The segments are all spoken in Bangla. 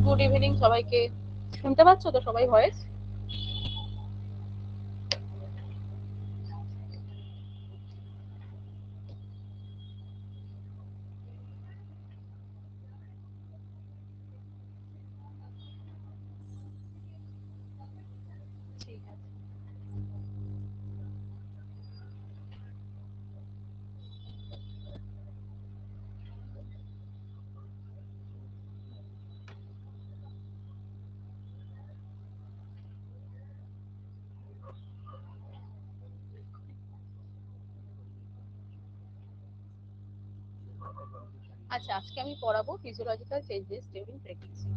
গুড ইভিনিং সবাইকে। শুনতে পাচ্ছ তো সবাই ভয়েস? ঠিক আছে। আচ্ছা, আজকে আমি পড়াবো physiological changes during pregnancy.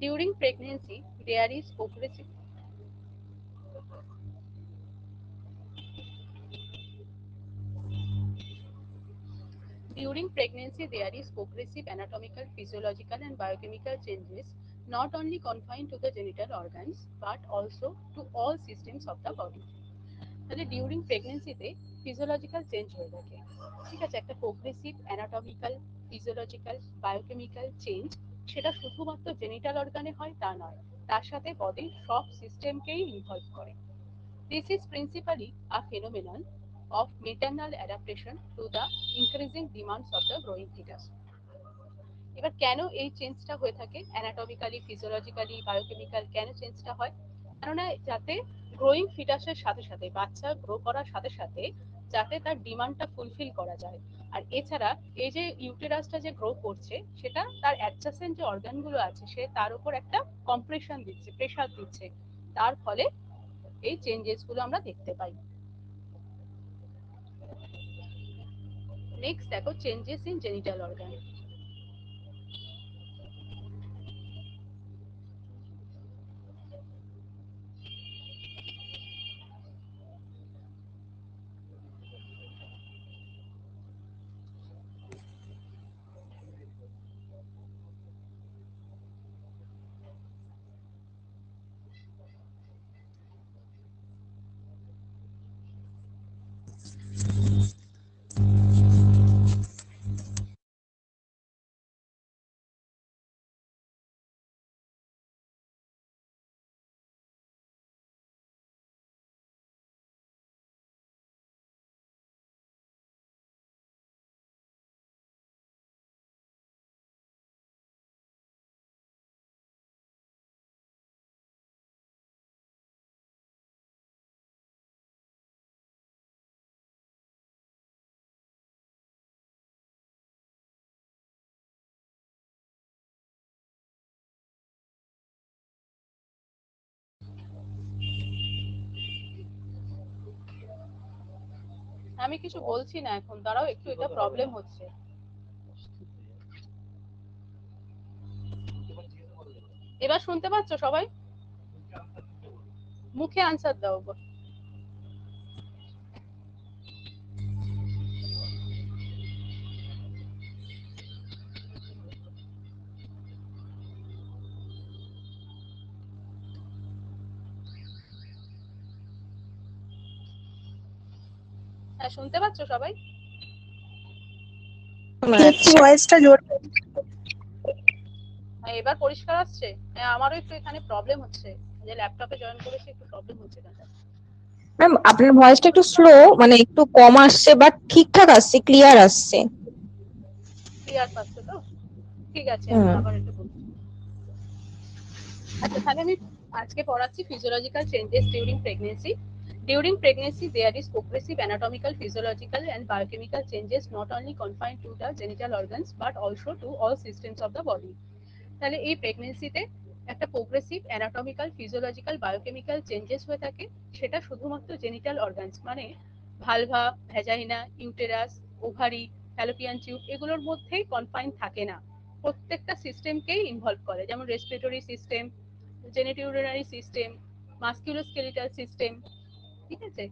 During pregnancy there is progressive During pregnancy, there is progressive anatomical, physiological, and biochemical changes not only confined to the genital organs but also to all systems of the body. তাহলে ডিউরিং প্রেগনেন্সিতে ফিজিওলজিক্যাল চেঞ্জ হয়ে থাকে, ঠিক আছে, একটা progressive anatomical, physiological, biochemical change. সেটা শুধুমাত্র জেনিটাল অর্গানে হয় তা নয়, তার সাথে বডির সব সিস্টেমকেই ইনভলভ করে। This is principally a phenomenon of maternal adaptation to the increasing demands of the growing fetus. এবার কেন এই চেঞ্জটা হয়ে থাকে, অ্যানাটমিক্যালি, ফিজিওলজিক্যালি, বায়োকেমিক্যাল কেন চেঞ্জটা হয়? কেননা যাতে গ্রোয়িং ফিটাসের সাথে সাথে, বাচ্চা গ্রো করার সাথে সাথে যাতে তার ডিমান্ডটা ফুলফিল করা যায়। আর এছাড়া এই যে ইউটেরাসটা যে গ্রো করছে সেটা তার অ্যাডজাসেন্ট যে অর্গানগুলো আছে সে তার উপর একটা কম্প্রেশন দিচ্ছে, প্রেশার দিচ্ছে, তার ফলে এই চেঞ্জেসগুলো আমরা দেখতে পাই। নেক্সট দেখো চেঞ্জেস ইন জেনিটাল অর্গান। আমি কিছু বলছি না এখন, দাঁড়াও একটু, এটা প্রবলেম হচ্ছে। এবার শুনতে পাচ্ছ সবাই? মুখে আনসার দাও। হ্যাঁ, শুনতে পাচ্ছ সবাই? একটু ভয়েসটা জোরে। হ্যাঁ, এবার পরিষ্কার আসছে? হ্যাঁ, আমারও একটু এখানে প্রবলেম হচ্ছে, যে ল্যাপটপে জয়েন করেছি, একটু প্রবলেম হচ্ছে এখানটা। ম্যাম আপনার ভয়েসটা একটু স্লো, মানে একটু কম আসছে, বাট ঠিকঠাক আসছে, ক্লিয়ার আসছে। ক্লিয়ার পাচ্ছ তো? ঠিক আছে, আমি আবার একটু বলছি। আচ্ছা, তাহলে আমি আজকে পড়াচ্ছি physiological changes during pregnancy. During pregnancy, there is progressive anatomical, physiological, and biochemical changes not only confined to the genital organs but also to all systems of the body. তাহলে এই প্রেগনেন্সিতে একটা progressive anatomical, physiological, biochemical changes হয়ে থাকে। সেটা শুধুমাত্র জেনিটাল অর্গানস মানে vulva, vagina, uterus, ovary, Fallopian tube এগুলোর মধ্যেই কনফাইন থাকে না, প্রত্যেকটা সিস্টেমকেই ইনভলভ করে, যেমন respiratory system, genitourinary system, musculoskeletal system, ঠিক আছে,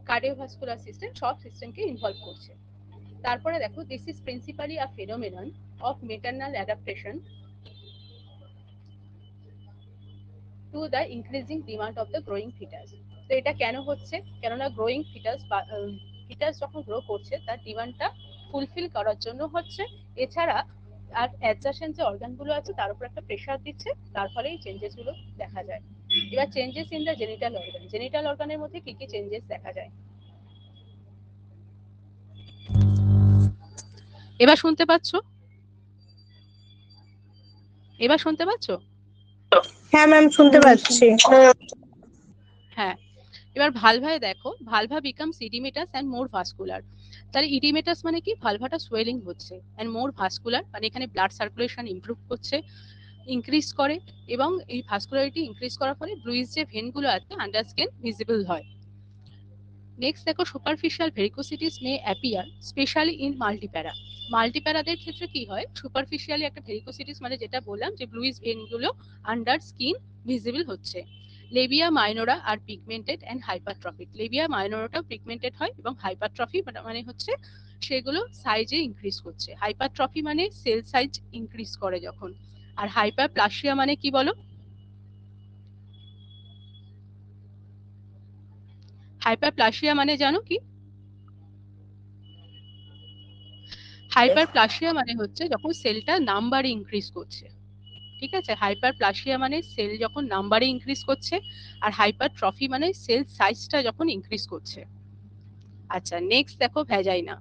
কার্ডিওভাস্কুলার সিস্টেম, সব সিস্টেমকে ইনভলভ করছে। তারপরে দেখো, this is principally a phenomenon of maternal adaptation to the increasing demand of the growing fetus. তো এটা কেন হচ্ছে? কেননা গ্রোয়িং ফিটাস ফিটাস যখন গ্রো করছে তার ডিমান্ডটা ফুলফিল করার জন্য হচ্ছে। এছাড়া আর অ্যাডজাসেন্ট যে অর্গানগুলো আছে তার উপর একটা প্রেশার দিচ্ছে, তার ফলে এই চেঞ্জেসগুলো দেখা যায়। এবার changes in the genital organ, genital অর্গানের মধ্যে কি কি চেঞ্জেস দেখা যায় এবার শুনতে পাচ্ছ? এবার শুনতে পাচ্ছ? হ্যাঁ ম্যাম, শুনতে পাচ্ছি। হ্যাঁ, এবার ভালভায় দেখো, vulva becomes oedematous and more vascular. তাহলে ইডিমেটাস মানে কি, ভালভাটা সোয়েলিং হচ্ছে, অ্যান্ড মোর ভাস্কুলার মানে এখানে ব্লাড সার্কুলেশন ইমপ্রুভ করছে, ইনক্রিজ করে, এবং এই ভাস্কুলারিটি ইনক্রিজ করার ফলে ব্লুইস যে ভেনগুলো আছে আন্ডার স্কিন ভিজিবল হয়। নেক্সট দেখো, superficial varicosities may appear specially in multipara. মাল্টিপ্যারাদের ক্ষেত্রে কি হয়, সুপারফিশিয়ালি একটা ভেরিকোসিটিস মানে যেটা বললাম যে ব্লুইস ভেনগুলো আন্ডার স্কিন ভিজিবল হচ্ছে। Labia minora are pigmented and hypertrophic. Labia মাইনোরাটাও পিগমেন্টেড হয়, এবং হাইপারট্রফি মানে হচ্ছে সেগুলো সাইজে ইনক্রিজ করছে। হাইপারট্রফি মানে সেল সাইজ ইনক্রিজ করে যখন, আর হাইপারপ্লাসিয়া মানে কি বলো? হাইপারপ্লাসিয়া মানে জানো কি? হাইপারপ্লাসিয়া মানে হচ্ছে যখন সেলটা নাম্বারে ইনক্রিজ করছে। ঠিক আছে, হাইপারপ্লাসিয়া মানে সেল যখন নাম্বারে ইনক্রিজ করছে, আর হাইপারট্রফি মানে সেল সাইজটা যখন ইনক্রিজ করছে। আচ্ছা, নেক্সট দেখো vagina.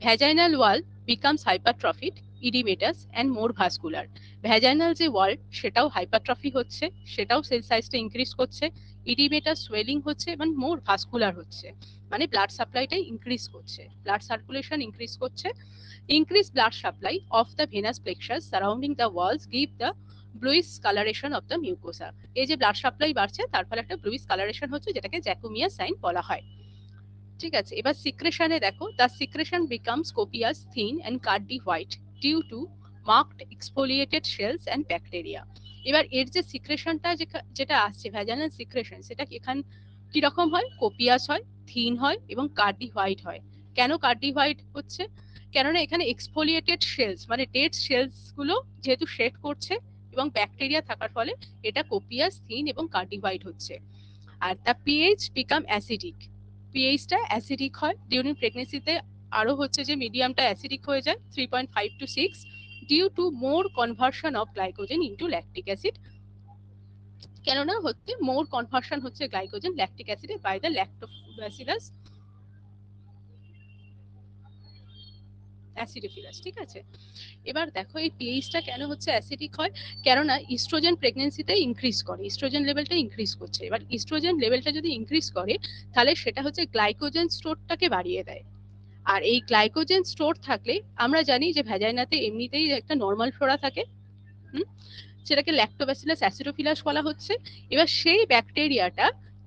Vaginal wall becomes hypertrophied, oedematous and more vascular. Vaginal যে ওয়াল সেটাও হাইপারট্রফি হচ্ছে, সেটাও সেল সাইজটা ইনক্রিজ করছে, ইডিমেটাস সোয়েলিং হচ্ছে এবং মোর ভাস্কুলার হচ্ছে, মানে ব্লাড সাপ্লাইটাই ইনক্রিজ করছে, ব্লাড সার্কুলেশন ইনক্রিজ করছে। Increased blood supply of the venous plexus surrounding the walls give the bluish coloration of the mucosa. এই যে ব্লাড সাপ্লাই বাড়ছে তার ফলে একটা ব্লুইশ কালারেশন হচ্ছে, যেটাকে জ্যাকোমিয়া সাইন বলা হয়। ঠিক আছে, এবার সিক্রেশনে দেখো, the secretion becomes copious, thin and curdy white due to marked exfoliated cells and bacteria. এবার এর যে সিক্রেশনটা যেটা আসছে ভ্যাজাইনাল সিক্রেশন, সেটা এখান কিরকম হয়, কোপিয়াস হয়, থিন হয় এবং কার্ডি হোয়াইট হয়। কেন কার্ডি হোয়াইট হচ্ছে? কেননা এখানে এক্সফোলিয়েটেড সেলস মানে ডেড সেলস গুলো যেহেতু শেড করছে এবং ব্যাকটেরিয়া থাকার ফলে এটা কোপিয়াস, থিন এবং কার্ডি হোয়াইট হচ্ছে। আর দ্য পিএইচ বিকাম অ্যাসিডিক, পিএইচটা অ্যাসিডিক হয় ডিউরিং প্রেগনেন্সিতে, আরো হচ্ছে যে মিডিয়ামটা অ্যাসিডিক হয়ে যায় 3.5 to 6 due to more conversion of glycogen into lactic acid. কেননা হচ্ছে মোর কনভার্সন হচ্ছে গ্লাইকোজেন ল্যাকটিক অ্যাসিডে বাই দ্য ল্যাক্টোব্যাসিলাস অ্যাসিডোফিলাস। ঠিক আছে, এবার দেখো এই পিএইচটা কেন হচ্ছে অ্যাসিডিক হয়, কেননা ইস্ট্রোজেন প্রেগনেন্সিতে ইনক্রিজ করে, ইস্ট্রোজেন লেভেলটা ইনক্রিজ করছে। এবার ইস্ট্রোজেন লেভেলটা যদি ইনক্রিজ করে তাহলে সেটা হচ্ছে গ্লাইকোজেন স্টোরটাকে বাড়িয়ে দেয়, আর এই গ্লাইকোজেন স্টোর থাকলে আমরা জানি যে ভ্যাজাইনাতে এমনিতেই একটা নর্মাল ফ্লোরা থাকে, সেটাকে ল্যাক্টোব্যাসিলাস অ্যাসিডোফিলাস বলা হচ্ছে। এবার সেই ব্যাকটেরিয়াটা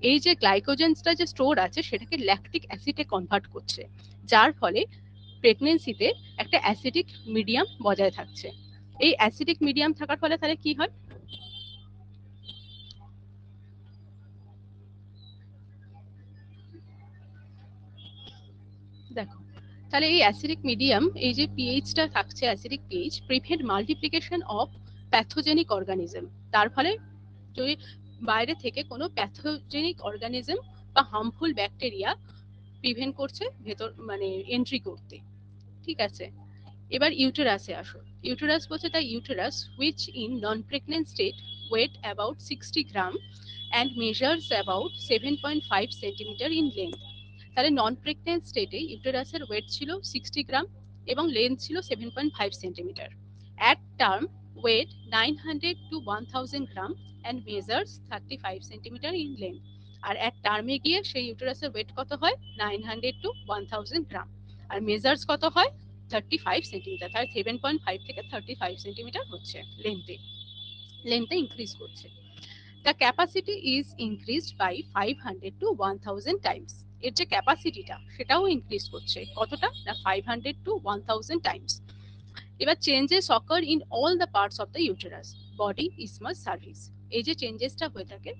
এই যে গ্লাইকোজেনটা যে স্টোর আছে সেটাকে ল্যাকটিক অ্যাসিডে কনভার্ট করছে, যার ফলে প্রেগনেন্সিতে একটা অ্যাসিডিক মিডিয়াম বজায় থাকছে। এই অ্যাসিডিক মিডিয়াম থাকার ফলে তাহলে কি হয়, দেখো, তাহলে এই অ্যাসিডিক মিডিয়াম, এই যে পিএইচটা থাকছে acidic pH, prevent multiplication of pathogenic organism. তার ফলে যদি বাইরে থেকে কোনো প্যাথোজেনিক অর্গানিজম বা হার্মফুল ব্যাকটেরিয়া প্রিভেন্ট করছে ভেতর মানে এন্ট্রি করতে। ঠিক আছে, এবার ইউটেরাসে আসো। ইউটেরাস বলছে the uterus which in non pregnant state weight about 60 গ্রাম and measures about 7.5 centimetre in length. তাহলে নন প্রেগনেন্ট স্টেটে ইউটেরাসের ওয়েট ছিল 60 গ্রাম এবং লেন্থ ছিল 7.5 centimetre. At term weight 900 to 1000 gram and measures 35 centimetre in length. আর অ্যাট টার্মে গিয়ে সেই ইউটেরাসের ওয়েট কত হয়, 900 to 1000 গ্রাম, আর মেজার্স কত হয়, 35 সেন্টিমিটার। তাহলে 7.5 থেকে 35 সেন্টিমিটার হচ্ছে লেন্থে ইনক্রিজ করছে। The capacity is increased by 500 to 1000 times. এর যে ক্যাপাসিটিটা সেটাও ইনক্রিজ করছে, কতটা না 500 to 1000 টাইমস। এবার changes occur in all the parts of the uterus, body, isthmus, cervix. এই যে চেঞ্জেসটা হয়ে থাকে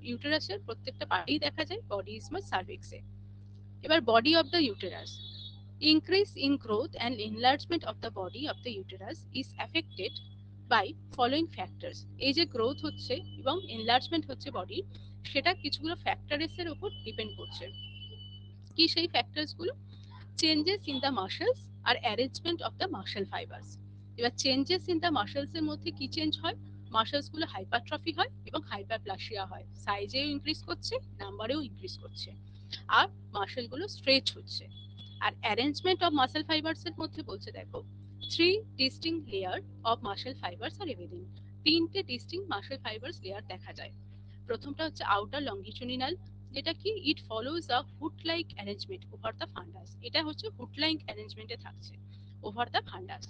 ইউটেরাসের প্রত্যেকটা পার্টেই দেখা যায়, বডি, ইসমাস, সার্ভিক্সে। এবার body of the uterus, increase in growth and enlargement of the body of the uterus is affected by following factors. এই যে গ্রোথ হচ্ছে এবং এনলার্জমেন্ট হচ্ছে বডি, সেটা কিছুগুলো ফ্যাক্টরস এর উপর ডিপেন্ড করছে। কি সেই ফ্যাক্টরস গুলো? চেঞ্জেস ইন দ্য মাসলস আর arrangement of the muscle fibres. এবার চেঞ্জেস ইন দ্য মাসলস এর মধ্যে কি চেঞ্জ হয়? মাসলস গুলো হাইপারট্রফি হয় এবং হাইপারপ্লাসিয়া হয়, সাইজেও ইনক্রিজ করছে, নাম্বারেও ইনক্রিজ করছে, আর মাসল গুলো স্ট্রেচ হচ্ছে। আর অ্যারেঞ্জমেন্ট অফ মাসল ফাইবার্স এর মধ্যে বলছে দেখো, 3 distinct layer of muscle fibres are evident. 3টে ডিস্টিংক্ট মাসল ফাইবার্স লেয়ার দেখা যায়। প্রথমটা হচ্ছে আউটার লঙ্গিচুডিনাল, যেটা কি it follows a hood like arrangement over the fundus. এটা হচ্ছে হুড লাইক অ্যারেঞ্জমেন্টে থাকছে ওভার দ্য ফান্ডাস।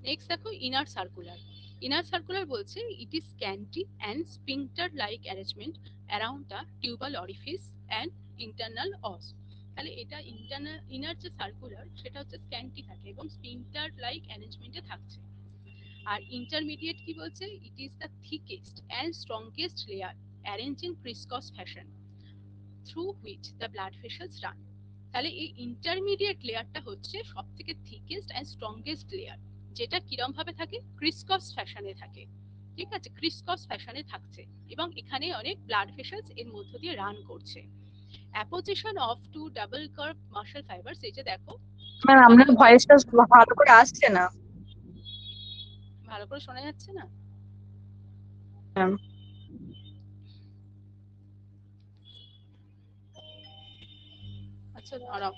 নেক্সট দেখো ইনার সার্কুলার। ইনার সার্কুলার বলছে it is scanty and sphincter like arrangement around the tubal orifice and internal অস। তাহলে এটা ইন্টারনাল ইনার যে সার্কুলার সেটা হচ্ছে স্ক্যান্টি থাকে এবং স্পিংটার লাইক অ্যারেঞ্জমেন্টে থাকছে। আর ইন্টারমিডিয়েট কি বলছে? It is the thickest and strongest layer arrange in crisscross fashion through which the blood vessels run. তাহলে এই ইন্টারমিডিয়েট লেয়ারটা হচ্ছে সব থেকে থিকেস্ট অ্যান্ড স্ট্রংগেস্ট লেয়ার, যেটা কিরম ভাবে থাকে? ক্রিসকস ফ্যাশনে থাকে। ঠিক আছে, ক্রিসকস ফ্যাশনে থাকছে এবং এখানে অনেক ব্লাড ভেসেলস এর মধ্য দিয়ে রান করছে। Apposition of two double curve muscle fibres, এই যে দেখো ম্যাম আপনার ভয়েসটা ভালো করে আসছে না। ভালো করে শোনা যাচ্ছে না? আচ্ছা দাঁড়াও।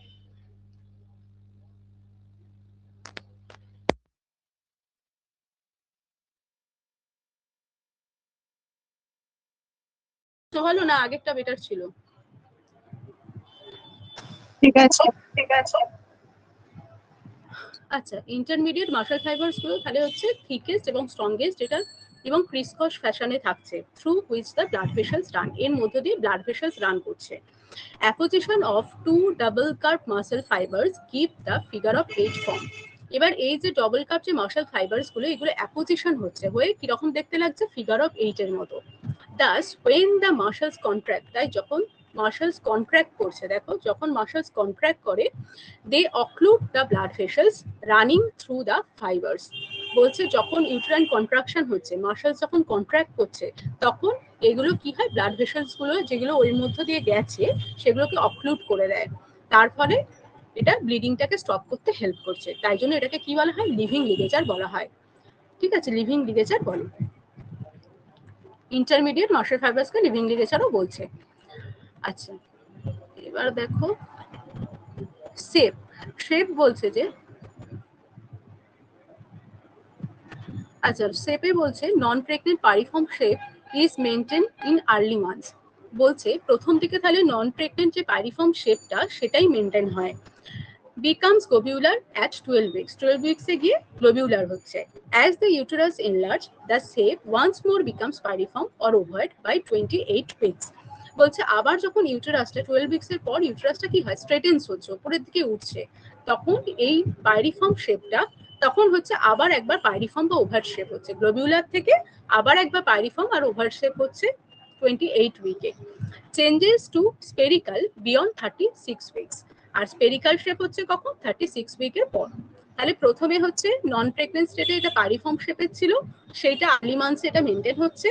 ভালো না, আগেরটা বেটার ছিল। ঠিক আছে। আচ্ছা, ইন্টারমিডিয়েট মাসল ফাইবারস গুলো তাহলে হচ্ছে থিকেস্ট এবং স্ট্রংগেস্ট, যেটা এবং ক্রিসকস ফ্যাশনে থাকছে through which the blood vessels run, এর মধ্যে দিয়ে ব্লাড ভেসেলস রান করছে। Apposition of two double curve muscle fibres give the figure of 8 form. এবার এই যে ডবল কার্ভ যে মাসল ফাইবারস গুলো, এগুলো অ্যাপোজিশন হচ্ছে হয়ে কিরকম দেখতে লাগছে? ফিগার অফ 8 এর মতো। Thus, when the muscles contract, তাই যখন মাসলস কন্ট্রাক্ট করছে, দেখো যখন মাসলস কন্ট্রাক্ট করে, they occlude the blood vessels running through the fibres. বলছে যখন ইউটেরাইন কন্ট্রাকশন হচ্ছে, মাসলস যখন কন্ট্রাক্ট করছে, তখন এগুলো কি হয়? ব্লাড ভেসেলস গুলো যেগুলো ওই মধ্য দিয়ে গেছে সেগুলোকে অক্লুড করে দেয়, তার ফলে এটা ব্লিডিংটাকে স্টপ করতে হেল্প করছে। তাই জন্য এটাকে কি বলা হয়? লিভিং লিগেচার বলা হয়। ঠিক আছে, লিভিং লিগেচার বলে। ইন্টারমিডিয়েট মাসল ফাইবার্সকে লিভিং লিগেচারও বলছে। আচ্ছা, এবার দেখো শেপ। শেপ বলছে যে, আচ্ছা শেপে বলছে non pregnant pyriform shape is maintain in early months. বলছে প্রথম দিকে তাহলে নন প্রেগনেন্ট যে পারিফর্ম শেপটা সেটাই মেনটেন হয়। becomes globular at 12 weeks. 12 weeks এ গিয়ে globular হচ্ছে। As the uterus enlarge, the shape once more becomes piriform or ovoid by 28 weeks. বলছে আবার যখন ইউটেরাসটা 12 উইকস এর পর ইউটেরাসটা কি হয়? স্ট্রেটেন্স হচ্ছে, উপরের দিকে উঠছে, তখন এই পাইরিফর্ম শেপটা তখন হচ্ছে আবার একবার পাইরিফর্ম বা ওভার শেপ হচ্ছে। গ্লোবিউলার থেকে আবার একবার পাইরিফর্ম আর ওভার শেপ হচ্ছে 28 উইকে। Changes to spherical beyond 36 weeks. আর স্পেরিক্যাল শেপ হচ্ছে কখন? 36 উইকের পর। তাহলে প্রথমে হচ্ছে নন প্রেগনেন্ট স্টেটে এটা পারিফর্ম শেপের ছিল, সেইটা আর্লি মান্থসে এটা মেনটেন হচ্ছে।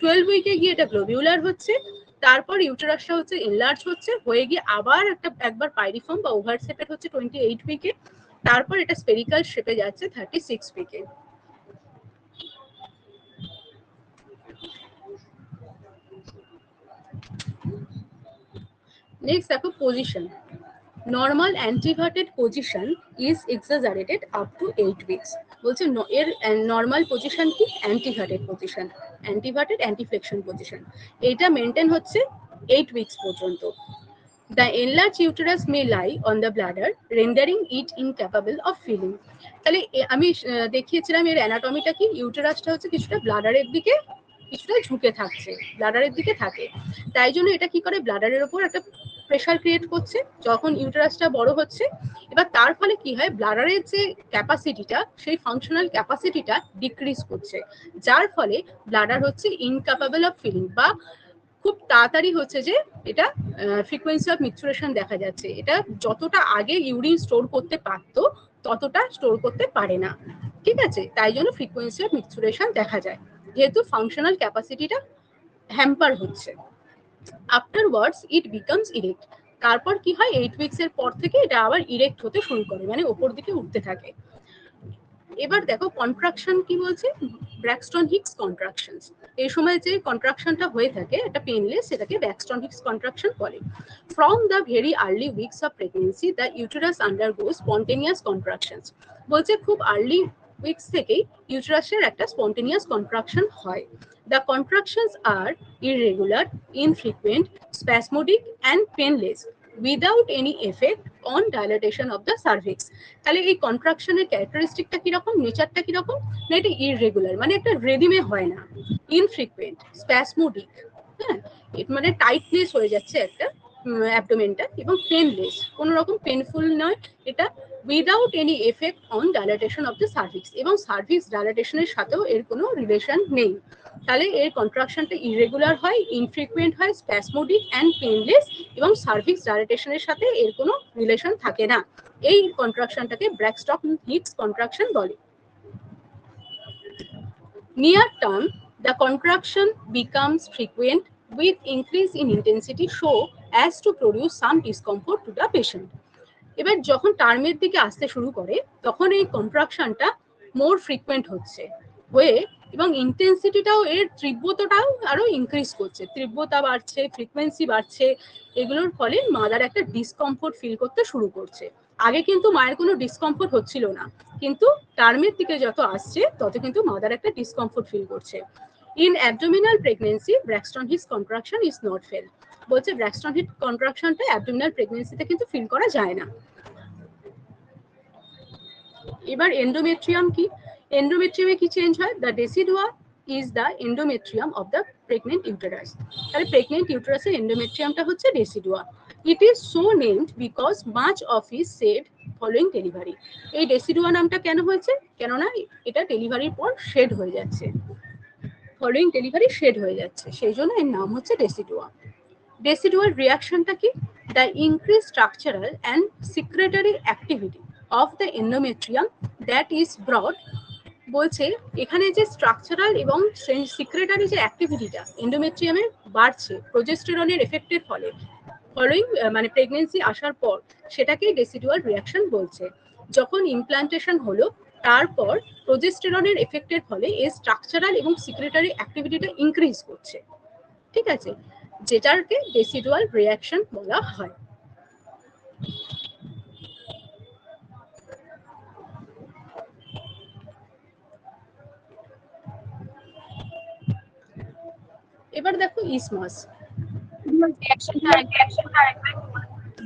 12 উইকে গিয়ে এটা গ্লোবিউলার হচ্ছে, তারপর ইউটেরাসটা হচ্ছে এনলার্জ হচ্ছে হয়ে গিয়ে আবার একবার পাইরিফর্ম বা ওভার শেপের হচ্ছে 28 উইকে, তারপর এটা স্পেরিক্যাল শেপে যাচ্ছে 36 উইকে। নেক্সট দেখো position. Normal anteverted position is exaggerated up to 8 weeks. বলছে এর নর্মাল পজিশন কি? Anteverted position, anteverted anteflexion position, এটা মেনটেন হচ্ছে 8 উইকস পর্যন্ত। The enlarged uterus may lie on the bladder, rendering it incapable of filling. তাহলে আমি দেখিয়েছিলাম এর অ্যানাটমিটা কি? ইউটেরাসটা হচ্ছে কিছুটা ব্লাডারের দিকে কিছুটা ঝুঁকে থাকছে, ব্লাডারের দিকে থাকে, তাই জন্য এটা কি করে? ব্লাডারের উপর একটা প্রেশার ক্রিয়েট করছে যখন ইউটেরাসটা বড় হচ্ছে। এবার তার ফলে কি হয়? ব্লাডারের যে ক্যাপাসিটিটা, সেই ফাংশনাল ক্যাপাসিটিটা ডিক্রিজ করছে, যার ফলে ব্লাডার হচ্ছে ইনক্যাপাবল অফ ফিলিং, বা খুব তাড়াতাড়ি হচ্ছে যে এটা ফ্রিকোয়েন্সি অফ মিক্সুরেশন দেখা যাচ্ছে, এটা যতটা আগে ইউরিন স্টোর করতে পারতো ততটা স্টোর করতে পারে না। ঠিক আছে, তাই জন্য ফ্রিকোয়েন্সি অফ মিক্সুরেশন দেখা যায়। যেহেতু ফাংশনাল ক্যাপাসিটিটা হ্যাম্পার হচ্ছে। আফটারওয়ার্ডস ইট বিকামস ইরেক্ট, তারপর কি হয় 8 উইকস এর পর থেকে এটা আবার ইরেক্ট হতে শুরু করে, মানে ওপর দিকে উঠতে থাকে। এবার দেখো কন্ট্রাকশন কি বলছে, ব্র্যাক্সটন হিক্স কন্ট্রাকশনস। এই সময় যে কন্ট্রাকশনটা হয়ে থাকে এটা পেনলেস, সেটাকে ব্র্যাক্সটন হিক্স কন্ট্রাকশন বলে। From the very early weeks of pregnancy the uterus undergoes spontaneous contractions. বলছে খুব আর্লি উইকস থেকেই ইউটেরাসের একটা স্পন্টেনিয়াস কন্ট্রাকশন হয়। The contractions are irregular, infrequent, spasmodic and painless without any effect on dilatation of the cervix. তাহলে এই কন্ট্রাকশনের ক্যারেক্টারিস্টিকটা কিরকম, নেচারটা কিরকম, না এটা ইররেগুলার, মানে একটা রেদিমে হয় না, ইনফ্রিকুয়েন্ট, স্প্যাসমোডিক, হ্যাঁ মানে টাইটনেস হয়ে যাচ্ছে একটা অ্যাবডোমেনটা, এবং পেনলেস, কোনো রকম পেনফুল নয় এটা, without any effect on dilatation of the cervix, এবং সার্ভিক্স ডাইলেটেশনের সাথেও এর কোনো রিলেশন নেই। তাহলে এর কন্ট্রাকশনটা ইরেগুলার হয়, ইনফ্রিকুয়েন্ট হয়, স্প্যাসমোডিক অ্যান্ড পেনলেস, এবং সার্ভিক্স ডাইলেটেশনের সাথে এর কোনো রিলেশন থাকে না। এই কন্ট্রাকশনটাকে ব্র্যাক্সটন হিক্স কন্ট্রাকশন বলে। Near term the contraction becomes frequent with increase in intensity so as to produce some discomfort to the patient. এবার যখন টার্মের দিকে আসতে শুরু করে তখন এই কন্ট্রাকশনটা মোর ফ্রিকুয়েন্ট হচ্ছে হয়ে, এবং ইন্টেন্সিটিটাও এর তীব্রতাটাও আরো ইনক্রিজ করছে, তীব্রতা বাড়ছে, ফ্রিকোয়েন্সি বাড়ছে, এগুলোর ফলে মাদার একটা ডিসকমফোর্ট ফিল করতে শুরু করছে। আগে কিন্তু মায়ের কোনো ডিসকমফোর্ট হচ্ছিল না, কিন্তু টার্মের দিকে যত আসছে তত কিন্তু মাদার একটা ডিসকমফোর্ট ফিল করছে। In abdominal pregnancy Braxton Hicks contraction is not felt. বলছে ব্র্যাক্সটন হিক্স কন্ট্রাকশনটা অ্যাবডোমিনাল প্রেগনেন্সিতে কিন্তু ফিল করা যায় না। এবার এন্ডোমেট্রিয়াম কি, এন্ডোমেট্রিয়ামে কি চেঞ্জ হয়, the decidua is the endometrium of the pregnant uterus. তাহলে প্রেগনেন্ট ইউটেরাসের এন্ডোমেট্রিয়ামটা হচ্ছে decidua. It is so named because much of is shed following delivery. এই ডেসিডুয়া নামটা কেন হয়েছে, কেননা এটা ডেলিভারির পর শেড হয়ে যাচ্ছে, ফলোইং ডেলিভারি শেড হয়ে যাচ্ছে, সেই জন্য এর নাম হচ্ছে ডেসিডুয়া। ডেসিডুয়াল রিয়াকশনটা কি, the increase structural and secretory activity of the endometrium that is broad. বলছে এখানে যে স্ট্রাকচারাল এবং সিক্রেটারি যে অ্যাক্টিভিটিটা এন্ডোমেট্রিয়ামের বাড়ছে প্রোজেস্টেরনের এফেক্টের ফলে, ফলোইং মানে প্রেগনেন্সি আসার পর, সেটাকেই ডেসিডুয়াল রিয়াকশন বলছে। যখন ইমপ্লান্টেশন হলো তারপর প্রোজেস্টেরনের এফেক্টের ফলে এই স্ট্রাকচারাল এবং সিক্রেটারি অ্যাক্টিভিটিটা ইনক্রিজ করছে, ঠিক আছে, যেটাকে ডেসিডুয়াল রিয়াকশন বলা হয়। এবার দেখো ইসমাস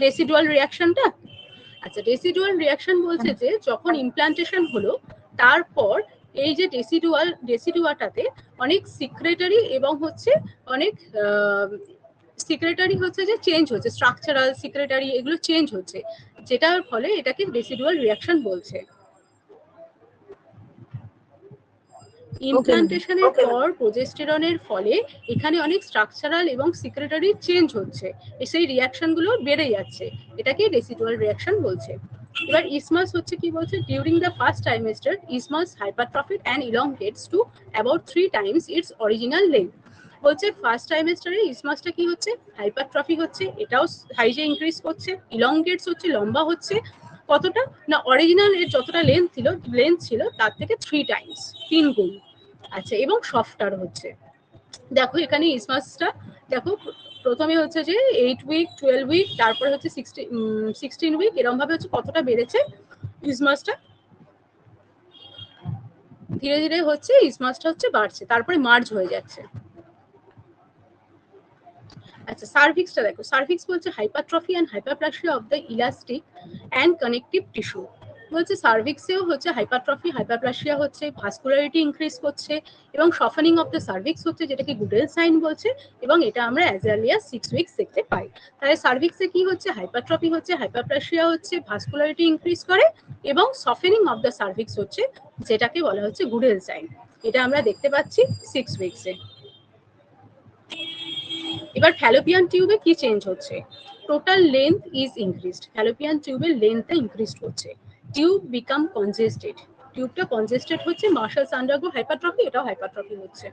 ডেসিডুয়াল রিয়াকশনটা। আচ্ছা, ডেসিডুয়াল রিয়াকশন বলছে যে যখন ইমপ্লান্টেশন হলো তারপর এই যে ডেসিডুয়াটাতে অনেক সিক্রেটারি এবং হচ্ছে অনেক সিক্রেটারি হচ্ছে যে চেঞ্জ হচ্ছে, স্ট্রাকচারাল সিক্রেটারি এগুলো চেঞ্জ হচ্ছে, যেটার ফলে এটাকে ডেসিডুয়াল রিয়াকশন বলছে। ইমপ্লান্টেশনের পর প্রোজেস্টেরনের ফলে এখানে অনেক স্ট্রাকচারাল এবং সিক্রেটারি চেঞ্জ হচ্ছে, সেই রিয়াকশনগুলো বেড়ে যাচ্ছে, এটাকে ডেসিডুয়াল রিয়াকশন বলছে। এবার ইসমাস হচ্ছে কি বলছে, during the first trimester isthmus hypertrophied and elongates to about 3 times its original length. বলছে ফার্স্ট ট্রাইমেস্টারে ইসমাসটা কি হচ্ছে, হাইপারট্রফি হচ্ছে, এটাও হাইজে ইনক্রিজ করছে, ইলংগেটস হচ্ছে, লম্বা হচ্ছে, কতটা না অরিজিনাল এর যতটা লেন্থ ছিল তার থেকে 3 times 3 গুণ। আচ্ছা, এবং সফটার হচ্ছে। দেখো এখানে ইসমাসটা দেখো প্রথমে হচ্ছে যে 8 উইক 12 উইক, তারপরে হচ্ছে 16 উইক, এরকম ভাবে হচ্ছে কতটা বেড়েছে ইসমাসটা, ধীরে ধীরে হচ্ছে ইসমাসটা হচ্ছে বাড়ছে, তারপরে মার্জ হয়ে যাচ্ছে। আচ্ছা, সার্ভিক্সটা দেখো, সার্ভিক্স বলছে hypertrophy and hyperplasia of the elastic and connective tissue. বলছে সার্ভিক্সেও হচ্ছে হাইপারট্রফি হাইপারপ্লাসিয়া হচ্ছে, ভাস্কুলারিটি ইনক্রিজ করছে, এবং সফেনিং অফ দ্য সার্ভিক্স হচ্ছে, যেটাকে গুডেল সাইন বলছে, এবং এটা আমরা অ্যাজ আর্লি অ্যাজ 6 উইকস দেখতে পাই। তাহলে সার্ভিক্সে কি হচ্ছে, হাইপারট্রফি হচ্ছে, হাইপারপ্লাসিয়া হচ্ছে, ভাস্কুলারিটি ইনক্রিজ করে, এবং সফেনিং অফ দ্য সার্ভিক্স হচ্ছে, যেটাকে বলা হচ্ছে গুডেল সাইন, এটা আমরা দেখতে পাচ্ছি 6 উইকসে। এবার ফ্যালোপিয়ান টিউবে কি চেঞ্জ হচ্ছে, total length is increased, Fallopian টিউবের লেন্থটা ইনক্রিজ হচ্ছে, টিউব বিকাম কনজেস্টেড, টিউবটা কনজেস্টেড হচ্ছে, মাসলস আন্ডারগো হাইপারট্রফি, এটাও হাইপারট্রফি হচ্ছে।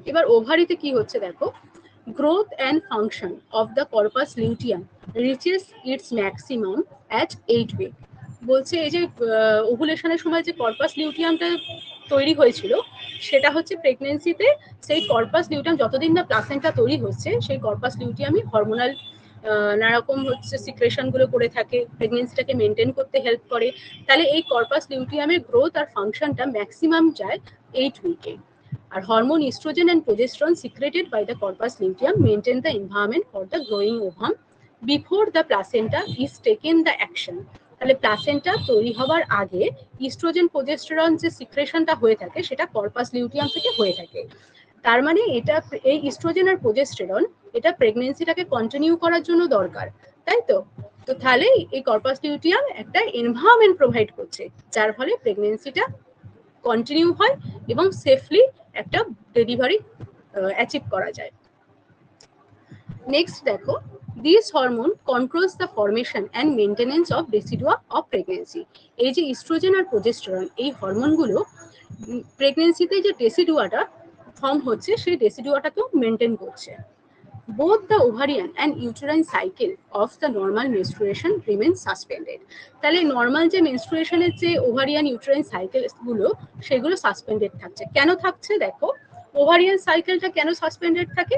এবার ওভারিতে কি হচ্ছে দেখো, growth and function of the corpus luteum reaches its maximum at 8 week। বলছে এই যে ওভুলেশনের সময় যে কর্পাস লিউটিয়ামটা তৈরি হয়েছিল সেটা হচ্ছে প্রেগনেন্সিতে সেই কর্পাস লিউটিয়াম যতদিন না প্লাসেন্টা তৈরি হচ্ছে সেই কর্পাস লিউটিয়ামই হরমোনাল নানারকম হচ্ছে সিক্রেশন গুলো করে থাকে, প্রেগনেন্সিটাকে মেনটেন করতে হেল্প করে। তাহলে এই কর্পাস লিউটিয়ামের গ্রোথ আর ফাংশনটা ম্যাক্সিমাম যায় 8 উইকে। আর hormone oestrogen and progesterone secreted by the corpus luteum maintain the environment for the growing ovum before the placenta is taken the action। তাহলে প্লাসেন্টা তৈরি হবার আগে ইস্ট্রোজেন প্রোজেস্টেরন যে সিক্রেশনটা হয়ে থাকে সেটা কর্পাস লিউটিয়াম থেকে হয়ে থাকে। তার মানে এটা এই ইস্ট্রোজেন আর প্রোজেস্টেরন এটা প্রেগনেন্সিটাকে কন্টিনিউ করার জন্য দরকার, তাই তো? তো তাহলে এই কর্পাস লিউটিয়াম একটা এনভায়রনমেন্ট প্রোভাইড করছে যার ফলে প্রেগনেন্সিটা কন্টিনিউ হয় এবং সেফলি একটা ডেলিভারি অ্যাচিভ করা যায়। নেক্সট দেখো, this hormone controls the formation and maintenance of decidua of pregnancy. এই যে ইস্ট্রোজেন আর প্রোজেস্টেরন এই হরমোনগুলো প্রেগনেন্সিতে যে ডেসিডুয়াটা ফর্ম হচ্ছে সেই ডেসিডুয়াটাকেও মেনটেন করছে। Both the ovarian and uterine cycle of the normal menstruation remain suspended। তাহলে নর্মাল যে মেনস্ট্রুয়েশনের যে ওভারিয়ান ইউটেরাইন সাইকেল গুলো সেগুলো সাসপেন্ডেড থাকছে। কেন থাকছে দেখো, ওভারিয়ান সাইকেলটা কেন সাসপেন্ডেড থাকে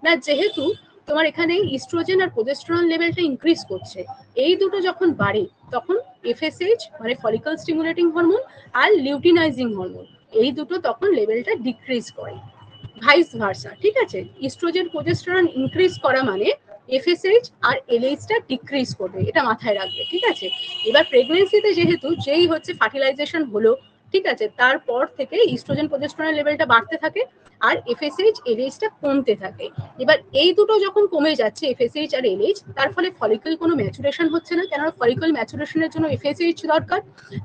না, যেহেতু তোমার এখানে ইস্ট্রোজেন আর প্রোজেস্টেরন লেভেলটা ইনক্রিজ করছে, এই দুটো যখন বাড়ে তখন এফএসএইচ মানে ফলিকল স্টিমুলেটিং হরমোন আর লিউটিনাইজিং হরমোন এই দুটো তখন লেভেলটা ডিক্রিজ করে, ভাইস ভার্সা। ঠিক আছে, ইস্ট্রোজেন প্রোজেস্টেরন ইনক্রিজ করা মানে এফএসএইচ আর এলএইচটা ডিক্রিজ করবে, এটা মাথায় রাখবে। ঠিক আছে, এবার প্রেগনেন্সিতে যেহেতু যেই হচ্ছে ফার্টিলাইজেশন হলো, ঠিক আছে, তারপর থেকে ইস্ট্রোজেন প্রোজেস্টেরন লেভেলটা বাড়তে থাকে আর এফএসএইচ এলএইচটা কমতে থাকে। এবার এই দুটো যখন কমে যাচ্ছে এফএসএইচ আর এলএইচ, তার ফলে ফলিকল কোনো ম্যাচুরেশন হচ্ছে না, কেননা ফলিকল ম্যাচুরেশনের জন্য এফএসএইচ দরকার,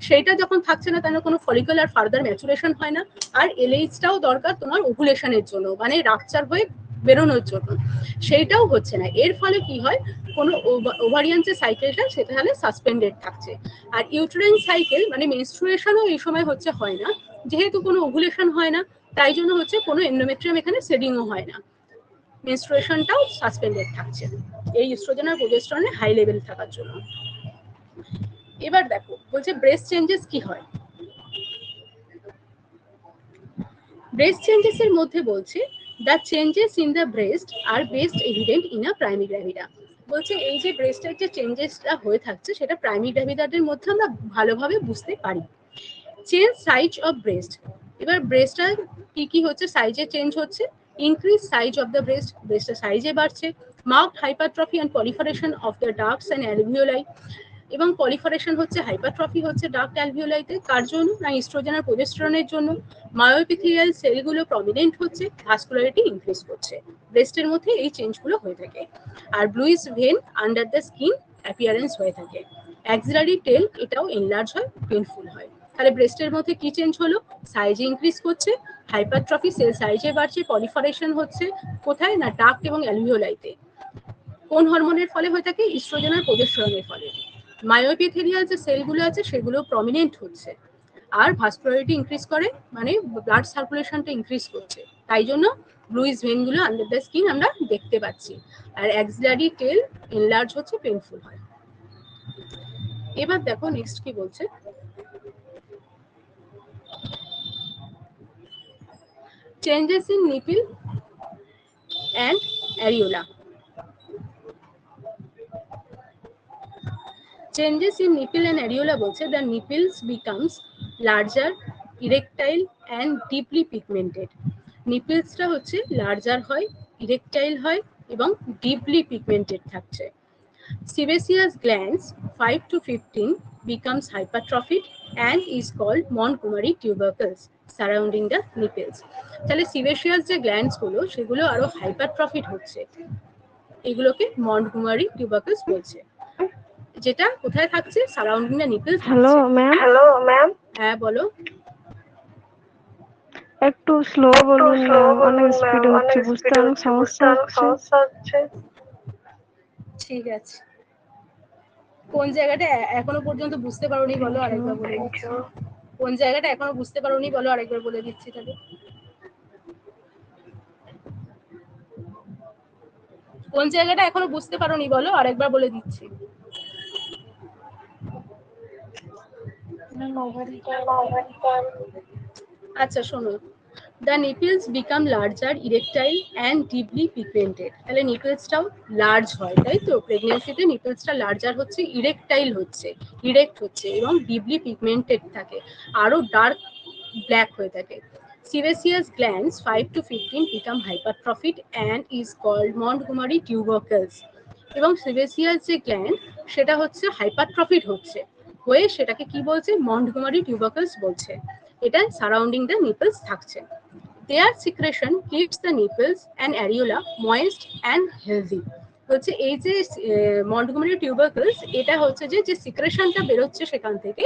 সেইটা যখন থাকছে না তাহলে কোনো ফলিকল আর ফার্দার ম্যাচুরেশন হয় না। আর এলএইচটাও দরকার তোমার ওভুলেশনের জন্য, মানে রাপচার হয়ে বেরোনোর জন্য, সেইটাও হচ্ছে না। এর ফলে কি হয়, কোনো ওভারিয়ান যে সাইকেলটা সেটা তাহলে সাসপেন্ডেড থাকছে। আর ইউটেরাইন সাইকেল মানে মেনস্ট্রুয়েশনও এই সময় হচ্ছে হয় না, যেহেতু কোনো ওভুলেশন হয় না তাই জন্য হচ্ছে কোনো এন্ডোমেট্রিয়াম এখানে সেডিংও হয় না, মেনস্ট্রুয়েশনটাও সাসপেন্ডেড থাকছে এই ইস্ট্রোজেন আর প্রোজেস্টেরনে হাই লেভেল থাকার জন্য। এবার দেখো বলছে ব্রেস্ট চেঞ্জেস কি হয়। ব্রেস্ট চেঞ্জেস এর মধ্যে বলছে the changes in the breast are best evident in a primary gravida. বলছে এই যে ব্রেস্টের যে চেঞ্জেসটা হয়ে থাকছে সেটা প্রাইমারি গ্র্যাভিডাদের মধ্যে আমরা ভালোভাবে বুঝতে পারি। চেঞ্জ সাইজ অফ ব্রেস্ট, এবার ব্রেস্টটা কি কি হচ্ছে সাইজে চেঞ্জ হচ্ছে, increase size of the breast, ব্রেস্টের সাইজে বাড়ছে, marked hypertrophy and proliferation of the ducts and alveoli, এবং পলিফারেশন হচ্ছে হাইপারট্রফি হচ্ছে ডাক্ট অ্যালভিওলাইতে, কার জন্য না ইস্ট্রোজেন আর প্রোজেস্টেরনের জন্য। মায়োএপিথেলিয়াল সেলগুলো প্রমিনেন্ট হচ্ছে, ভাস্কুলারিটি ইনক্রিজ করছে, ব্রেস্টের মধ্যে এই চেঞ্জগুলো হয়ে থাকে। আর bluish vein under the skin appearance হয়ে থাকে। অ্যাক্সিলারি টেল এটাও এনলার্জ হয়, পেনফুল হয়। তাহলে ব্রেস্টের মধ্যে কি চেঞ্জ হলো, সাইজে ইনক্রিজ করছে, হাইপারট্রফি সেল সাইজে বাড়ছে, পলিফারেশন হচ্ছে কোথায় না ডাক্ট এবং অ্যালভিওলাইতে। কোন হরমোনের ফলে হয়ে থাকে, ইস্ট্রোজেন আর প্রোজেস্টেরনের ফলে। মায়োএপিথেলিয়াল যে সেলগুলো আছে সেগুলো প্রমিনেন্ট হচ্ছে, আর ভাস্কুলারিটি ইনক্রিজ করে মানে ব্লাড সার্কুলেশনটা ইনক্রিজ করছে, তাই জন্য ব্লুইশ ভেনগুলো আন্ডার দ্য স্কিন আমরা দেখতে পাচ্ছি। আর অ্যাক্সিলারি টেল এনলার্জ হচ্ছে, পেইনফুল হয়। এবার দেখো নেক্সট কি বলছে, changes in nipple and areola. Changes in nipple and areola বলছে the nipples becomes larger, erectile and deeply pigmented। নিপলসটা হচ্ছে লার্জার হয়, ইরেকটাইল হয় এবং ডিপলি পিগমেন্টেড থাকছে। Sebaceous glands 5 to 15 becomes hypertrophied and is called Montgomery tubercles surrounding the nipples। তাহলে সিবেসিয়াস যে গ্ল্যান্ডস গুলো সেগুলো আরো হাইপারট্রফিড হচ্ছে, এগুলোকে মন্টগোমারি টিউবারকলস বলছে, যেটা কোথায় থাকছে, surrounding the nipple. Hello ma'am. হ্যাঁ বলো। একটু স্লো বলুন ম্যাম, অনেক স্পিডে হচ্ছে, বুঝতে অনেক সমস্যা হচ্ছে। ঠিক আছে, কোন জায়গাটা এখনো পর্যন্ত বুঝতে পারোনি বলো, আরেকবার বলে দিচ্ছি। কোন জায়গাটা এখনো বুঝতে পারোনি বলো, আরেকবার বলে দিচ্ছি তাহলে। কোন জায়গাটা এখনো বুঝতে পারোনি বলো, আরেকবার বলে দিচ্ছি। আচ্ছা শোনো, the nipples become larger, erectile and deeply pigmented. তাহলে নিপলসটাও লার্জ হয়, তাই তো? প্রেগন্যান্সিতে নিপলসটা লার্জার হচ্ছে, ইরেকটাইল হচ্ছে, ইরেক্ট হচ্ছে এবং ডিপলি পিগমেন্টেড থাকে, আরো ডার্ক ব্ল্যাক হয়ে থাকে। Sebaceous glands 5 to 15 become hypertrophied and is called Montgomery tubercles. এবং সেবেসিয়াস যে গ্ল্যান্ড সেটা হচ্ছে হাইপারট্রফিড হচ্ছে, হয়ে সেটাকে কি বলছে? মন্টগোমারি টিউবারকলস বলছে। এটা সারাউন্ডিং দ্য নিপলস থাকছে। Their secretion keeps the nipples and areola moist and healthy. হচ্ছে এই যে মন্টগোমারি টিউবারকলস, এটা হচ্ছে যে সিক্রেশনটা বেরোচ্ছে সেখান থেকে,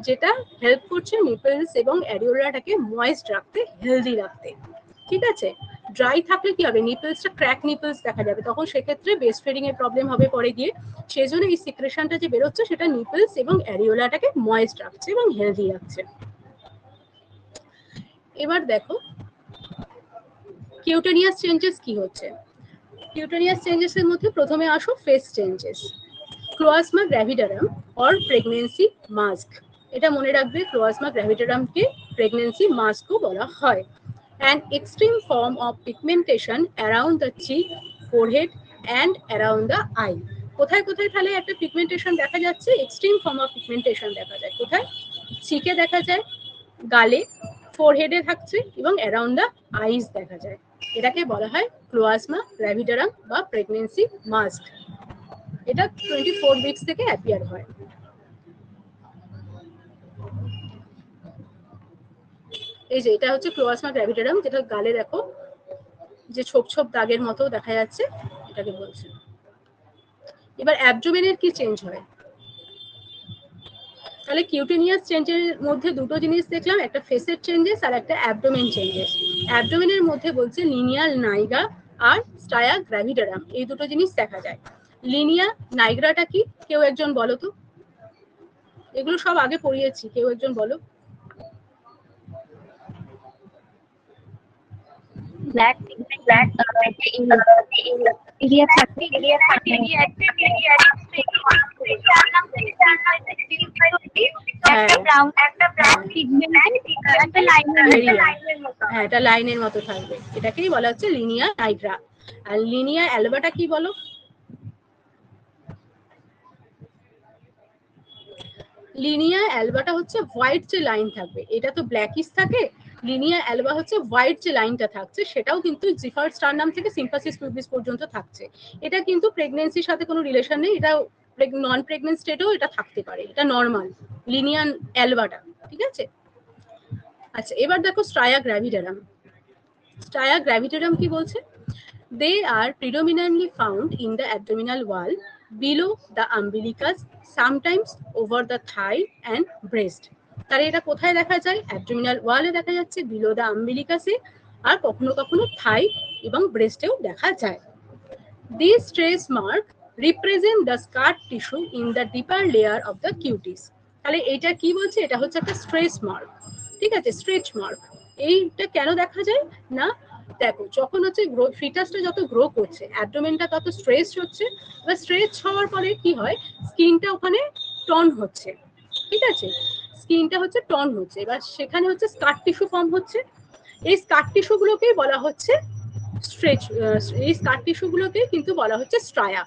যেটা হেল্প করছে নিপলস এবং অ্যারিওলাটাকে ময়েস্ট রাখতে, হেলদি রাখতে। ঠিক আছে? ড্রাই থাকলে কি হবে? নিপলসটা ক্র্যাক নিপলস দেখা যাবে, তখন সেক্ষেত্রে ব্রেস্ট ফিডিং এর প্রবলেম হবে পরে গিয়ে। সেজন্য এই সিক্রেশনটা যে বেরোচ্ছে সেটা নিপলস এবং অ্যারিওলাটাকে ময়েস্ট রাখছে এবং হেলদি রাখছে। এবার দেখো কিউটেনিয়াস চেঞ্জেস কি হচ্ছে। কিউটেনিয়াস চেঞ্জেস এর মধ্যে প্রথমে আসো face changes. Chloasma gravidarum or pregnancy mask, এটা মনে রাখবে, ক্লোয়াজমা গ্র্যাভিডারামকে প্রেগন্যান্সি মাস্কও বলা হয়। An extreme form of pigmentation around the cheek, forehead and around the eye. কোথায় কোথায় তাহলে একটা পিগমেন্টেশন দেখা যাচ্ছে? এক্সট্রিম ফর্ম অফ পিগমেন্টেশন দেখা যায় কোথায়? চিকে দেখা যায়, গালে, ফোরহেডে থাকছে এবং অ্যারাউন্ড দ্য আইস দেখা যায়। এটাকে বলা হয় ক্লোয়াজমা গ্র্যাভিডারাম বা প্রেগন্যান্সি মাস্ক। এটা 24 উইকস থেকে অ্যাপিয়ার হয়। এই যে এটা হচ্ছে ক্লোয়াজমা গ্র্যাভিডারাম, যেটা গালে দেখো যে ছোপ ছোপ দাগের মতো দেখা যাচ্ছে, এটাকে বলছে। এবার অ্যাবডোমেনের কি চেঞ্জ হয়? তাহলে কিউটেনিয়াস চেঞ্জের মধ্যে দুটো জিনিস দেখলাম, একটা ফেসের চেঞ্জেস আর একটা অ্যাবডোমেন চেঞ্জেস। অ্যাবডোমেনের মধ্যে বলছে লিনিয়ার নাইগ্রা আর স্টায়া গ্র্যাভিডারাম, এই দুটো জিনিস দেখা যায়। লিনিয়া নাইগ্রাটা কি? কেউ একজন বলো তো, এগুলো সব আগে পড়িয়েছি, কেউ একজন বলো। ব্ল্যাক ব্ল্যাক এরিয়া থাকে, একটা ব্রাউন পিগমেন্টেড একটা লাইনের মতো, হ্যাঁ এটা লাইনের মতো থাকবে, এটাকেই বলা হচ্ছে লিনিয়া নাইগ্রা। আর লিনিয়া অ্যালবাটা কি বলো? লিনিয়া অ্যালবাটা হচ্ছে হোয়াইট যে লাইন থাকবে, এটা তো ব্ল্যাকিশ থাকে, লিনিয়া অ্যালবা হচ্ছে হোয়াইট যে লাইনটা থাকছে, সেটাও কিন্তু জিফার স্টার নাম থেকে সিম্পাসিস পিউবিস পর্যন্ত থাকছে। এটা কিন্তু প্রেগন্যান্সির সাথে কোনো রিলেশন নেই, এটা নন প্রেগনেন্ট স্টেটেও এটা থাকতে পারে, এটা নর্মাল লিনিয়ান অ্যালবাটা। ঠিক আছে? আচ্ছা এবার দেখো স্ট্রায়া গ্র্যাভিডারাম। স্ট্রায়া গ্র্যাভিডারাম কি বলছে? দে আর predominantly found in the abdominal wall, below the umbilicus, sometimes over the thigh and breast. তাহলে এটা কোথায় দেখা যায়? অ্যাবডোমিনাল ওয়ালে দেখা যাচ্ছে, বিলো দ্য আম্বিলিকাসে, আর কখনো কখনো থাই এবং ব্রেস্টেও দেখা যায়। These trace mark represent the scar tissue in the deeper layer of the cutis. তাহলে এটা কি বলছে? এটা হচ্ছে একটা স্ট্রেস মার্ক। ঠিক আছে, স্ট্রেচ মার্ক। এইটা কেন দেখা যায় না? দেখো যখন হচ্ছে ফিটাসটা যত গ্রো করছে, অ্যাবডোমেনটা তত স্ট্রেস হচ্ছে, এবার স্ট্রেচ হওয়ার পরে কি হয়? স্কিনটা ওখানে টন হচ্ছে। ঠিক আছে, স্কিনটা হচ্ছে টন হচ্ছে, এবার সেখানে হচ্ছে স্কার টিস্যু ফর্ম হচ্ছে। এই স্কার টিস্যুগুলোকেই বলা হচ্ছে স্ট্রেচ, এই স্কার টিস্যুগুলোকে কিন্তু বলা হচ্ছে স্ট্রায়া।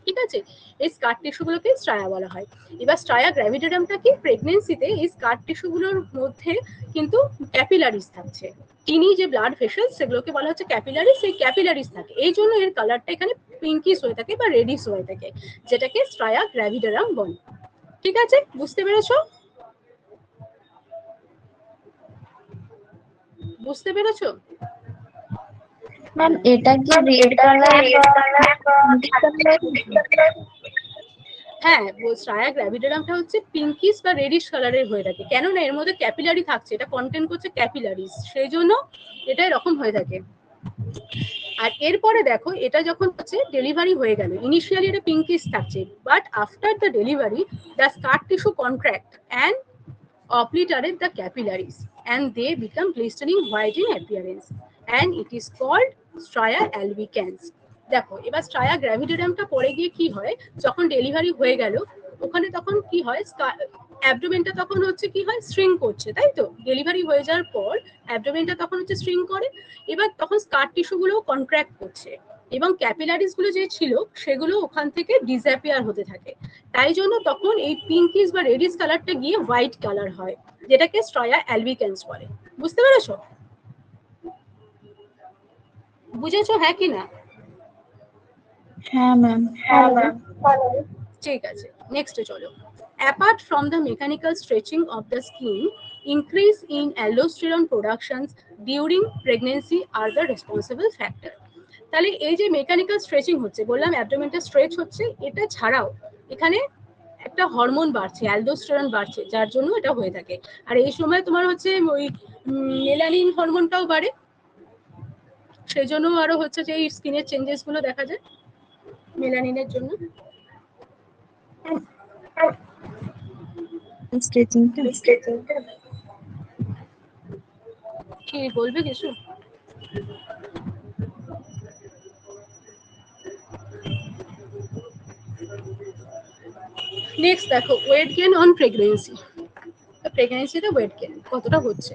ঠিক আছে, এই স্কার টিস্যুগুলোকে স্ট্রায়া বলা হয়। এবার স্ট্রায়া গ্র্যাভিডারামটা কি? প্রেগনেন্সিতে এই স্কার টিস্যুগুলোর মধ্যে কিন্তু ক্যাপিলারিস থাকছে, টিনি যে ব্লাড ভেসেলস সেগুলোকে বলা হচ্ছে ক্যাপিলারিস, এই ক্যাপিলারিস থাকে, এই জন্য এর কালারটা এখানে পিঙ্কিশ হয়ে থাকে বা রেডিশ হয়ে থাকে, যেটাকে স্ট্রায়া গ্র্যাভিডারাম বলে। ঠিক আছে, বুঝতে পেরেছো? বুঝতে পেরেছো? ম্যাম এটা কি রেড কালার? হ্যাঁ, স্ট্রায়া গ্র্যাভিডারামটা হচ্ছে পিঙ্কিশ বা রেডিশ কালারের হয়ে থাকে, কেননা এর মধ্যে ক্যাপিলারি থাকছে, এটা কন্টেন্ট করছে ক্যাপিলারিস, সেই জন্য এটা এরকম হয়ে থাকে। আর এরপরে দেখো এটা যখন হচ্ছে ডেলিভারি হয়ে গেল, ইনিশিয়ালি এটা পিঙ্কিশ থাকছে, but after the delivery the scar tissue contract and obliterate the capillaries and they become glistening white in appearance and it is called stria albicans. দেখো এবার স্ট্রায়া গ্র্যাভিডেরামটা পরে গিয়ে কি হয়, যখন ডেলিভারি হয়ে গেল ওখানে তখন কি হয়, অ্যাবডোমেনটা তখন হচ্ছে কি হয়, স্ট্রিং করছে, তাই তো? ডেলিভারি হয়ে যাওয়ার পর অ্যাবডোমেনটা তখন হচ্ছে স্ট্রিং করে, এবার তখন স্কার টিস্যুগুলো কন্ট্রাক্ট করছে এবং ক্যাপিলারিস গুলো যে ছিল সেগুলো ওখান থেকে ডিসঅ্যাপিয়ার হতে থাকে। তাই জন্য তখন এই পিঙ্কিশ বা রেডিশ কালারটা গিয়ে হোয়াইট কালার হয়, যেটাকে স্ট্রায়া অ্যালবিকেন্স বলে। বুঝতে পেরেছো? বুঝেছো হ্যাঁ কি না? হ্যাঁ ম্যাম। ঠিক আছে, নেক্সটে চলো। Apart from the mechanical stretching of the skin, increase in aldosterone productions during pregnancy are the responsible factor. তাহলে এই যে মেকানিক্যাল স্ট্রেচিং হচ্ছে, বললাম অ্যাবডোমেনটা স্ট্রেচ হচ্ছে, এটা ছাড়াও এখানে একটা হরমোন বাড়ছে, অ্যালডোস্টেরন বাড়ছে, যার জন্য এটা হয়ে থাকে। আর এই সময় তোমার হচ্ছে ওই মেলানিন হরমোনটাও বাড়ে, সেই জন্য আরো হচ্ছে যে এই স্কিনের চেঞ্জেস গুলো দেখা যায় মেলানিনের জন্য। কি বলবে কিছু? নেক্সট দেখো, ওয়েট গেইন অন প্রেগন্যান্সি। প্রেগন্যান্সিতে ওয়েট গেইন কতটা হচ্ছে?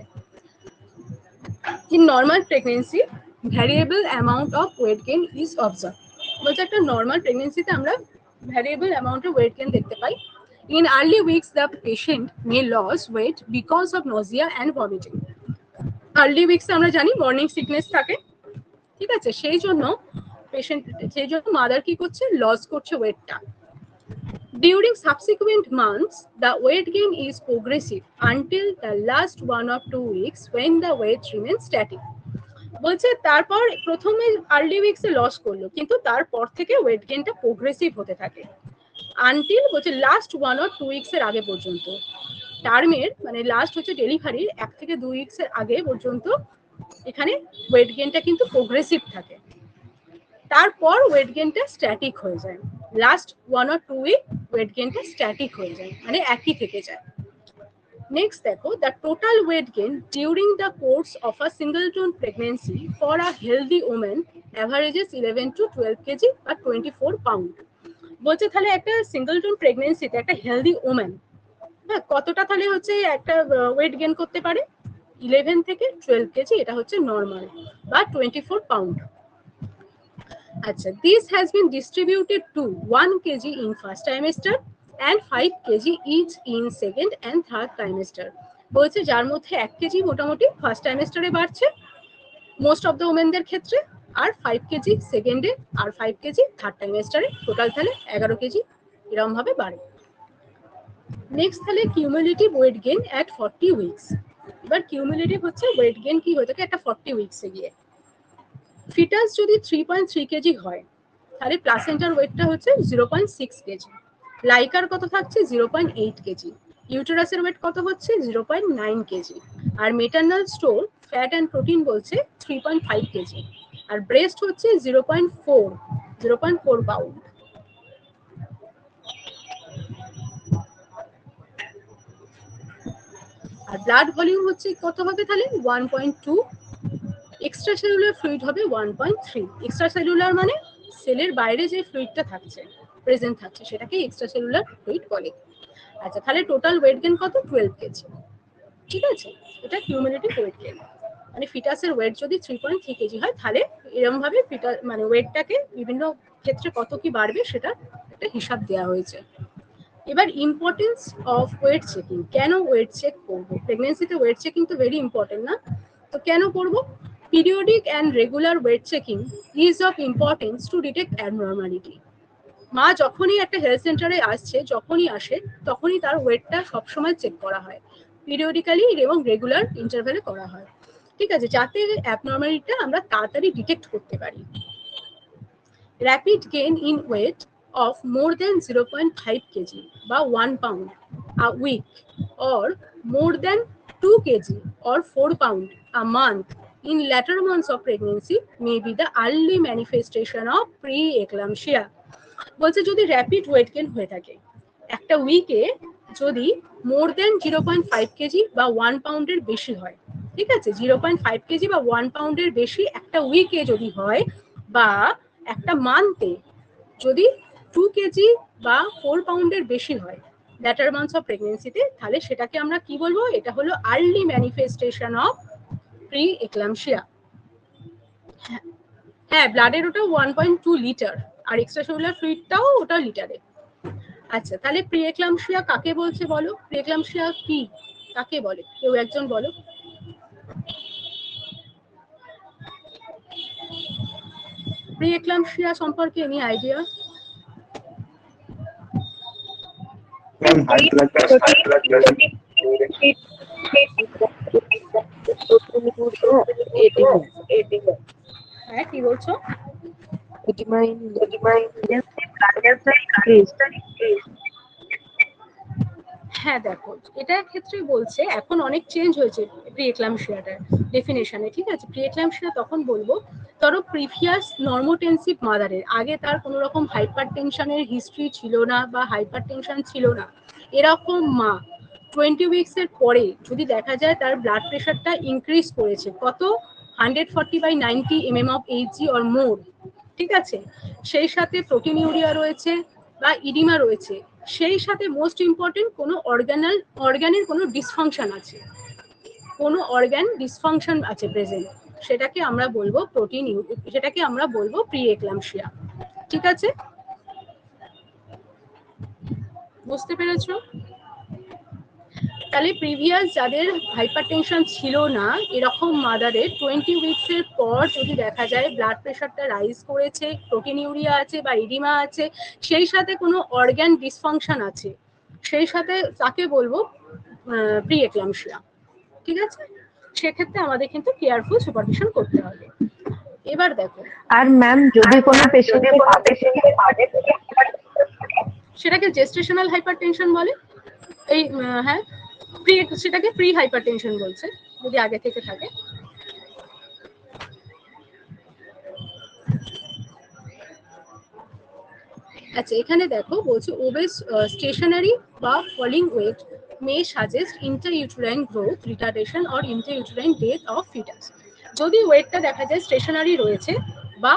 In normal pregnancy, variable amount of weight gain is observed. বলছে একটা নর্মাল প্রেগন্যান্সিতে আমরা variable amount of weight gain দেখতে পাই। In early weeks, the patient may lose weight because of nausea and vomiting. Early weeks আমরা জানি মর্নিং সিকনেস থাকে, ঠিক আছে? সেই জন্য মাদার কি করছে, লস করছে ওয়েটটা। During subsequent months, the weight gain is progressive until the last 1 or 2 weeks when the weight remains static. বলছে তারপর প্রথমে আর্লি উইকসে লস করলো, কিন্তু তারপর থেকে ওয়েট গেইনটা প্রোগ্রেসিভ হতে থাকে আনটিল বলছে লাস্ট 1 or 2 উইকস এর আগে পর্যন্ত। টার্মের মানে লাস্ট হচ্ছে ডেলিভারির 1 থেকে 2 উইকস এর আগে পর্যন্ত এখানে ওয়েট গেইনটা কিন্তু প্রোগ্রেসিভ থাকে, তারপর ওয়েট গেইনটা স্ট্যাটিক হয়ে যায়। লাস্ট 1 or 2 উইক ওয়েট গেইনটা স্ট্যাটিক হয়ে যায়, মানে একই থেকে যায়। Next দেখো, the total weight gain during the course of a singleton pregnancy for a healthy woman averages 11 to 12 kg or 24 pound. বলছে তাহলে একটা সিঙ্গলটন প্রেগন্যান্সিতে একটা হেলদি ওম্যান হ্যাঁ কতটা তাহলে হচ্ছে একটা ওয়েট গেইন করতে পারে? 11 থেকে 12 কেজি, এটা হচ্ছে নর্মাল, বা 24 পাউন্ড। আচ্ছা, this has been distributed to 1 kg in first trimester and 5 kg each in second and third trimester. বলছে যার মধ্যে 1 কেজি মোটামুটি ফার্স্ট ট্রাইমেস্টারে বাড়ছে মোস্ট অফ দ্য ওমেনদের ক্ষেত্রে, আর 5 কেজি সেকেন্ডে আর 5 কেজি থার্ড ট্রাইমেস্টারে, টোটাল তাহলে 11 কেজি এরকম ভাবে বাড়ে। নেক্সট তাহলে cumulative weight gain at 40 weeks. এবার কিউমুলেটিভ হচ্ছে ওয়েট গেইন কি হয়ে থাকে একটা 40 উইকসে গিয়ে। ফিটাস যদি 3.3 কেজি হয় তাহলে প্লাসেন্টার ওয়েটটা হচ্ছে 0.6 কেজি, লাইকার কত থাকছে 0.8 কেজি, ইউটেরাসের ওয়েট কত হচ্ছে 0.9 কেজি, আর maternal store fat and protein বলছে 3.5 কেজি, আর ব্রেস্ট হচ্ছে 0.4 পাউন্ড। আর ব্লাড ভলিউম হচ্ছে কত হবে তাহলে 1.2, এক্সট্রা সেলুলার ফ্লুইড হবে 1.3। এক্সট্রা সেলুলার মানে সেলের বাইরে যে ফ্লুইডটা থাকছে প্রেজেন্ট থাকছে সেটাকে এক্সট্রা সেলুলার ফ্লুইড বলে। আচ্ছা, তাহলে টোটাল ওয়েট গেইন কত 12 কেজি, ঠিক আছে? এটা কিউমুলেটিভ ওয়েট গেইন, মানে ফিটাসের ওয়েট যদি 3.3 কেজি হয় তাহলে এরকম ভাবে ফিটাস মানে ওয়েটটাকে বিভিন্ন ক্ষেত্রে কত কি বাড়বে সেটা একটা হিসাব দেওয়া হয়েছে। এবার ইম্পর্টেন্স অফ ওয়েট চেকিং, কেন ওয়েট চেক করবো? প্রেগনেন্সিতে ওয়েট চেকিং তো ভেরি ইম্পর্টেন্ট না, তো কেন করবো? Periodic and regular weight checking is of importance to detect abnormality. মা যখনই একটা হেলথ সেন্টারে আসছে, যখনই আসে তখনই তার ওয়েটটা সবসময় চেক করা হয়, পিরিয়ডিক্যালি এবং রেগুলার ইন্টারভ্যালে করা হয়, ঠিক আছে, যাতে অ্যাবনর্মালিটিটা আমরা তাড়াতাড়ি ডিটেক্ট করতে পারি। Rapid gain in weight of more than 0.5 kg বা 1 pound a week or more than 2 kg or 4 pound a month in later months of pregnancy may be the early manifestation of pre-eclampsia. বলছে যদি র্যাপিড ওয়েট গেইন হয়ে থাকে একটা উইকে, যদি মোর দেন 0.5 কেজি বা 1 পাউন্ডের বেশি হয়, ঠিক আছে, 0.5 কেজি বা 1 পাউন্ডের বেশি একটা উইকে যদি হয়, বা একটা মান্থে যদি 2 কেজি বা 4 পাউন্ডের বেশি হয় ল্যাটার মান্থস অফ প্রেগনেন্সিতে, তাহলে সেটাকে আমরা কি বলবো? এটা হলো early manifestation of pre eclampsia. হ্যাঁ, ব্লাডের ওটা 1.2 লিটার, আর এক্সট্রা সেলুলার ফ্লুইডটাও ওটা লিটারে। আচ্ছা, তাহলে প্রি এক্লাম্পসিয়া কাকে বলছে বলো? প্রি এক্লাম্পসিয়া কি, কাকে বলে? কেউ একজন বলো। প্রি এক্লাম্পসিয়া সম্পর্কে এনি আইডিয়া? হ্যাঁ, কি বলছো? হ্যাঁ দেখো, এটার ক্ষেত্রে বলছে এখন অনেক চেঞ্জ হয়েছে প্রি এক্লাম্পসিয়াটার ডেফিনেশনে, ঠিক আছে। প্রি এক্লাম্পসিয়া তখন বলবো ধরো প্রিভিয়াস নর্মোটেনসিভ মাদারের, আগে তার কোনো রকম হাইপার টেনশনের হিস্ট্রি ছিল না বা হাইপার টেনশন ছিল না, এরকম মা 20 উইকসের পরে যদি দেখা যায় তার ব্লাড প্রেশারটা ইনক্রিজ করেছে কত, 140/90 mm of Hg or more, ঠিক আছে, সেই সাথে প্রোটিনিউরিয়া রয়েছে বা ইডিমা রয়েছে, সেই সাথে মোস্ট ইম্পর্টেন্ট কোনো অর্গানের কোনো ডিসফাংশন আছে, কোনো অর্গান ডিসফাংশন আছে প্রেজেন্ট, সেটাকে আমরা বলবো সেটাকে আমরা বলবো প্রি এক্লাম্পসিয়া, ঠিক আছে, বুঝতে পেরেছো? তাহলে প্রিভিয়াস যাদের হাইপারটেনশন ছিল না এরকম মাদারের 20 উইকসের পর যদি দেখা যায় ব্লাড প্রেশারটা রাইজ করেছে, প্রোটিনিউরিয়া আছে বা ইডিমা আছে, সেই সাথে কোনো অর্গান ডিসফাংশন আছে, সেই সাথে তাকে বলবো প্রি এক্লাম্পসিয়া, ঠিক আছে। সেক্ষেত্রে আমাদের কিন্তু কেয়ারফুল সুপারভিশন করতে হবে। এবার দেখো, আর ম্যাম যদি কোনো পেশেন্টের সেটাকে জেস্টেশনাল হাইপারটেনশন বলে, এই হ্যাঁ, সেটাকে প্রি হাইপারটেনশন বলছে যদি আগে থেকে থাকে। আচ্ছা, এখানে দেখো বলছে ওবেস স্টেশনারি বা falling weight may suggest intrauterine growth retardation or intrauterine death of fetus. যদি ওয়েটটা দেখা যায় স্টেশনারি রয়েছে বা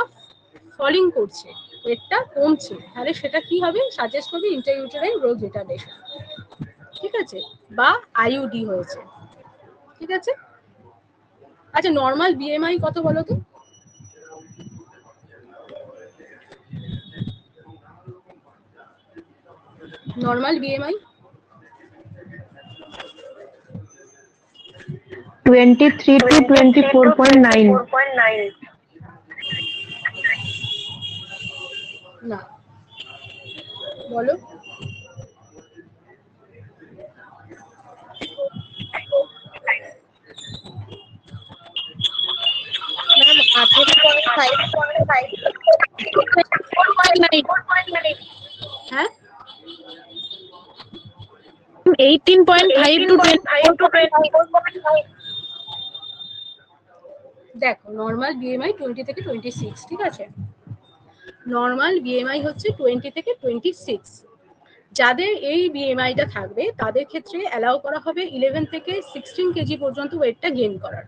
ফলিং করছে, ওয়েটটা কমছে, তাহলে সেটা কি হবে? সাজেস্ট করবে ইন্টারইউটেরাইন গ্রোথ রিটার্ডেশন, ঠিক আছে, বা আইইউডি হয়েছে, ঠিক আছে। আচ্ছা, নর্মাল বিএমআই কত বলো তো? নর্মাল বিএমআই 23 to 24.9 না, বলো। হ্যাঁ, 18.5 to 24.9 দেখো নর্মাল বিএমআই 20 থেকে 26, ঠিক আছে, নর্মাল বিএমআই হচ্ছে 20 থেকে 26। যাদের এই বিএমআইটা থাকবে তাদের ক্ষেত্রে অ্যালাউ করা হবে 11 থেকে 16 কেজি পর্যন্ত ওয়েটটা গেইন করার।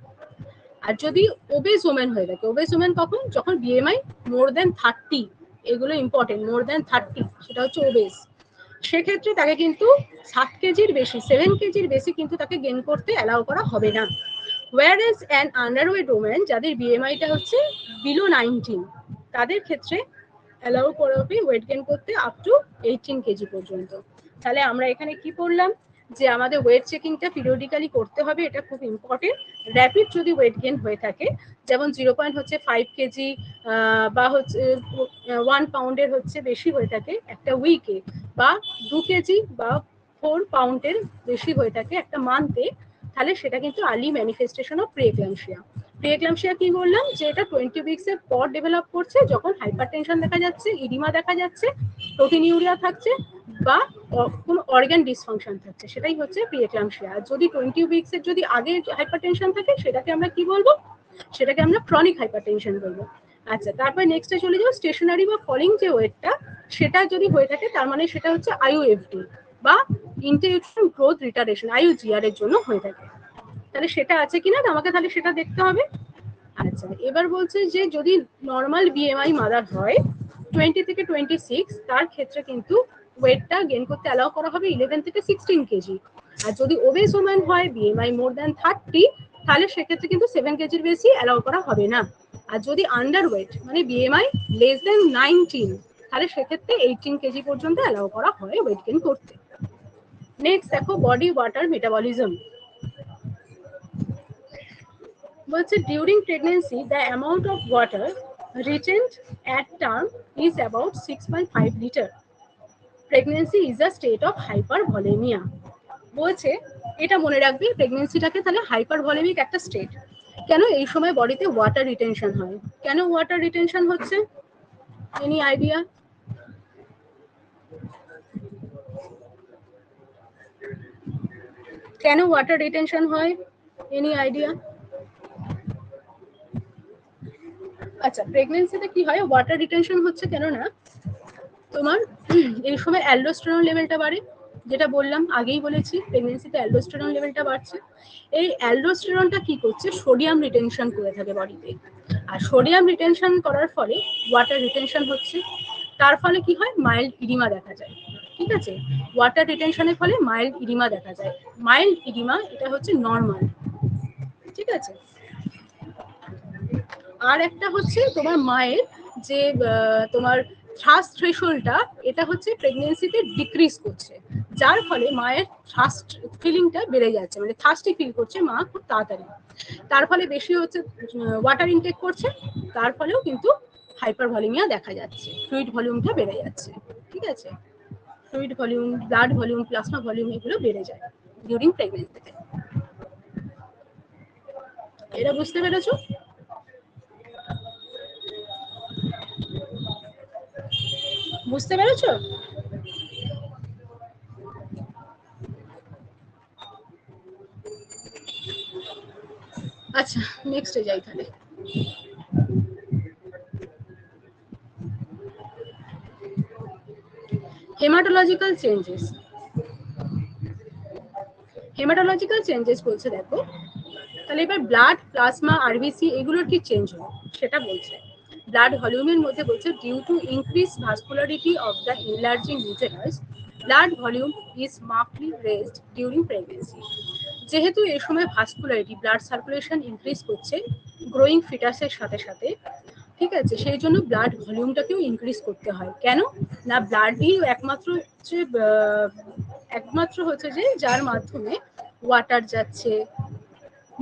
আর যদি ওবেস ওমেন হয়ে থাকে, ওবেস ওমেন কখন? যখন বিএমআই মোর দেন 30, এগুলো ইম্পর্টেন্ট, মোর দেন 30 সেটা হচ্ছে ওবেস, সেক্ষেত্রে তাকে কিন্তু 7 কেজির বেশি, 7 কেজির বেশি কিন্তু তাকে গেইন করতে অ্যালাউ করা হবে না। whereas an underweight woman যাদের বিএমআইটা হচ্ছে বিলো 19, তাদের ক্ষেত্রে অ্যালাউ করা হবে ওয়েট গেইন করতে আপ টু 18 কেজি পর্যন্ত। তাহলে আমরা এখানে কি করলাম, যে আমাদের ওয়েট চেকিংটা পিরিয়ডিক্যালি করতে হবে, এটা খুব ইম্পর্টেন্ট। র্যাপিড যদি ওয়েট গেইন হয়ে থাকে, যেমন 0.5 কেজি বা হচ্ছে 1 পাউন্ডের হচ্ছে বেশি হয়ে থাকে একটা উইকে, বা 2 কেজি বা 4 পাউন্ডের বেশি হয়ে থাকে একটা মান্থে, তাহলে সেটা কিন্তু early manifestation of pre eclampsia. Pre eclampsia কি বললাম, যে এটা 20 উইকসের পর ডেভেলপ করছে, যখন হাইপারটেনশন দেখা যাচ্ছে, ইডিমা দেখা যাচ্ছে, প্রোটিনিউরিয়া থাকছে বা কোনো অর্গান ডিসফাংশন থাকছে, সেটাই হচ্ছে প্রি এক্লাম্পসিয়া। আর যদি 20 উইকসের যদি আগে হাইপারটেনশন থাকে, সেটাকে আমরা কি বলবো? সেটাকে আমরা ক্রনিক হাইপারটেনশন বলবো। আচ্ছা, তারপর নেক্সটে চলে যাবো স্টেশনারি বা ফলিং যে ওয়েটটা, সেটা যদি হয়ে থাকে তার মানে সেটা হচ্ছে আইইউএফডি বা ইন্টেরিউটেরাইন গ্রোথ রিটার্ডেশন, আইইউজিআর এর জন্য হয়ে থাকে। তাহলে সেটা আছে কিনা আমাকে তাহলে সেটা দেখতে হবে। আচ্ছা, এবার বলছে যে যদি নর্মাল বিএমআই মাদার হয় 20 থেকে 26, তার ক্ষেত্রে কিন্তু ওয়েটটা গেইন করতে অ্যালাউ করা হবে 11 থেকে 16 কেজি। আর যদি ওবেস ওম্যান হয় বিএমআই মোর দ্যান 30, তাহলে সেক্ষেত্রে কিন্তু 7 কেজির বেশি অ্যালাউ করা হবে না। আর যদি আন্ডার ওয়েট মানে বিএমআই লেস দেন 19, তাহলে সেক্ষেত্রে 18 কেজি পর্যন্ত অ্যালাউ করা হয় ওয়েট গেইন করতে। নেক্সট দেখো বডি ওয়াটার মেটাবলিজম। বলছে during pregnancy the amount of water retained at term is about 6.5 litre. Pregnancy is a state of hypervolaemia. বলছে এটা মনে রাখবি, প্রেগনেন্সিটাকে তাহলে হাইপার ভলেমিক একটা স্টেট। কেন এই সময় বডিতে ওয়াটার রিটেনশন হয়? কেন ওয়াটার রিটেনশন হচ্ছে? Any idea? কেন ওয়াটার রিটেনশন হয়? Any idea? আচ্ছা, প্রেগনেন্সিতে কি হয় ওয়াটার রিটেনশন হচ্ছে কেন না, তোমার এই সময় অ্যালডোস্টেরন লেভেলটা বাড়ে, যেটা বললাম আগেই বলেছি প্রেগনেন্সিতে অ্যালডোস্টেরন লেভেলটা বাড়ছে। এই অ্যালডোস্টেরনটা কি করছে, সোডিয়াম রিটেনশন করে থাকে বডিতে। আর সোডিয়াম রিটেনশন করার ফলে ওয়াটার রিটেনশন হচ্ছে, তার ফলে কি হয় মাইল্ড ইডিমা দেখা যায়। ঠিক আছে, ওয়াটার রিটেনশনের ফলে মাইল্ড ইডিমা দেখা যায়। মাইল্ড ইডিমা এটা হচ্ছে নর্মাল। ঠিক আছে, আর একটা হচ্ছে তোমার মায়ের যে তোমার থ্রাস্ট থ্রেশহোল্ডটা, এটা হচ্ছে প্রেগনেন্সিতে ডিক্রিজ করছে, যার ফলে মায়ের থ্রাস্ট ফিলিংটা বেড়ে যাচ্ছে, মানে থার্স্টি ফিল করছে মা খুব তাড়াতাড়ি। তার ফলে বেশি হচ্ছে ওয়াটার ইনটেক করছে, তার ফলেও কিন্তু হাইপার ভলিউমিয়া দেখা যাচ্ছে, ফ্লুইড ভলিউমটা বেড়ে যাচ্ছে। ঠিক আছে, fluid volume, blood volume, plasma volume এগুলো বেড়ে যায় ডিউরিং প্রেগনেন্সিতে। এটা বুঝতে পেরেছো? বুঝতে পেরেছো? আচ্ছা, নেক্সটে যাই তাহলে। Haematological changes. হেমাটোলজিক্যাল চেঞ্জেস বলছে দেখো, তাহলে এবার ব্লাড, প্লাজমা, আরবিসি এগুলোর কি চেঞ্জ হয় সেটা বলছে। ব্লাড ভলিউমের মধ্যে বলছে due to increase vascularity of the enlarging uterus, blood volume is markedly raised during pregnancy. যেহেতু এই সময় ভাস্কুলারিটি, ব্লাড সার্কুলেশন ইনক্রিজ করছে গ্রোয়িং ফিটাসের সাথে সাথে, ঠিক আছে, সেই জন্য ব্লাড ভলিউমটাকেও ইনক্রিজ করতে হয়। কেন না, ব্লাডই একমাত্র হচ্ছে যে যার মাধ্যমে ওয়াটার যাচ্ছে,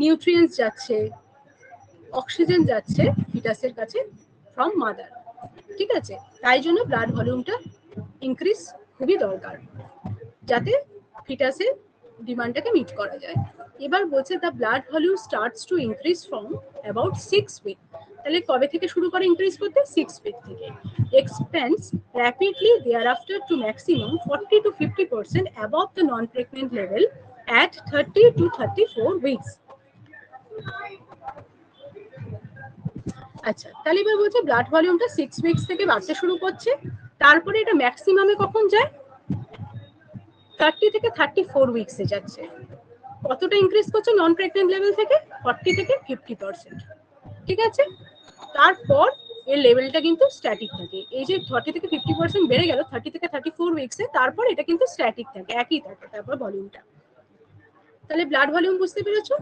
নিউট্রিয়েন্টস যাচ্ছে, অক্সিজেন যাচ্ছে ফিটাসের কাছে ফ্রম মাদার। ঠিক আছে, তাই জন্য ব্লাড ভলিউমটা ইনক্রিজ খুবই দরকার, যাতে ফিটাসের ডিমান্ডটাকে মিট করা যায়। এবার বলছে the blood volume starts to increase from about 6 week. তাহলে কবে থেকে শুরু করে ইনক্রিজ করতে? 6 উইক থেকে। Expands rapidly thereafter to maximum 40 to 50% above the non pregnant level at 30 to 34 weeks. আচ্ছা, তাহলে এবার বলছে ব্লাড ভলিউমটা 6 উইকস থেকে বাড়তে শুরু করছে, তারপরে এটা ম্যাক্সিমামে কখন যায়? 30 থেকে 34 উইকসে যাচ্ছে। কতটা ইনক্রিজ করছে নন প্রেগনেন্ট লেভেল থেকে? 40 থেকে 50%। ঠিক আছে, তারপর এর লেভেলটা কিন্তু স্ট্যাটিক থাকে। এই যে 40 থেকে 50% বেড়ে গেল 30 থেকে 34 উইকসে, তারপর এটা কিন্তু স্ট্যাটিক থাকে, একই থাকে তারপর ভলিউমটা। তাহলে ব্লাড ভলিউম বুঝতে পেরেছো?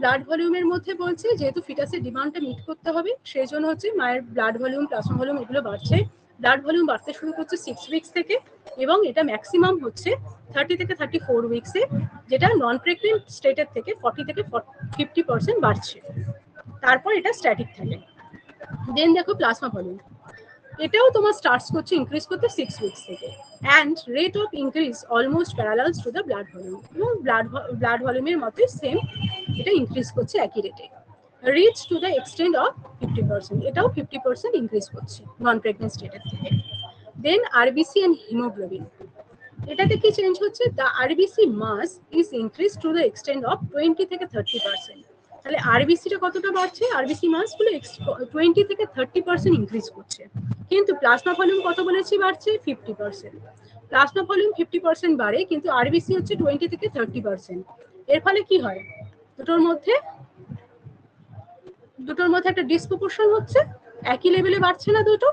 ব্লাড ভলিউমের মধ্যে বলছে যেহেতু ফিটাসের ডিমান্ডটা মিট করতে হবে, সেই জন্য হচ্ছে মায়ের ব্লাড ভলিউম, প্লাজমা ভলিউম এগুলো বাড়ছে। ব্লাড ভলিউম বাড়তে শুরু করছে 6 উইকস থেকে, এবং এটা ম্যাক্সিমাম হচ্ছে 30 থেকে 34 উইকসে, যেটা নন প্রেগনেন্ট স্টেটের থেকে 40 থেকে 50% বাড়ছে, তারপর এটা স্ট্যাটিক থাকে। দেন দেখো প্লাজমা ভলিউম, এটাও তোমার স্টার্টস করছে ইনক্রিজ করতে 6 উইকস থেকে, and rate of increase almost parallels to the blood volume, এবং ব্লাড ভলিউমের মতোই সেম এটা ইনক্রিজ করছে একই রেটে, rich two the extent of 50%, এটাও 50% ইনক্রিজ করছে নন প্রেগনেন্ট স্টেটের থেকে। দেন আরবিসি অ্যান্ড হিমোগ্লোবিন, এটাতে কি চেঞ্জ হচ্ছে? The RBC mass is increase to the extent of 20 থেকে 30%, তাহলে আরবিসিটা কতটা বাড়ছে? আরবিসি মাসগুলো 20 থেকে 30% ইনক্রিজ করছে, কিন্তু প্লাজমা ভলিউম কত বলেছি বাড়ছে? 50%। প্লাজমা ভলিউম 50% বাড়ে, কিন্তু আরবিসি হচ্ছে 20 থেকে 30%। এর ফলে কি হয়? দুটোর মধ্যে একটা ডিসপ্রপোর্শন হচ্ছে, একই লেভেলে বাড়ছে না দুটো।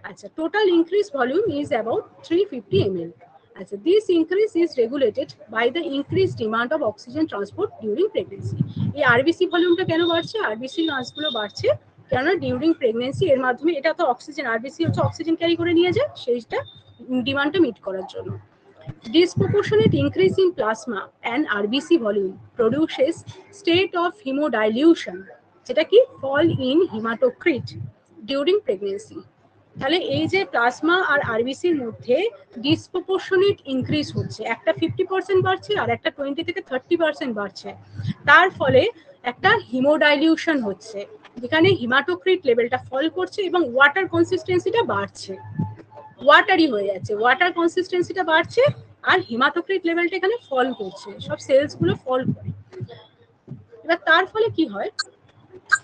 আচ্ছা, total increase volume is about 350 ml. আচ্ছা, this increase is regulated by the increase demand of oxygen transport during pregnancy. এই আরবিসি ভলিউমটা কেন বাড়ছে? আরবিসি মাসগুলো বাড়ছে কেননা ডিউরিং প্রেগনেন্সি এর মাধ্যমে, এটা তো অক্সিজেন, আরবিসি হচ্ছে অক্সিজেন ক্যারি করে নিয়ে যায়, সেইটা ডিমান্ডটা মিট করার জন্য। Disproportionate increase in plasma and RBC volume produces state of hemodilution, যেটা কি fall in hematocrit during pregnancy. তাহলে এই যে প্লাজমা আর আরবিসির মধ্যে ডিসপ্রপোর্শনেট ইনক্রিজ হচ্ছে, একটা 50% বাড়ছে আর একটা 20 থেকে 30% বাড়ছে, তার ফলে একটা হিমোডাইলিউশন হচ্ছে, যেখানে হিমাটোক্রিট লেভেলটা ফল করছে এবং ওয়াটার কনসিস্টেন্সিটা বাড়ছে, ওয়াটারি হয়ে যাচ্ছে, ওয়াটার কনসিস্টেন্সিটা বাড়ছে আর হিমাটোক্রিট লেভেলটা এখানে ফল করছে, সব সেলস গুলো ফল করে। এবার তার ফলে কি হয়?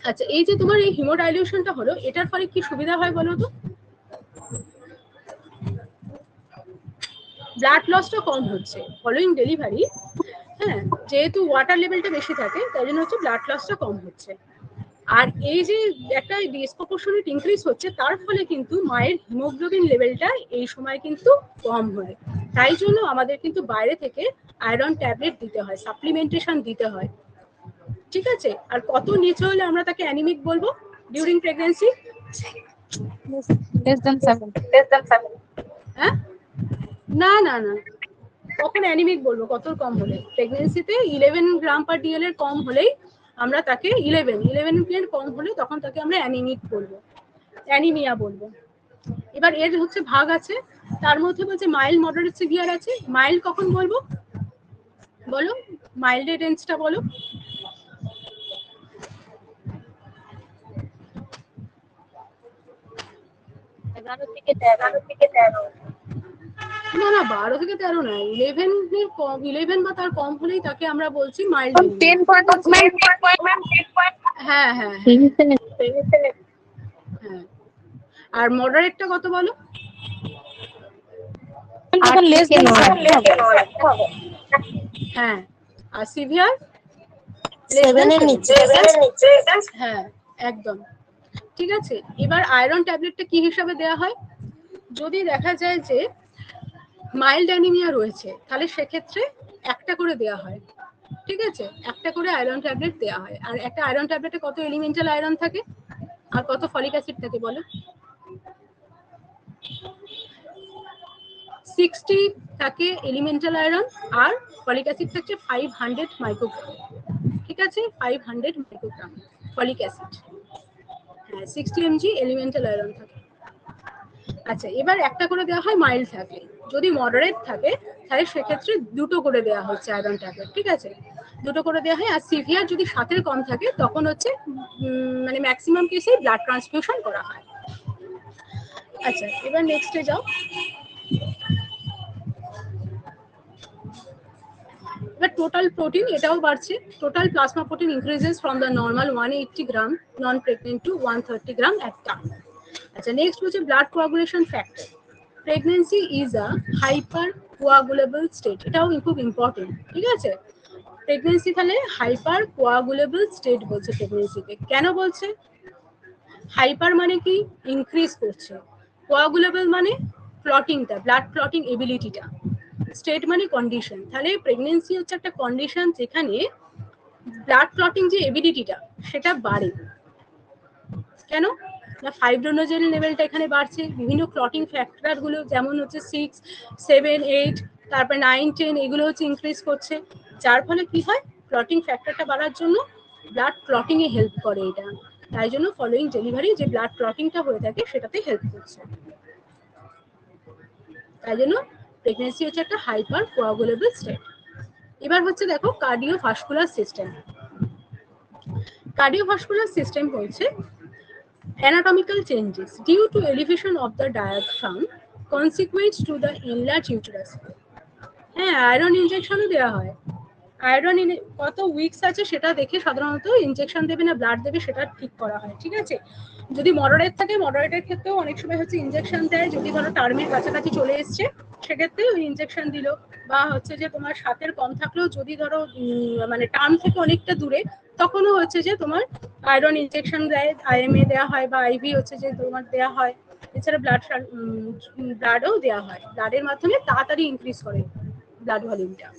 আচ্ছা, এই যে তোমার এই হিমোডাইলিউশনটা হলো, এটার ফলে কি সুবিধা হয় বলো তো? ব্লাড লসটা কম হচ্ছে ফলোইং ডেলিভারি। হ্যাঁ, যেহেতু ওয়াটার লেভেলটা বেশি থাকে তাই জন্য হচ্ছে ব্লাড লসটা কম হচ্ছে। আর এই যে একটা ডিসপ্রপোর্শনেট ইনক্রিজ হচ্ছে, তার ফলে কিন্তু মায়ের হিমোগ্লোবিন লেভেলটা এই সময় কিন্তু কম হয়, তাই জন্য আমাদের কিন্তু বাইরে থেকে আয়রন ট্যাবলেট দিতে হয়, সাপ্লিমেন্টেশন দিতে হয়, ঠিক আছে? আর কত নিচে হলে আমরা তাকে অ্যানিমিক বলবো ডিউরিং প্রেগন্যান্সি? less than 7. হ্যাঁ, না না না, কখন অ্যানিমিক বলবো? কত কম হলে? প্রেগন্যান্সিতে 11 গ্রাম পার ডিএল এর কম হলেই আমরা তাকে 11 এর কম হলে তখন তাকে আমরা অ্যানিমিক বলবো, অ্যানিমিয়া বলবো। এবার এর হচ্ছে ভাগ আছে, তার মধ্যে বলছে মাইল্ড, মডারেট, সিভিয়ার আছে। মাইল্ড কখন বলবো বলো? মাইল্ডের রেঞ্জটা বলো। না না, 12 থেকে 13 না, 11 এর কম, 11 বা তার কম হলেই তাকে আমরা বলছি মাইল্ড। 10 point of হ্যাঁ হ্যাঁ হ্যাঁ। আর মডারেটটা কত বলো? less than 1. হ্যাঁ। আর সিভিয়ার? 7 এর নিচে। হ্যাঁ, একদম ঠিক আছে। এবার আয়রন ট্যাবলেটটা কি হিসাবে দেওয়া হয়? যদি দেখা যায় যে মাইল্ড অ্যানিমিয়া রয়েছে, তাহলে সেক্ষেত্রে একটা করে দেওয়া হয়, ঠিক আছে? একটা করে আয়রন ট্যাবলেট দেওয়া হয়। আর একটা আয়রন ট্যাবলেটে কত এলিমেন্টাল আয়রন থাকে আর কত ফলিক অ্যাসিড থাকে বলো? 60 থাকে এলিমেন্টাল আয়রন, আর ফলিক অ্যাসিড থাকছে 500 মাইক্রোগ্রাম, ঠিক আছে? 500 মাইক্রোগ্রাম ফলিক অ্যাসিড। হ্যাঁ, 60 mg এলিমেন্টাল আয়রন থাকে। আচ্ছা, এবার একটা করে দেওয়া হয় মাইল্ড থাকলে। যদি মডারেট থাকে তাহলে সেক্ষেত্রে দুটো করে দেওয়া হচ্ছে আয়রন ট্যাবলেট, ঠিক আছে? দুটো করে দেওয়া হয়। আর সিভিয়ার যদি 7 কম থাকে তখন হচ্ছে মানে ম্যাক্সিমাম কেসে ব্লাড ট্রান্সফিউশন করা হয়। আচ্ছা, এবার নেক্সটে যাও। এবার টোটাল প্রোটিন, এটাও বাড়ছে। Total plasma protein increases from the normal 180 gram non pregnant to 130 gram at time. আচ্ছা, নেক্সট হচ্ছে blood coagulation factor. Pregnancy is a hypercoagulable state, এটাও খুব ইম্পর্টেন্ট, ঠিক আছে? প্রেগনেন্সি তাহলে হাইপার কোয়াগুলেবল স্টেট বলছে প্রেগনেন্সিকে। কেন বলছে? হাইপার মানে কি? ইনক্রিজ করছে। কোয়াগুলেবল মানে ক্লটিংটা, ব্লাড ক্লটিং এবিলিটিটা। স্টেট মানে কন্ডিশন। তাহলে প্রেগনেন্সি হচ্ছে একটা কন্ডিশন যেখানে ব্লাড ক্লটিং যে এবিলিটিটা সেটা বাড়ে। কেন না? ফাইব্রোনোজেন লেভেলটা এখানে বাড়ছে, বিভিন্ন ক্লটিং ফ্যাক্টর গুলো যেমন হচ্ছে 6, 7, 8, তারপর 9, 10 এগুলো হচ্ছে ইনক্রিজ করছে, যার ফলে কি হয়? ক্লটিং ফ্যাক্টরটা বাড়ার জন্য ব্লাড ক্লটিং এ হেল্প করে এটা, তাই জন্য ফলোইং ডেলিভারি যে ব্লাড ক্লটিংটা হয়ে থাকে সেটাতে হেল্প করছে। তাই জন্য প্রেগনেন্সি হচ্ছে একটা হাইপার কোয়াগুলেবল স্টেট। এবার হচ্ছে দেখো কার্ডিওভাস্কুলার সিস্টেম। কার্ডিওভাস্কুলার সিস্টেম হচ্ছে anatomical changes due to elevation of the diaphragm consequent to the enlarged uterus. হ্যাঁ, আয়রন ইনজেকশনও দেওয়া হয়। আয়রন কত উইকস আছে সেটা দেখে সাধারণত ইনজেকশন দেবে না ব্লাড দেবে সেটা ঠিক করা হয়, ঠিক আছে। যদি মডারেট থাকে, মডারেটের ক্ষেত্রেও অনেক সময় হচ্ছে ইনজেকশন দেয়, যদি ধরো টার্মের কাছাকাছি চলে এসছে সেক্ষেত্রে ওই ইনজেকশন দিল, বা হচ্ছে যে তোমার সাথের কম থাকলেও যদি ধরো মানে টার্ম থেকে অনেকটা দূরে, তখনও হচ্ছে যে তোমার আয়রন ইনজেকশন দেয়, আইএমএ দেওয়া হয় বা আইভি হচ্ছে যে তোমার দেওয়া হয়। এছাড়া ব্লাডও দেওয়া হয়, ব্লাডের মাধ্যমে তাড়াতাড়ি ইনক্রিজ করে ব্লাড ভলিউমটা,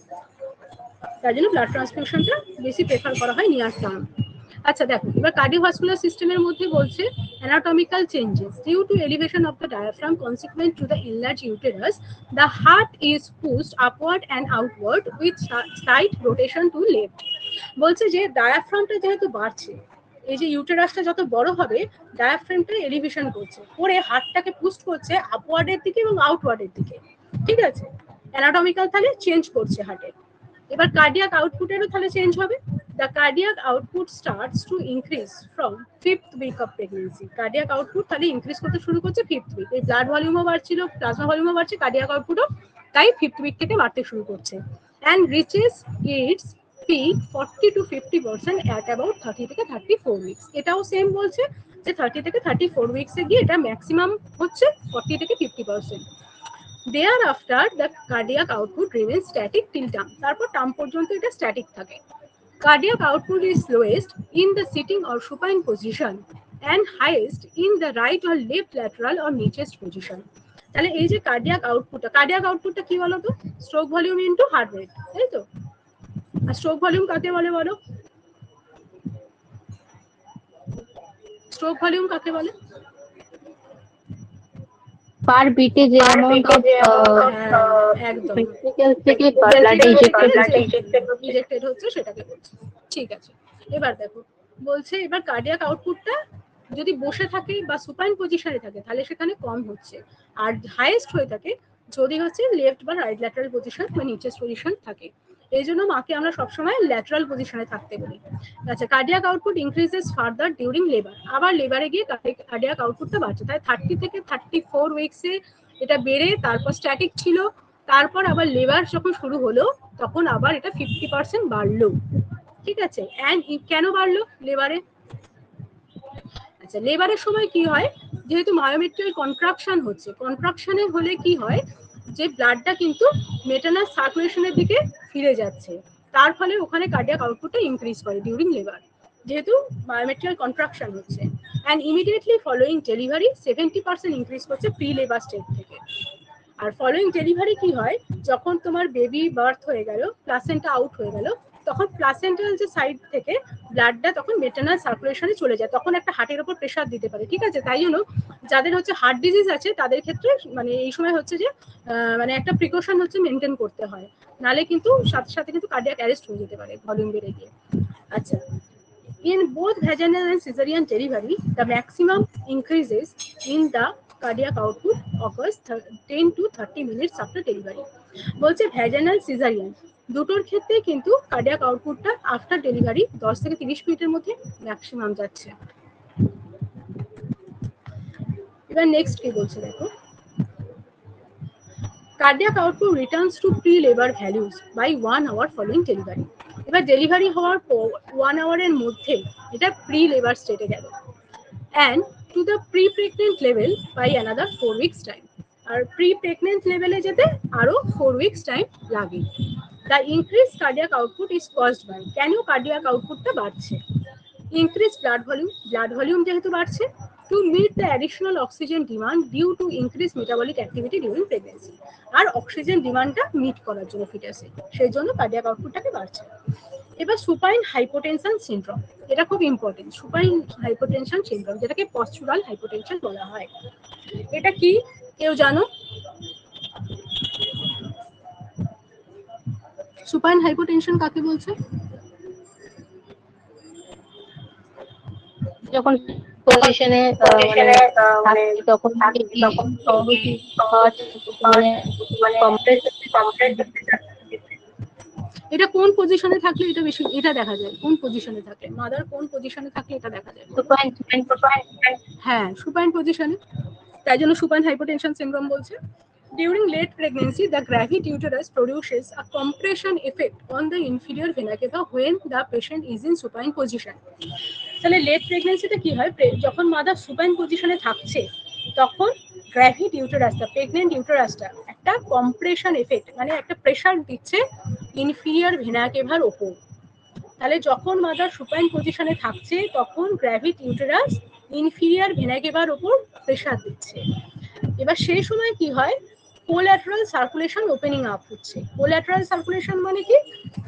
তার জন্য ব্লাড ট্রান্সফিউশনটা বেশি প্রেফার করা হয় নিয়ার টার্ম। আচ্ছা দেখো, এবার কার্ডিওভাস্কুলার সিস্টেমের মধ্যে বলছে anatomical changes due to elevation of the diaphragm consequent to the enlarged uterus, the heart is pushed upward and outward with slight rotation to left। বলছে যে ডায়াফ্রামটা যেহেতু বাড়ছে, এই যে ইউটেরাসটা যত বড় হবে ডায়াফ্রামটা এলিভেশন করছে, করে হার্টটাকে পুস্ট করছে আপওয়ার্ডের দিকে এবং আউটওয়ার্ডের দিকে, ঠিক আছে। অ্যানাটমিক্যাল তাহলে চেঞ্জ করছে হার্টের। এবার কার্ডিয়াক আউটপুটেরও তাহলে চেঞ্জ হবে। The cardiac output starts to increase from 5th week of pregnancy. Cardiac output তাহলে ইনক্রিজ করতে শুরু করছে 5th week। এই ব্লাড ভলিউমও বাড়ছিল, প্লাজমা ভলিউমও বাড়ছে, কার্ডিয়াক আউটপুটও তাই 5th week থেকে বাড়তে শুরু করছে। And reaches its peak 40 to 50% at about 30 থেকে 34 weeks। এটাও সেম বলছে যে 30 থেকে 34 weeks এ গিয়ে এটা ম্যাক্সিমাম হচ্ছে 40 থেকে 50%। Thereafter the cardiac output remains static till term। তারপর টার্ম পর্যন্ত এটা স্ট্যাটিক থাকে। Cardiac output is lowest in the sitting or supine position and highest in the right or left lateral or nichest position। তাহলে এই যে কার্ডিয়াক আউটপুটটা কি বলো তো? Stroke volume into heart rate, তাই তো? আর স্ট্রোক ভলিউম কাকে বলে বলো? স্ট্রোক ভলিউম কাকে বলে? পার বিটে যে অ্যামাউন্ট অফ একদম ভেন্ট্রিকেল থেকে ব্লাড ইজেক্টেড হচ্ছে সেটাকে বলছে, ঠিক আছে। এবার দেখো বলছে এবার কার্ডিয়াক আউটপুটটা যদি বসে থাকে বা সুপাইন পজিশনে থাকে তাহলে সেখানে কম হচ্ছে, আর হাইয়েস্ট হয়ে থাকে যদি হচ্ছে লেফট বা রাইট ল্যাটারাল পজিশন বা নিচেস্ট পজিশন থাকে। এই জন্য মাকে আমরা সবসময় ল্যাটারাল পজিশনে থাকতে বলি। আচ্ছা, cardiac output increases further during labour. আবার লেবারে গিয়ে কার্ডিয়াক আউটপুটটা বাড়ছে, তাই 30 থেকে 34 উইকসে এটা বেড়ে তারপর স্ট্যাটিক ছিল, তারপর আবার লেবার যখন শুরু হলো তখন আবার এটা 50% বাড়লো, ঠিক আছে। অ্যান্ড কেন বাড়লো লেবারে? আচ্ছা, লেবারের সময় কি হয়, যেহেতু মায়োমেট্রিয়াল কন্ট্রাকশন হচ্ছে, কন্ট্রাকশনে হলে কি হয় যে ব্লাডটা কিন্তু মেটানাস সার্কুলেশনের দিকে ফিরে যাচ্ছে, তার ফলে ওখানে কার্ডিয়াক আউটপুটটা ইনক্রিজ করে ডিউরিং লেবার, যেহেতু মায়োমেট্রিয়াল কন্ট্রাকশন হচ্ছে। And immediately following delivery 70% increase করছে প্রি লেবার স্টেট থেকে। আর ফলোইং ডেলিভারি কি হয়, যখন তোমার বেবি বার্থ হয়ে গেল, প্লাসেন্টা আউট হয়ে গেল, তখন প্লাসেন্টাল যে সাইড থেকে ব্লাডটা তখন মেটারনাল সার্কুলেশনে চলে যায়, তখন একটা হার্টের উপর প্রেশার দিতে পারে, ঠিক আছে। তাই জন্য যাদের হচ্ছে হার্ট ডিজিজ আছে তাদের ক্ষেত্রে মানে এই সময় হচ্ছে যে মানে একটা প্রিকশন হচ্ছে মেনটেন করতে হয়, নালে কিন্তু সাথে সাথে কিন্তু কার্ডিয়াক অ্যারেস্ট হয়ে যেতে পারে ভলিউম বেড়ে গিয়ে। আচ্ছা, in both vaginal and cesarean delivery, the maximum increases in the cardiac output occurs 10 to 30 minutes after delivery। বলছে ভ্যাজানাল সিজারিয়ান দুটোর ক্ষেত্রে কিন্তু কার্ডিয়াক আউটপুটটা আফটার ডেলিভারি 10 থেকে 30 মিনিটের মধ্যে ম্যাক্সিমাম যাচ্ছে। এবার নেক্সট কি বলছে দেখো, cardiac output returns to pre-labor values by 1 hour following delivery। এবার ডেলিভারি হওয়ার পর 1 আওয়ারের মধ্যে এটা প্রি লেবার স্টেটে গেল, and to the pre-pregnant level by another 4 weeks time। R pre-pregnant লেভেলে যেতে আরো 4 weeks time লাগে। The increased cardiac output is caused by, কেন কার্ডিয়াক আউটপুটটা বাড়ছে? Increased blood volume যেহেতু বাড়ছে, to meet the additional oxygen demand due to increased metabolic activity during pregnancy। R oxygen ডিমান্ডটা meet করার জন্য ফিটাসে, সেই জন্য কার্ডিয়াক আউটপুটটাকে বাড়ছে। এবার সুপাইন হাইপোটেনশন সিনড্রোম, এটা খুব ইম্পর্টেন্ট। সুপাইন হাইপোটেনশন সিনড্রোম যেটাকে পস্চুরাল হাইপোটেনশন বলা হয়, এটা কি কেউ জানো? সুপাইন হাইপোটেনশন কাকে বলছে? যখন পজিশনে মানে তখন কমপ্রেস এটা কোন পজিশনে থাকলে এটা বেশি এটা দেখা যায়, কোন পজিশনে থাকলে মাদার কোন পজিশনে থাকলে এটা দেখা যায়? হ্যাঁ, সুপাইন পজিশনে, তাই জন্য সুপাইন হাইপোটেনশন সিনড্রোম বলছে। During late pregnancy, the gravid uterus produces a compression effect on the inferior vena cava when the patient is in supine position. তাহলে লেট প্রেগনেন্সিতে কি হয়, যখন মাদার সুপাইন পজিশনে থাকছে তখন গ্র্যাভিড ইউটেরাসটা, প্রেগনেন্ট ইউটেরাসটা একটা কম্প্রেশন এফেক্ট মানে একটা প্রেশার দিচ্ছে ইনফিরিয়ার ভেনা কেভার ওপর। তাহলে যখন মাদার সুপাইন পজিশনে থাকছে তখন গ্র্যাভিড ইউটেরাস ইনফিরিয়ার ভেনা কেভার ওপর প্রেশার দিচ্ছে। এবার সেই সময় কি হয়, কোল্যাটারাল সার্কুলেশন ওপেনিং আপ হচ্ছে। কোল্যাটারাল সার্কুলেশন মানে কি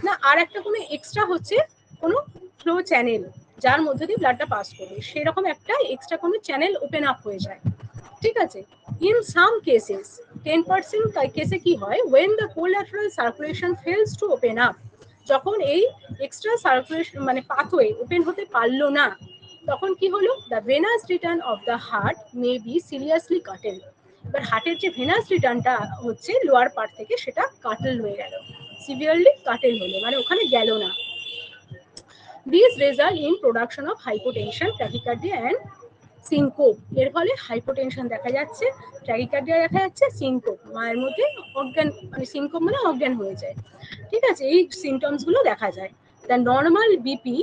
না, আর একটা কোনো এক্সট্রা হচ্ছে কোনো ফ্লো চ্যানেল যার মধ্যে দিয়ে ব্লাডটা পাস করবে, সেরকম একটা এক্সট্রা কোনো চ্যানেল ওপেন আপ হয়ে যায়। ঠিক আছে, ইন সাম কেসেস 10% কেসে কি হয়, when the collateral circulation fails to open up, যখন এই এক্সট্রা সার্কুলেশন মানে পাথওয়ে ওপেন হতে পারলো না, তখন কি হলো, the venous return of the heart may be seriously curtailed. এবার হার্টের যে ভেনাস রিটার্নটা হচ্ছে লোয়ার পার্ট থেকে, সেটা কাটেল হয়ে গেল, সিভিয়ারলি কাটেল হলো, মানে ওখানে গেল না। These result in production of hypotension, tachycardia and syncope. এর ফলে হাইপোটেনশন দেখা যাচ্ছে, ট্যাকিকার্ডিয়া দেখা যাচ্ছে, সিনকোপ, মায়ের মধ্যে অজ্ঞান, মানে সিনকোপ মানে অজ্ঞান হয়ে যায়। ঠিক আছে, এই সিমটমস গুলো দেখা যায়। The normal BP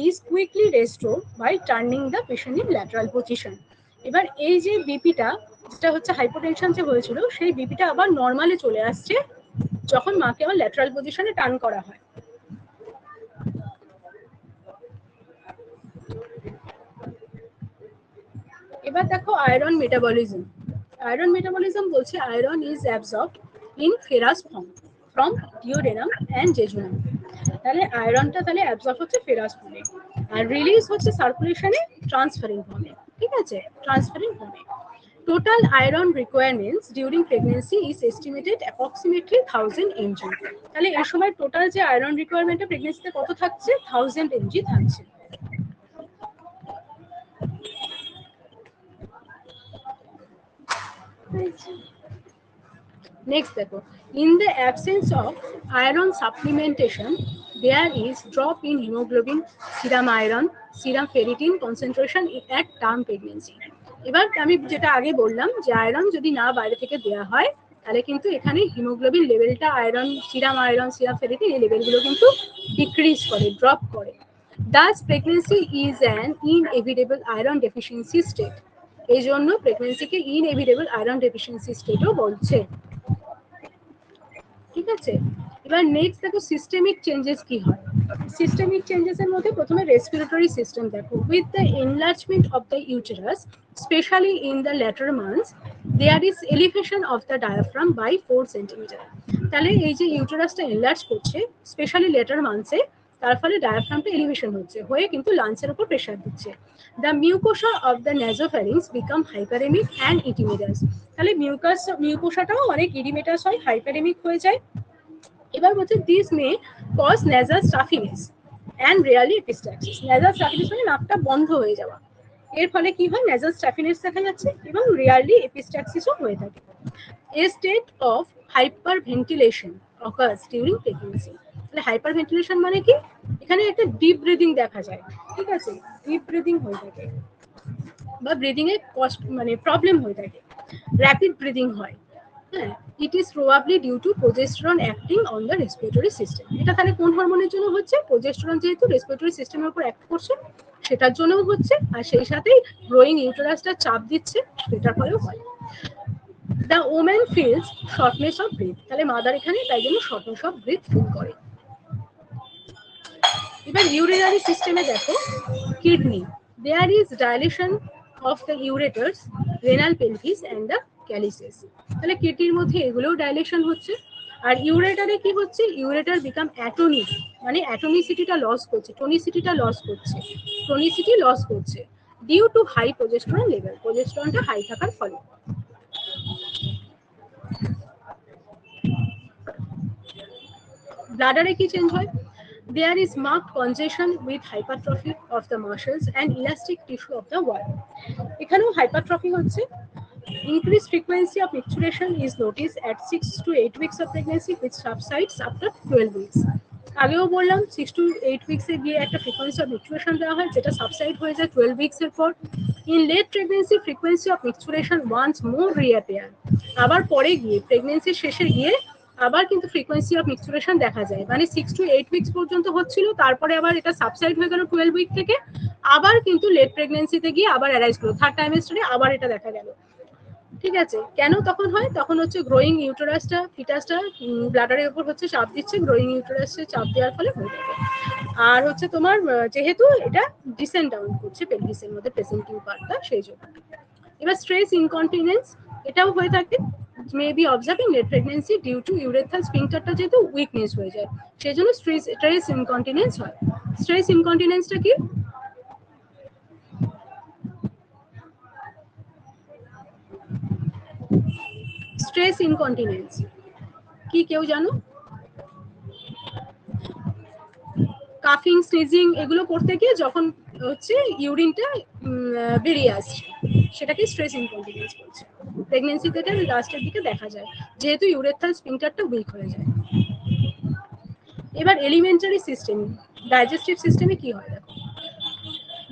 is quickly restore by turning the patient in lateral position. এবার এই যে বিপিটা, যেটা হচ্ছে হাইপোটেনশন যে হয়েছিল, সেই বিপিটা আবার নর্মালে চলে আসছে যখন মাকে আবার ল্যাটারাল পজিশনে টার্ন করা হয়। এবার দেখো আয়রন মেটাবলিজম। আয়রন মেটাবলিজম বলছে iron is absorbed in ferrous form from duodenum and jejunum. তাহলে আয়রনটা তাহলে অ্যাবজর্ব হচ্ছে ফেরাস ফর্মে, আর রিলিজ হচ্ছে সার্কুলেশনে ট্রান্সফারিং ফর্মে। ঠিক আছে, ট্রান্সফারিং ফর্মে। Total iron requirements during pregnancy is estimated approximately 1000 mg। তাহলে এই সময় টোটাল যে আয়রন রিকোয়ারমেন্টটা প্রেগনেন্সিতে কত থাকছে, 1000 mg থাকছে। Next দেখো, in the absence of iron supplementation there is drop in hemoglobin, serum iron, serum ferritin concentration at term pregnancy। এবার আমি যেটা আগে বললাম যে আয়রন যদি না বাইরে থেকে দেওয়া হয় তাহলে কিন্তু এখানে হিমোগ্লোবিন লেভেলটা, আয়রন, সিরাম ফেরিটিন, এই লেভেলগুলো কিন্তু ডিক্রিজ করে, ড্রপ করে। Thus pregnancy is an inevitable iron deficiency state। এই জন্য প্রেগনেন্সিকে ইনএভিটেবল আয়রন ডেফিসিয়েন্সি স্টেটও বলছে। ঠিক আছে, এবার নেক্সট দেখো সিস্টেমিক চেঞ্জেস কি হয়। সিস্টেমিক চেঞ্জেসের মধ্যে প্রথমে রেসপিরেটরি সিস্টেম দেখো। With the enlargement of the uterus specially in the later months there is elevation of the diaphragm by 4 centimetre. তাহলে এই যে ইউটেরাসটা এনলার্জ করছে স্পেশালি লেটার মান্থসে, তার ফলে ডায়াফ্রামটা এলিভেশন হচ্ছে, হয়ে কিন্তু লাঞ্চের উপর প্রেশার দিচ্ছে। The mucosa of the nasopharynx become hyperaemic and oedematous. তাহলে মিউকোসাটাও অনেক ইডিমেটাস হয়, হাইপারেমিক হয়ে যায়। এবার বলছে this may cause nasal stuffiness and really epistaxis. Nasal stuffiness মানে নাকটা বন্ধ হয়ে যাওয়া, এর ফলে কি হয়, নেজাল স্টাফিনেস দেখা যাচ্ছে এবং রিয়ারলি এপিস্ট্যাক্সিসও হয়ে থাকে। A state of hyper ventilation occurs during pregnancy. তাহলে হাইপার ভেন্টিলেশন মানে কি, এখানে একটা ডিপ ব্রিদিং দেখা যায়। ঠিক আছে, ডিপ ব্রিদিং হয়ে থাকে বা ব্রিদিং এ কষ্ট মানে প্রবলেম হয়ে থাকে, র্যাপিড ব্রিদিং হয়। হ্যাঁ, it is probably due to progesterone acting on the respiratory system. এটা তাহলে কোন হরমোনের জন্য হচ্ছে, প্রোজেস্টেরন যেহেতু রেসপিরেটরি সিস্টেমের উপর অ্যাক্ট করছে সেটার জন্যও হচ্ছে, আর সেই সাথেই গ্রোয়িং ইউটেরাসটা চাপ দিচ্ছে, সেটার ফলেও হয়। The woman feels shortness of breath. তাহলে মাদার এখানে তাই জন্য শর্টনেস অফ ব্রিথ ফিল করে। এবার ইউরিনারি সিস্টেমে দেখো, kidney, there is dilation of the ureters, renal pelvis and the calyces. তাহলে কিডনির মধ্যে এগুলোও ডাইলেশন হচ্ছে। আর ইউরেটারে কি হচ্ছে, ইউরেটার বিকাম অ্যাটনিক, মানে অ্যাটনিসিটিটা লস করছে, টনিসিটিটা লস করছে, টনিসিটি লস করছে due to high progesterone level, প্রোজেস্টেরনটা হাই থাকার ফলে। ব্লাডারে কি চেঞ্জ হয়, there is marked congestion with hypertrophy of the muscles and elastic tissue of the wall। এখানেও হাইপারট্রফি হচ্ছে। Increased frequency of micturition is noticed at 6 to 8 weeks of pregnancy which subsides after 12 weeks। আগেও বললাম 6 to 8 weeks এ গিয়ে একটা ফ্রিকোয়েন্সি অফ মিক্টুরেশন দেওয়া হয়, যেটা সাবসাইড হয়ে যায় 12 weeks এর পর। In late pregnancy, frequency of menstruation once more reappear. আবার পরে গিয়ে প্রেগনেন্সির শেষে গিয়ে আবার কিন্তু ফ্রিকোয়েন্সি অফ মেনস্ট্রুয়েশন দেখা যায়, মানে 6 to 8 উইকস পর্যন্ত হচ্ছিল, তারপরে আবার এটা সাবসাইড হয়ে গেল 12 উইক থেকে, আবার কিন্তু লেট প্রেগনেন্সিতে গিয়ে আবার অ্যারাইজ করলো, থার্ড টাইমেস্টারে আবার এটা দেখা গেল। ঠিক আছে, কেন তখন হয়? তখন হচ্ছে গ্রোয়িং ইউটেরাসটা, ফিটাসটা ব্লাডারের উপর হচ্ছে চাপ দিচ্ছে, গ্রোয়িং ইউটেরাসে চাপ দেওয়ার ফলে হয়ে যাবে। আর হচ্ছে তোমার যেহেতু এটা ডিসেন্ট ডাউন করছে পেলভিসের মধ্যে প্রেজেন্টিং পার্টটা, সেই জন্য। এবার স্ট্রেস ইনকন্টিনেন্স, এটাও হয়ে থাকে, may be observing late pregnancy due to urethral স্ফিংক্টারটা যেহেতু উইকনেস হয়ে যায়, সেই জন্য স্ট্রেস ইনকন্টিনেন্স হয়। স্ট্রেস ইনকন্টিনেন্সটা কি? স্ট্রেস ইনকন্টিনেন্স কি কেউ জানো? কাফিং, স্নিজিং এগুলো করতে গিয়ে যখন হচ্ছে ইউরিনটা বেরিয়ে আসছে, সেটাকে স্ট্রেস ইনকন্টিনেন্স বলছে। প্রেগনেন্সিতে এটা লাস্টের দিকে দেখা যায়, যেহেতু ইউরেথাল স্ফিংক্টারটা উইক হয়ে যায়। এবার এলিমেন্টারি সিস্টেম, ডাইজেস্টিভ সিস্টেমে কি হয় দেখো।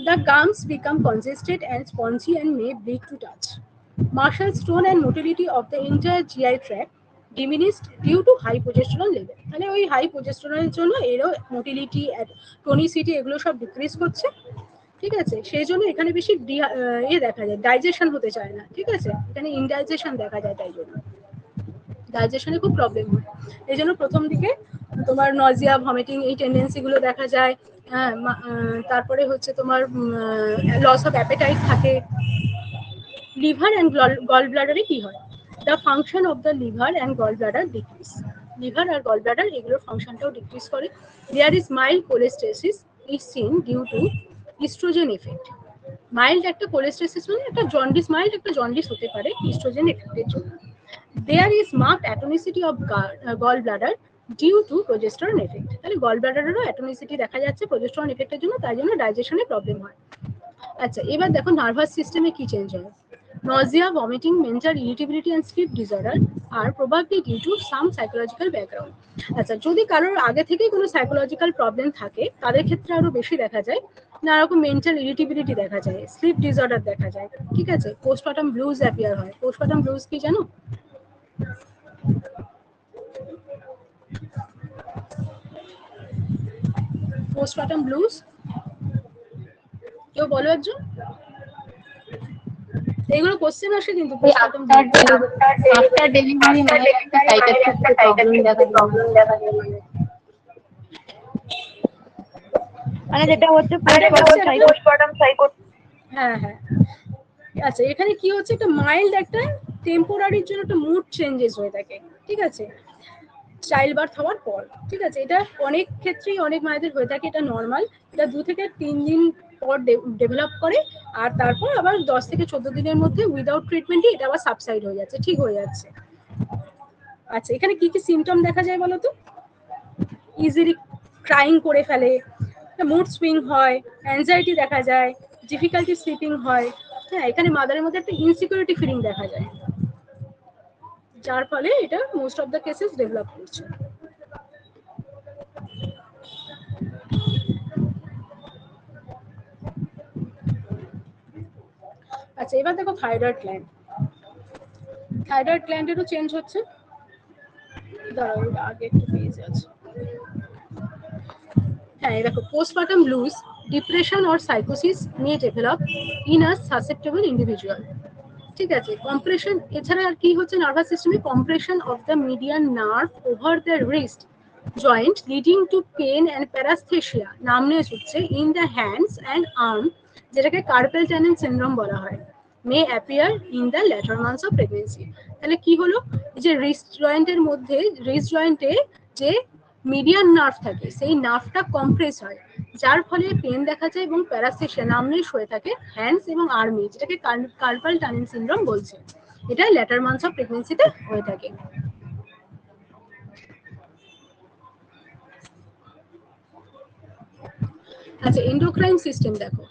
The gums become congested and spongy and may bleed to touch. Muscle tone and motility of the entire GI tract diminished due to high progesterone level. মানে ওই হাই প্রোজেস্টেরনের জন্য এরও মোটিলিটি, টনিসিটি এগুলো সব ডিক্রিজ করছে। ঠিক আছে, সেই জন্য এখানে বেশি দেখা যায়, ডাইজেশন হতে চায় না। ঠিক আছে, এখানে ইনডাইজেশন দেখা যায়, তাই জন্য ডাইজেশনে খুব প্রবলেম হয়। এই জন্য প্রথম দিকে তোমার নজিয়া, ভমিটিং এই টেন্ডেন্সি গুলো দেখা যায়। হ্যাঁ, তারপরে হচ্ছে তোমার লস অফ অ্যাপেটাইট থাকে। লিভার অ্যান্ড গল ব্লাডারে কি হয়? The function of the liver and gall bladder decrease. Liver আর গল ব্লাডার এগুলোর ফাংশনটাও ডিক্রিজ করে। There is mild cholestasis is seen due to estrogen effect. Mild একটা কোলেস্টেসিস মানে একটা জন্ডিস, মাইল্ড একটা জন্ডিস হতে পারে ইস্ট্রোজেন এফেক্টের জন্য। There is marked atonicity of gallbladder due to progesterone effect. তাহলে গল ব্লাডারেরও অ্যাটনিসিটি দেখা যাচ্ছে প্রজেস্টেরন এফেক্টের জন্য, তাই জন্য ডাইজেশনে প্রবলেম হয়। আচ্ছা, এবার দেখো নার্ভাস সিস্টেমে কি চেঞ্জ হয়। Nausea, vomiting, mental irritability and sleep disorder are probably due to some psychological background. আচ্ছা, যদি কারোর আগে থেকেই কোনো সাইকোলজিক্যাল প্রবলেম থাকে তাদের ক্ষেত্রে আরো বেশি দেখা যায়। নানা রকম মেন্টাল ইরিটেবিলিটি দেখা যায়, স্লিপ ডিসঅর্ডার দেখা যায়। ঠিক আছে, পোস্টপার্টাম ব্লুজ অ্যাপিয়ার হয়। পোস্টপার্টাম ব্লুজ কি জানো? পোস্টপার্টাম ব্লুজ কেউ বলো একজন। এইগুলো কোশ্চেন আসে কিন্তু পোস্টপার্টাম আফটার ডেলিভারি মানে একটা সাইকিয়াট্রিক প্রবলেম দেখা যায় মানে যেটা হচ্ছে পোস্টপার্টাম সাইকো। হ্যাঁ হ্যাঁ, আচ্ছা, এখানে কি হচ্ছে, একটা মাইল্ড একটা টেম্পোরারির জন্য একটা মুড চেঞ্জেস হয়ে থাকে। ঠিক আছে, চাইল্ড বার্থ হওয়ার পর। ঠিক আছে, এটা অনেক ক্ষেত্রেই অনেক মায়েদের হয়ে থাকে, এটা নর্মাল। এটা 2 থেকে 3 দিন পর ডেভেলপ করে, আর তারপর আবার 10 থেকে 14 দিনের মধ্যে উইদাউট ট্রিটমেন্টই এটা আবার সাবসাইড হয়ে যাচ্ছে, ঠিক হয়ে যাচ্ছে। আচ্ছা, এখানে কি কি সিমটম দেখা যায় বলো তো? ইজিলি ক্রাইং করে ফেলে, মুড সুইং হয়, অ্যাংজাইটি দেখা যায়, ডিফিকাল্টি স্লিপিং হয়। হ্যাঁ, এখানে মাদারের মধ্যে একটা ইনসিকিউরিটি ফিলিং দেখা যায়, যার ফলে এটা most of the cases develop করছে। আচ্ছা, এবার দেখো থাইরয়েড গ্ল্যান্ড। থাইরয়েড গ্ল্যান্ডেরও চেঞ্জ হচ্ছে। দাঁড়াও, আগে একটু পেজ আছে। হ্যাঁ, দেখো পোস্টপার্টাম ব্লুজ, ডিপ্রেশন অর সাইকোসিস may develop in a susceptible individual. ঠিক আছে, কম্প্রেশন, এছাড়া আর কি হচ্ছে নার্ভাস সিস্টেমে, compression of the median nerve over the wrist joint leading to pain and paraesthesia numbness হচ্ছে in the hands and arm, যেটাকে কার্পেল টানেল সিনড্রোম বলা হয়, মে appear in the later months of pregnancy. তাহলে কি হলো, যে রিস্ট জয়েন্টের মধ্যে, রিস্ট জয়েন্টে যে মিডিয়ান নার্ভ থাকে সেই নার্ভটা কম্প্রেস হয়, যার ফলে পেন দেখা যায় এবং প্যারাস্থেশিয়া নামনেস হয়ে থাকে হ্যান্ডস এবং আর্মে, যেটাকে কার্পাল টানেল সিনড্রোম বলছে। এটা ল্যাটার মান্থস অফ প্রেগনেন্সিতে হয়ে থাকে। আচ্ছা, এন্ডোক্রাইন সিস্টেম দেখো।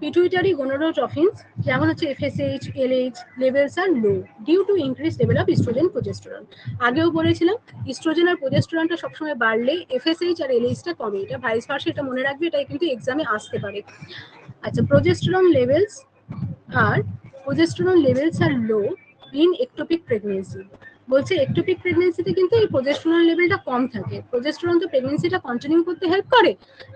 পিটুইটারি গোনাডোট্রফিনস যেমন হচ্ছে FSH, LH levels are low due to increase level of estrogen, progesterone. আগেও বলেছিলাম ইস্ট্রোজেন আর প্রোজেস্টেরনটা সবসময় বাড়লে FSH আর LH টা কমে, এটা ভাইস ভার্সা, এটা মনে রাখবে, এটা কিন্তু এক্সামে আসতে পারে। আচ্ছা, progesterone levels are progesterone levels are low in ectopic pregnancy. বলছে একটোপিক প্রেগনেন্সিতে কিন্তু এই প্রোজেস্টেরন লেভেলটা কম থাকে। প্রোজেস্টেরন তো প্রেগনেন্সিটা কন্টিনিউ করতে হেল্প করে,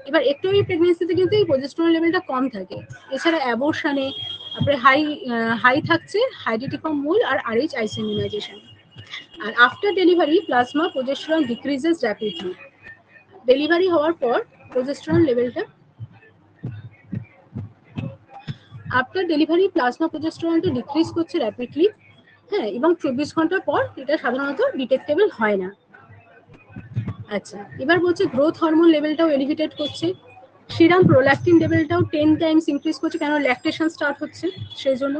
এবার একটোপিক প্রেগনেন্সিতে কিন্তু এই প্রোজেস্টেরন লেভেলটা কম থাকে। এছাড়া অ্যাবর্শনে তারপরে হাই থাকছে হাইড্রেটিফর্ম মোল আর আরএইচ আইসোমিনাইজেশন। আর after delivery plasma progesterone decreases rapidly. Delivery হওয়ার পর প্রোজেস্টেরন লেভেলটা আফটার ডেলিভারি প্লাজমা প্রোজেস্টেরনটা ডিক্রিজ করছে র্যাপিডলি, হ্যাঁ, এবং 24 ঘন্টা পর এটা সাধারণত ডিটেক্টেবল হয় না। আচ্ছা, এবার বলছে গ্রোথ হরমোন লেভেলটাও এলিভেটেড করছে, সিরাম প্রোল্যাক্টিন লেভেলটাও 10 টাইমস ইনক্রিজ করছে, কেন ল্যাকটেশন স্টার্ট হচ্ছে সেই জন্য।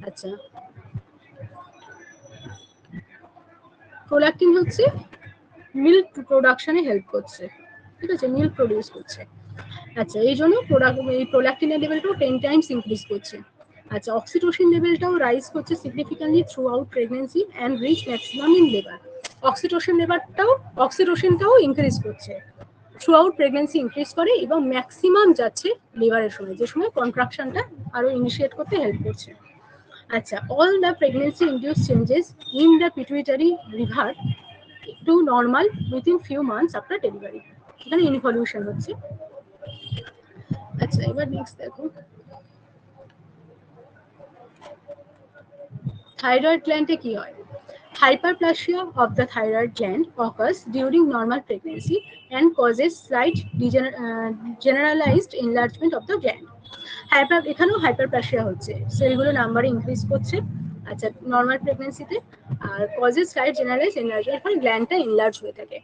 আচ্ছা, প্রোল্যাক্টিন হচ্ছে মিল্ক প্রোডাকশনে হেল্প করছে, ঠিক আছে, মিল্ক প্রডিউস করছে। আচ্ছা, এই জন্য এই প্রোল্যাক্টিনের লেভেলটাও 10 টাইমস ইনক্রিজ করছে। আচ্ছা, অক্সিটোসিন লেভেলটাও রাইজ করছে significantly throughout pregnancy and reach maximum in labour. অক্সিটোসিনটাও ইনক্রিজ করছে, থ্রু আউট প্রেগনেন্সি ইনক্রিজ করে এবং ম্যাক্সিমাম যাচ্ছে লিভারের সময়, যে সময় কন্ট্রাকশনটা আরো ইনিশিয়েট করতে হেল্প করছে। আচ্ছা, all the pregnancy induce changes in the pituitary revert to normal within few months after delivery. এখানে ইনভলিউশন হচ্ছে। আচ্ছা, এবার নেক্সট দেখো, থাইরয়েড গ্ল্যান্ডে কি হয়। Hyperplasia of the thyroid gland occurs during normal pregnancy and causes slight generalized enlargement of the gland. এখানেও হাইপারপ্লাসিয়া হচ্ছে, সেলগুলো নাম্বার ইনক্রিজ করছে, আচ্ছা, নর্মাল প্রেগনেন্সিতে, আর কজেস স্লাইট জেনারেলাইজ এনলার্জমেন্ট, ফলে গ্ল্যান্ডটা এনলার্জ হয়ে থাকে।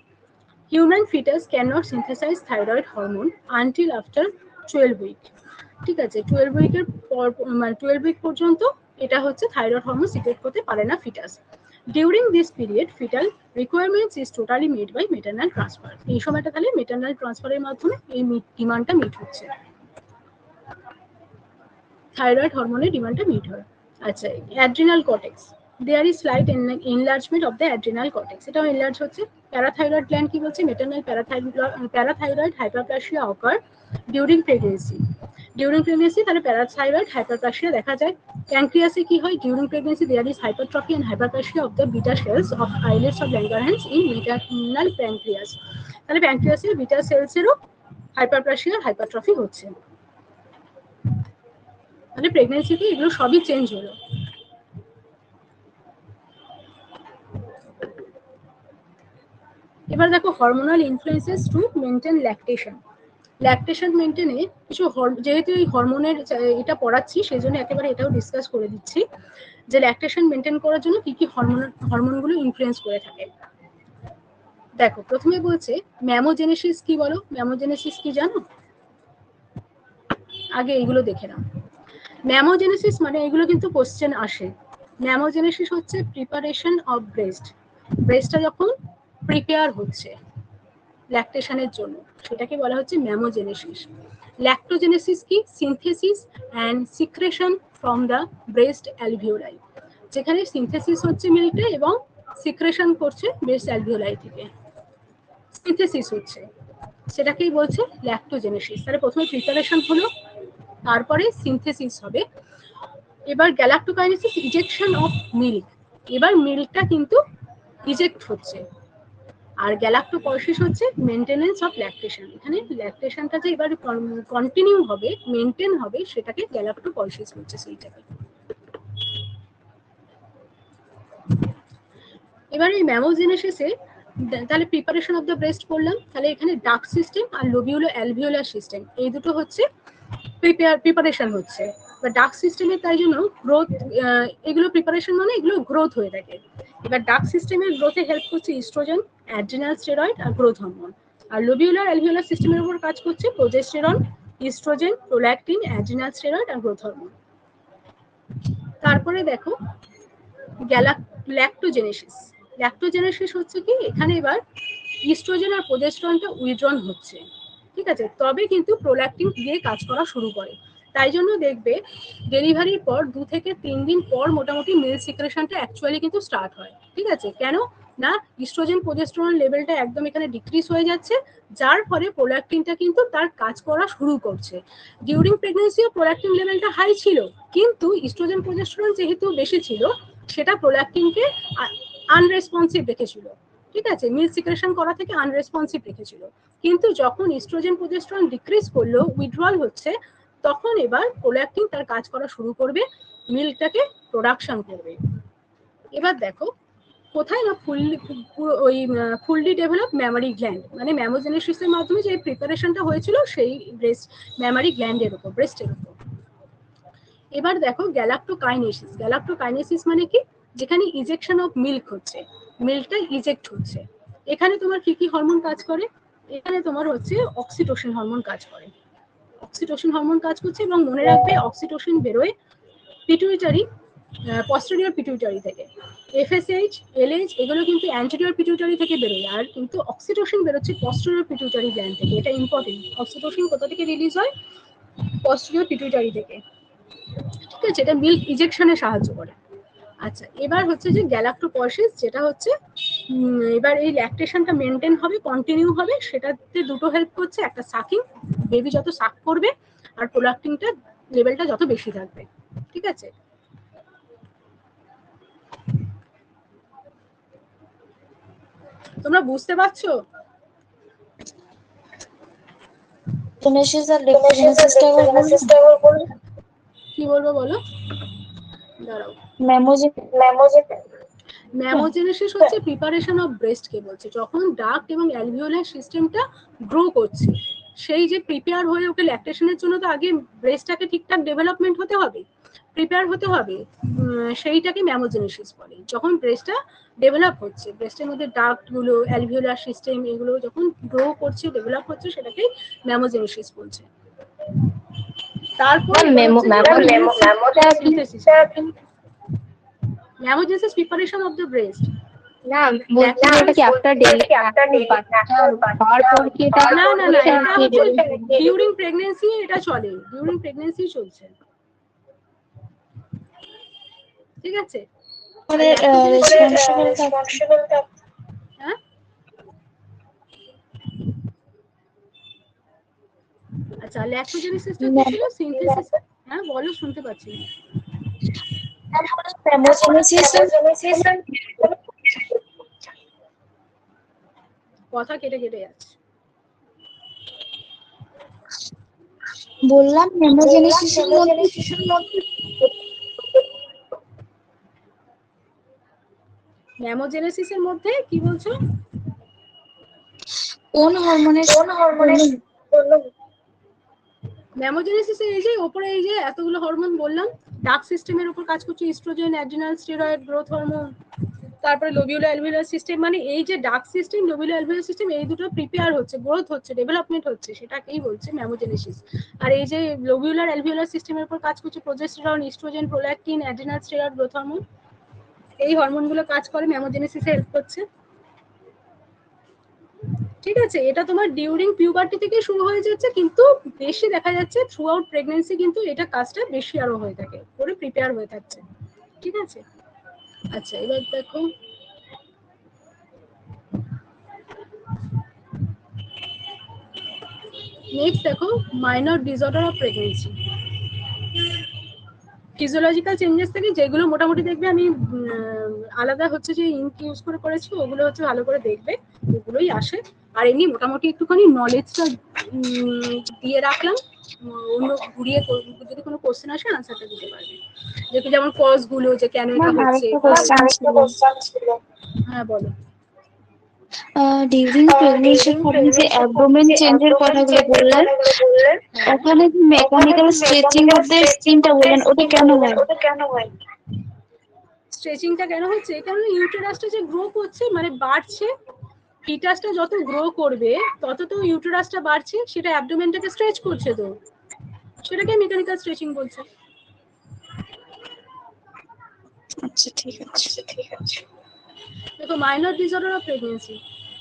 Human fetus can not synthesise thyroid hormone until after 12 week. ঠিক আছে, 12 উইকের পর, মানে 12 উইক পর্যন্ত এটা হচ্ছে থাইরয়েড হরমোন সিক্রেট করতে পারে না fetus. During this period fetal requirements is totally made by maternal transfer. এই সময়টা তাহলে মেটারনাল ট্রান্সফারের মাধ্যমে এই ডিমান্ডটা মিট হচ্ছে, থাইরয়েড হরমোনের ডিমান্ডটা মিট হয়। আচ্ছা, adrenal cortex, there is slight enlargement of the adrenal cortex, এটাও এনলার্জ হচ্ছে। প্যারাথাইরয়েড গ্ল্যান্ড কি বলছে, maternal parathyroid hyperplasia occur during pregnancy. During pregnancy তাহলে প্যারাথাইরয়েড হাইপারপ্লাসিয়া দেখা যায়। প্যানক্রিয়াসে কি হয়, during pregnancy there is hypertrophy and hyperplasia of the beta cells of islets of Langerhans in maternal pancreas. তাহলে প্যানক্রিয়াসের বিটা সেলসেরও হাইপারপ্লাসিয়া হাইপারট্রফি হচ্ছে। মানে প্রেগনেন্সিতে এগুলো সবই চেঞ্জ হলো। এবার দেখো hormonal influences to maintain lactation. Lactation মেনটেনে কিছু, যেহেতু এই হরমোনের এটা পড়াচ্ছি সেই জন্য একেবারে এটাও ডিসকাস করে দিচ্ছি যে ল্যাকটেশন মেনটেন করার জন্য কি কি হরমোনগুলো ইনফ্লুয়েন্স করে থাকে। দেখো, প্রথমে বলছে ম্যামোজেনেসিস কি, বলো ম্যামোজেনেসিস কি জানো? আগে এইগুলো দেখে নাও। ম্যামোজেনেসিস মানে এগুলো কিন্তু কোশ্চেন আসে। ম্যামোজেনেসিস হচ্ছে প্রিপারেশন অফ ব্রেস্ট, ব্রেস্টটা যখন প্রিপেয়ার হচ্ছে ল্যাকটেশনের জন্য, সেটাকে বলা হচ্ছে ম্যামোজেনেসিস। ল্যাক্টোজেনেসিস কি, synthesis and secretion from the breast alveoli, যেখানে সিনথেসিস হচ্ছে মিল্কটা এবং সিক্রেশন করছে ব্রেস্ট অ্যালভিওলাই থেকে, সিনথেসিস হচ্ছে, সেটাকেই বলছে ল্যাক্টোজেনেসিস। তাহলে প্রথমে প্রিপারেশন হলো, তারপরে সিনথেসিস হবে। এবার গ্যালাক্টোকাইনেসিস, ইজেকশন অফ মিল্ক, এবার মিল্কটা কিন্তু ইজেক্ট হচ্ছে। আর গ্যালাক্টোপয়সিস হচ্ছে মেনটেনেন্স অফ ল্যাকটেশন, এখানে ল্যাকটেশনটা যে এবার কন্টিনিউ হবে, মেনটেন হবে, সেটাকে গ্যালাক্টোপয়সিস হচ্ছে সেইটাকে। এবার এই ম্যামোজেনেসিসে তাহলে প্রিপারেশন অফ দ্য ব্রেস্ট করলাম, তাহলে এখানে ডাক সিস্টেম আর লোবিউলো অ্যালভিওলার সিস্টেম, এই দুটো হচ্ছে প্রিপারেশন হচ্ছে। বা ডাক সিস্টেমের তাই জন্য গ্রোথ, এগুলো প্রিপারেশন মানে এগুলো গ্রোথ হয়ে থাকে। এবার ডাক সিস্টেমের গ্রোথে হেল্প করছে ইস্ট্রোজেন, অ্যাড্রিনাল স্টেরয়েড আর গ্রোথ হরমোন। আর লোবিউলার অ্যালভিওলার সিস্টেমের উপর কাজ করছে progesterone, oestrogen, prolactin, adrenal steroid আর গ্রোথ হরমোন। তারপরে দেখো ল্যাক্টোজেনেসিস। ল্যাক্টোজেনেসিস হচ্ছে কি, এখানে এবার ইস্ট্রোজেন আর প্রোজেস্টেরনটা উইথড্রন হচ্ছে, ঠিক আছে, তবে কিন্তু প্রোল্যাকটিন দিয়ে কাজ করা শুরু করে। তাই জন্য দেখবে ডেলিভারির পর 2 থেকে 3 দিন পর মোটামুটি মিল্ক সিক্রেশনটা অ্যাকচুয়ালি কিন্তু স্টার্ট হয়, ঠিক আছে। কেন? না ইস্ট্রোজেন প্রোজেস্টেরন লেভেলটা একদম এখানে ডিক্রিজ হয়ে যাচ্ছে, যার ফলে প্রোল্যাক্টিনটা কিন্তু তার কাজ করা শুরু করছে। ডিউরিং প্রেগনেন্সিও প্রোল্যাক্টিন লেভেলটা হাই ছিল, কিন্তু ইস্ট্রোজেন প্রোজেস্টেরন যেহেতু বেশি ছিল সেটা প্রোল্যাক্টিনকে আনরেসপন্সিভ রেখেছিল, ঠিক আছে, মিল্ক সিক্রেশন করা থেকে আনরেসপন্সিভ রেখেছিল। কিন্তু যখন ইস্ট্রোজেন প্রোজেস্টেরন ডিক্রিজ করলো, উইথড্রয়াল হচ্ছে, তখন এবার প্রোল্যাক্টিন তার কাজ করা শুরু করবে, মিল্কটাকে প্রোডাকশন করবে। এবার দেখো কোথায় না ফুললি ডেভেলপ ম্যামারি গ্ল্যান্ড, মানে ম্যামোজেনেসিসের মাধ্যমে যে প্রিপারেশনটা হয়েছিল সেই ব্রেস্ট ম্যামারি গ্ল্যান্ডের উপর, ব্রেস্টের উপর। এবার দেখো গ্যালাক্টোকাইনেসিস। গ্যালাক্টোকাইনেসিস মানে কি? যেখানে ইজেকশন অফ মিল্ক হচ্ছে, মিল্কটা ইজেক্ট হচ্ছে। এখানে তোমার কি কি হরমোন কাজ করে? এখানে তোমার হচ্ছে অক্সিটোসিন হরমোন কাজ করে, অক্সিটোসিন হরমোন কাজ করছে। এবং মনে রাখবে অক্সিটোসিন বেরোয় পিটুইটারি, পস্টেরিয়র পিটুইটারি থেকে। এফএসএইচ, এলএইচ এগুলো কিন্তু অ্যান্টেরিয়র পিটুইটারি থেকে বেরোয়, আর কিন্তু অক্সিটোসিন বেরোচ্ছে পস্টেরিয়র পিটুইটারি গ্ল্যান্ড থেকে। এটা ইম্পর্টেন্ট। অক্সিটোসিন কোথা থেকে রিলিজ হয়? পস্টেরিয়র পিটুইটারি থেকে, ঠিক আছে। এটা মিল্ক ইজেকশনে সাহায্য করে। আচ্ছা, এবার হচ্ছে যে গ্যালাক্টোপয়সিস, যেটা হচ্ছে এবার এই ল্যাকটেশনটা মেনটেন হবে, কন্টিনিউ হবে, সেটাতে দুটো হেল্প করছে। একটা সাকিং, বেবি যত সাক করবে, আর প্রোল্যাক্টিনটা লেভেলটা যত বেশি থাকবে, ঠিক আছে। তোমরা বুঝতে পারছো? কি বলবো বলো? দাঁড়াও। ম্যামোজেনেসিস হচ্ছে প্রিপারেশন অফ ব্রেস্ট কে বলছে। যখন ডাক্ট এবং অ্যালভিওলার সিস্টেমটা গ্রো করছে, সেই যে প্রিপেয়ার হয়ে ওকে ল্যাকটেশনের জন্য তো আগে ব্রেস্টটাকে ঠিকঠাক ডেভেলপমেন্ট হতে হবে, প্রিপেয়ার হতে হবে, সেইটাকে ম্যামোজেনেসিস বলে। যখন ব্রেস্টটা ডেভেলপ হচ্ছে, ব্রেস্টের মধ্যে ডাক্ট গুলো, অ্যালভিওলার সিস্টেম এগুলো যখন গ্রো করছে, ডেভেলপ হচ্ছে, সেটাকে ম্যামোজেনেসিস বলছে। তারপর ম্যামোজেনেসিস প্রিপারেশন অফ দ্য ব্রেস্ট। না বলছি এটা কি আফটার ডেলিভারি, না না না, এটা হচ্ছে ডিউরিং প্রেগন্যান্সি, এটা চলে, ডিউরিং প্রেগন্যান্সি চলছে, ঠিক আছে। মানে হ্যাঁ আচ্ছা, ল্যাক্টোজেনেসিসটা কি ছিল? সিনথেসিস। হ্যাঁ বলো, শুনতে পাচ্ছি। কথা কেটে কেটে যাচ্ছে। বললাম ম্যামোজেনেসিসের মধ্যে ম্যামোজেনেসিসের মধ্যে কি বলছো? কোন হরমোনের ম্যামোজেনেসিসে এই যে উপরে এই যে এতগুলো হরমোন বললাম, ডাক সিস্টেমের উপর কাজ করছে oestrogen, adrenal, steroid, growth hormone, তারপরে লোবিউলো অ্যালভিওলার সিস্টেম। মানে এই যে ডাক সিস্টেম, লোবিউলো অ্যালভিওলার সিস্টেম, এই দুটো প্রিপেয়ার হচ্ছে, গ্রোথ হচ্ছে, ডেভেলপমেন্ট হচ্ছে, সেটাকেই বলছে ম্যামোজেনেসিস। আর এই যে লোবিউলার অ্যালভিওলার সিস্টেমের উপর কাজ করছে progesterone, estrogen, prolactin, adrenal, steroid, growth hormone, এই হরমোনগুলো কাজ করে, ম্যামোজেনেসিসে হেল্প করছে, ঠিক আছে। এটা তোমার ডিউরিং পিউবার্টি থেকে শুরু হয়ে যাচ্ছে, কিন্তু বেশি দেখা যাচ্ছে থ্রু আউট প্রেগনেন্সি, কিন্তু এটা কাজটা বেশি আরো হয়ে থাকে, করে প্রিপেয়ার হয়ে থাকছে, ঠিক আছে। আচ্ছা, এবার দেখো নেক্সট, দেখো minor disorder of pregnancy. Physiological changes থেকে যেগুলো মোটামুটি দেখবে, আমি আলাদা হচ্ছে যে ইঙ্ক ইউজ করে করেছি, ওগুলো হচ্ছে ভালো করে দেখবে, ওগুলোই আসে। আর এমনি মোটামুটি একটুখানি নলেজটা দিয়ে রাখলাম, অন্য ঘুরিয়ে যদি কোনো কোশ্চেন আসে আনসারটা দিতে পারবে। যেমন কজ গুলো, যে কেন এটা হচ্ছে। হ্যাঁ বলো। ডিউরিং প্রেগনেন্সির আপনি যে অ্যাবডোমেন চেঞ্জের কথাগুলো বললেন, ওখানে যে মেকানিক্যাল স্ট্রেচিং অফ দ্য স্কিনটা বললেন, ওটা কেন হয়? স্ট্রেচিংটা কেন হচ্ছে? কারণ ইউটেরাসটা যে গ্রো করছে, মানে বাড়ছে, ফিটাসটা যত গ্রো করবে তত তো ইউটেরাসটা বাড়ছে, সেটা অ্যাবডোমেনটাকে স্ট্রেচ করছে, তো সেটাকে মেকানিক্যাল স্ট্রেচিং বলছে। আচ্ছা ঠিক আছে। দেখো minor disorder of pregnancy.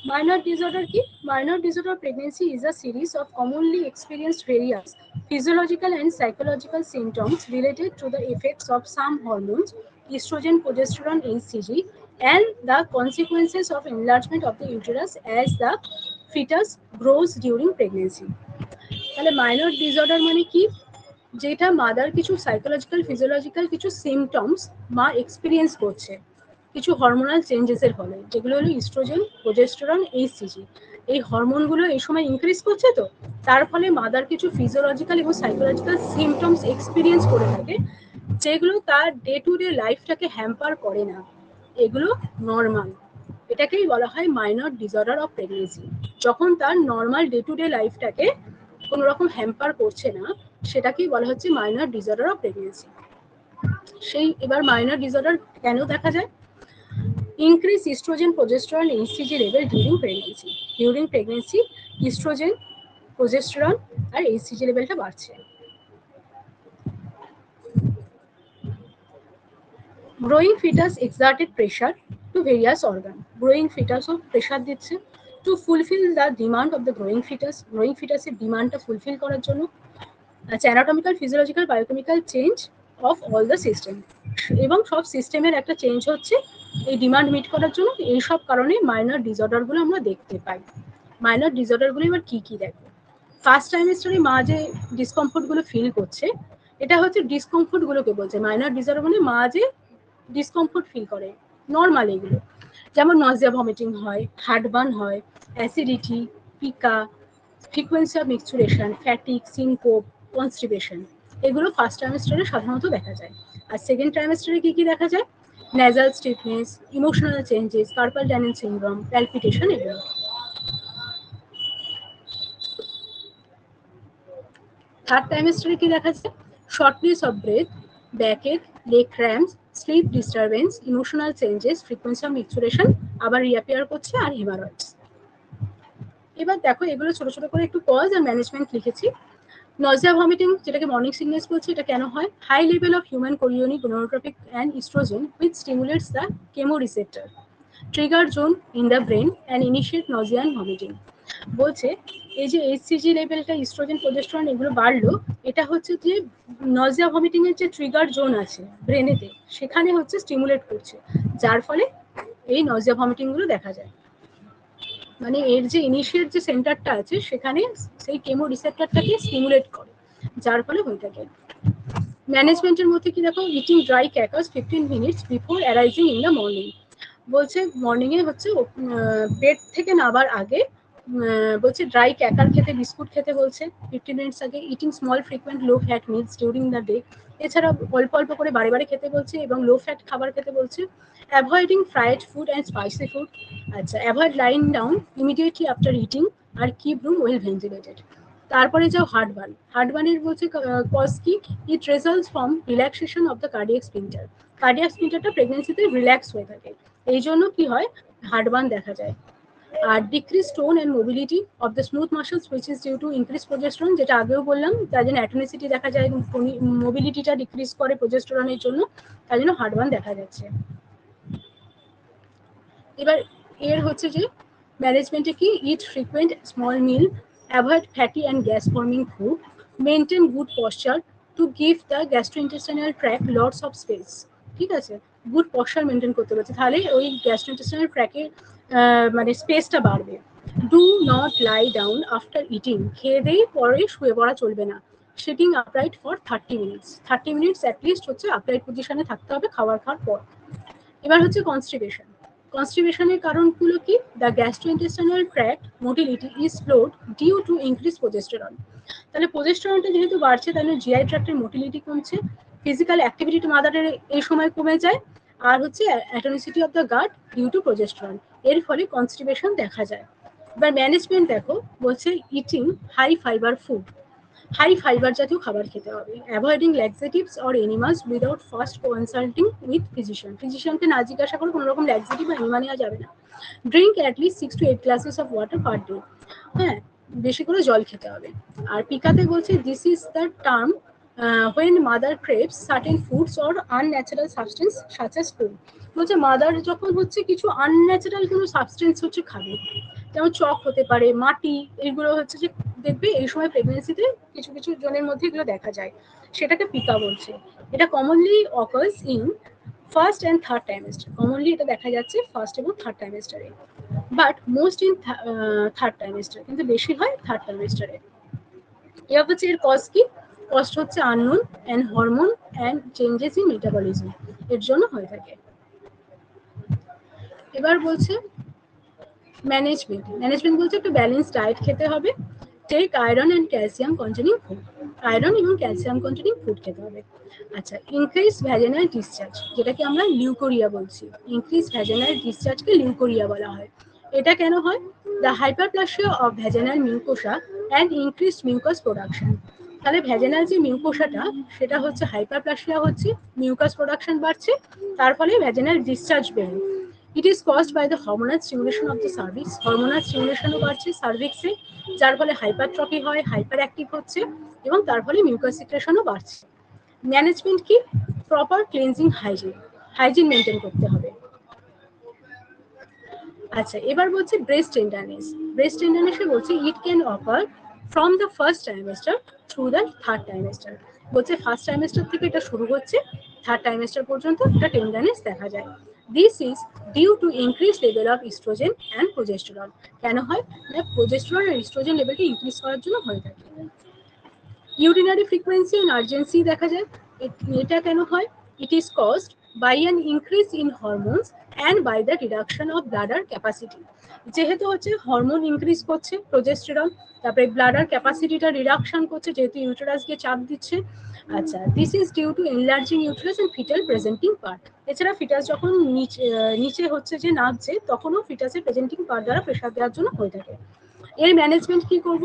Minor disorder কি? Minor disorder of pregnancy is a series of commonly experienced various physiological and psychological symptoms related to the effects of some hormones, estrogen, progesterone, HCG, and the consequences of enlargement of the uterus as the fetus grows during pregnancy. তাহলে মাইনর ডিসঅর্ডার মানে কি? যেটা মাদার কিছু সাইকোলজিক্যাল ফিজিওলজিক্যাল কিছু সিমটমস মা এক্সপিরিয়েন্স করছে কিছু হরমোনাল চেঞ্জেসের ফলে, যেগুলো হলো ইস্ট্রোজেন, প্রোজেস্টেরন, এইচসিজি। এই হরমোনগুলো এই সময় ইনক্রিজ করছে, তো তার ফলে মাদার কিছু ফিজিওলজিক্যাল এবং সাইকোলজিক্যাল সিমটমস এক্সপিরিয়েন্স করে থাকে, যেগুলো তার ডে টু ডে লাইফটাকে হ্যাম্পার করে না। এগুলো নর্মাল। এটাকেই বলা হয় মাইনর ডিসঅর্ডার অফ প্রেগনেন্সি। যখন তার নর্মাল ডে টু ডে লাইফটাকে কোনো রকম হ্যাম্পার করছে না, সেটাকেই বলা হচ্ছে মাইনর ডিসঅর্ডার অফ প্রেগনেন্সি। সেই এবার মাইনর ডিসঅর্ডার কেন দেখা যায়? Increase oestrogen, progesterone, HCG level during pregnancy. During pregnancy oestrogen, progesterone আর এইচসিজি লেভেলটা বাড়ছে। Growing fetus exerted pressure to various organ. Growing ফিটাসও প্রেশার দিচ্ছে to fulfil the demand of the growing fetus. Growing ফিটাসের ডিমান্ডটা ফুলফিল করার জন্য। আচ্ছা, anatomical, physiological, biochemical change of all the system. এবং সব সিস্টেমের একটা চেঞ্জ হচ্ছে এই ডিমান্ড মিট করার জন্য। এইসব কারণে মাইনর ডিসঅর্ডারগুলো আমরা দেখতে পাই। মাইনর ডিসঅর্ডারগুলো এবার কি কি দেখো? ফার্স্ট ট্রাইমেস্টারে মা যে ডিসকমফোর্টগুলো ফিল করছে, এটা হচ্ছে ডিসকমফোর্টগুলোকে বলছে মাইনর ডিসঅর্ডার, মানে মা যে ডিসকমফোর্ট ফিল করে নর্মাল এগুলো, যেমন নজিয়া, ভমিটিং হয়, হার্টবার্ন হয়, acidity, pica, frequency of micturition, fatigue, syncope, constipation. এগুলো ফার্স্ট ট্রাইমেস্টারে সাধারণত দেখা যায়। আর সেকেন্ড ট্রাইমেস্টারে কি কি দেখা যায়? Nasal stiffness, emotional changes, carpal tunnel syndrome, palpitation, এগুলো। থার্ড ট্রাইমেস্টারে কি দেখা যায়? Shortness of breath, backache, leg cramps, sleep disturbance, emotional changes, frequency of micturition আবার রিঅ্যাপিয়ার করছে, আর হেমারয়েডস। এবার দেখো এগুলো ছোট ছোট করে একটু কজ আর ম্যানেজমেন্ট লিখেছি। নজিয়া, ভমিটিং, যেটাকে মর্নিং সিকনেস বলছে, এটা কেন হয়? High level of human chorionic, gonadotropin and estrogen which stimulates the chemoreceptor trigger zone in the brain and initiate nausea and vomiting। বলছে এই যে এইচসিজি লেভেলটা, ইস্ট্রোজেন, প্রোজেস্টেরন এগুলো বাড়লো, এটা হচ্ছে যে নজিয়া ভমিটিং এর যে ট্রিগার জোন আছে ব্রেনেতে, সেখানে হচ্ছে স্টিমুলেট করছে, যার ফলে এই নজিয়া ভমিটিং গুলো দেখা যায়। মানে এর যে ইনিশিয়েট যে সেন্টারটা আছে সেখানে সেই কেমো রিসেপ্টরটাকে স্টিমুলেট করে, যার ফলে হয়ে থাকে। ম্যানেজমেন্টের মধ্যে কি দেখো? Eating dry crackers 15 minutes before arising in the morning. বলছে মর্নিংয়ে হচ্ছে বেড থেকে নাবার আগে বলছে ড্রাই ক্র্যাকার খেতে, বিস্কুট খেতে বলছে 15 মিনিটস আগে। Eating small frequent low fat meals during the day. এছাড়া অল্প অল্প করে বারে বারে খেতে বলছে এবং লো ফ্যাট খাবার খেতে বলছে। Avoiding fried food and spicy food. আচ্ছা, avoid lying down immediately after eating আর কিপ রুম ওয়েল ভেন্টিলেটেড। তারপরে যাও হার্টবার্ন। হার্টবার্নের বলছে কজ কি? It results from relaxation of the cardiac sphincter. Cardiac স্পিন্টারটা প্রেগনেন্সিতে রিল্যাক্স হয়ে থাকে, এই জন্য কি হয়? হার্টবার্ন দেখা যায়। আর decrease tone and mobility of the smooth muscles which is due to increase progesterone, যেটা আগেও বললাম, তার জন্য অ্যাটনিসিটি দেখা যায় এবং মোবিলিটিটা ডিক্রিজ করে প্রোজেস্টেরনের জন্য, তার জন্য হার্টবার্ন দেখা যাচ্ছে। এবার এর হচ্ছে যে ম্যানেজমেন্টে কি? Eat frequent small meal, avoid fatty and gas forming food, maintain good posture to give the gastrointestinal tract lots of space. ঠিক আছে, গুড পশ্চার মেনটেন করতে পারছে, তাহলে ওই গ্যাস্ট্রোইন্টেস্টাইনাল ট্র্যাকে মানে স্পেসটা বাড়বে। Do not lie down after eating. খেয়ে দিয়ে পরে শুয়ে পড়া চলবে না। Sitting upright for 30 minutes. 30 minutes at least হচ্ছে আপরাইট পজিশনে থাকতে হবে খাওয়ার খাওয়ার পর। এবার হচ্ছে কনস্টিপেশন। কনস্টিপেশনের কারণগুলো কি? The gastrointestinal tract motility is slowed due to increase progesterone. তাহলে প্রোজেস্টেরনটা যেহেতু বাড়ছে, তাহলে জিআই ট্র্যাক্টের মোটিলিটি কমছে, ফিজিক্যাল অ্যাক্টিভিটি মাদারের এই সময় কমে যায়, আর হচ্ছে atonicity of the gut due to progesterone. এর ফলে কনস্টিপেশন দেখা যায়। এবার ম্যানেজমেন্ট দেখো, বলছে eating high fibre food. High fibre জাতীয় খাবার খেতে হবে। Avoiding laxatives or enemas without first consulting with physician. ফিজিশিয়ানকে না জিজ্ঞাসা করে কোনো রকম ল্যাক্সেটিভ বা এনিমা নেওয়া যাবে না। Drink at least 6 to 8 glasses of water per day. হ্যাঁ, বেশি করে জল খেতে হবে। আর পিকাতে বলছে this is the term when mother craves certain foods or unnatural substance such as food। বলছে মাদার যখন হচ্ছে কিছু আনন্যাচারাল কোনো সাবস্টেন্স হচ্ছে খাবে, যেমন চক হতে পারে, মাটি, এগুলো হচ্ছে যে দেখবে এই সময় প্রেগনেন্সিতে কিছু কিছু জনের মধ্যে এগুলো দেখা যায়, সেটাকে পিকা বলছে। এটা commonly occurs in first and third trimester, commonly এটা দেখা যাচ্ছে ফার্স্ট এবং থার্ড ট্রাইমেস্টারে, but most in third trimester, কিন্তু বেশি হয় থার্ড ট্রাইমেস্টারে। এবার হচ্ছে এর কজ কি? কষ্ট হচ্ছে unknown and hormone and changes in metabolism, এর জন্য হয়ে থাকে। এবার বলছে ম্যানেজমেন্ট। ম্যানেজমেন্ট বলছে একটু ব্যালেন্স ডায়েট খেতে হবে, take iron and calcium containing food, iron এবং ক্যালসিয়াম কন্টেনিং ফুড খেতে হবে। আচ্ছা, ইনক্রিজ ভ্যাজেনাল ডিসচার্জ, যেটাকে আমরা লিউকোরিয়া বলছি, ইনক্রিজ ভ্যাজেনাল ডিসচার্জকে লিউকোরিয়া বলা হয়। এটা কেন হয়? The hyperplasia of vaginal mucosa and increase mucus production. তাহলে ভ্যাজেনাল যে মিউকোসাটা সেটা হচ্ছে হাইপারপ্লাসিয়া হচ্ছে, মিউকাস প্রোডাকশন বাড়ছে, তার ফলে ভ্যাজেনাল ডিসচার্জ বেড়ে। It is caused by the hormonal stimulation of the cervix, hormonal স্টিমুলেশনও বাড়ছে সার্ভিক্সে, যার ফলে হাইপারট্রফি হয়, হাইপার অ্যাক্টিভ হচ্ছে, এবং তার ফলে মিউকাস সিক্রেশনও বাড়ছে। ম্যানেজমেন্ট কি? Proper cleansing hygiene, hygiene maintain করতে হবে। আচ্ছা, এবার বলছে ব্রেস্ট টেন্ডারনেস। ব্রেস্ট টেন্ডারনেসে বলছে it can offer from the first trimester through the third trimester. বলছে ফার্স্ট ট্রাইমেস্টার থেকে এটা শুরু হচ্ছে, থার্ড ট্রাইমেস্টার পর্যন্ত একটা টেন্ডারনেস দেখা যায়। This is due to increase level of estrogen and progesterone. কেন হয়? না প্রোজেস্টেরন আর ইস্ট্রোজেন লেভেলকে ইনক্রিজ করার জন্য হয়ে থাকে। ইউরিনারি ফ্রিকোয়েন্সি অ্যান্ড আর্জেন্সি দেখা যায়। এটা কেন হয়? It is caused by an increase in hormones and by the reduction of bladder capacity. যেহেতু হচ্ছে হরমোন ইনক্রিজ করছে প্রোজেস্টেরন, তারপরে ব্লাডার ক্যাপাসিটিটা রিডাকশন করছে যেহেতু ইউটেরাস গিয়ে চাপ দিচ্ছে। আচ্ছা, this is due to enlarging uterus and foetal presenting part. এছাড়া ফিটাস যখন নিচে হচ্ছে যে নাচছে, তখনও ফিটাসের প্রেজেন্টিং পার্ট দ্বারা প্রেশার দেওয়ার জন্য হয়ে থাকে। এর ম্যানেজমেন্ট কি করব?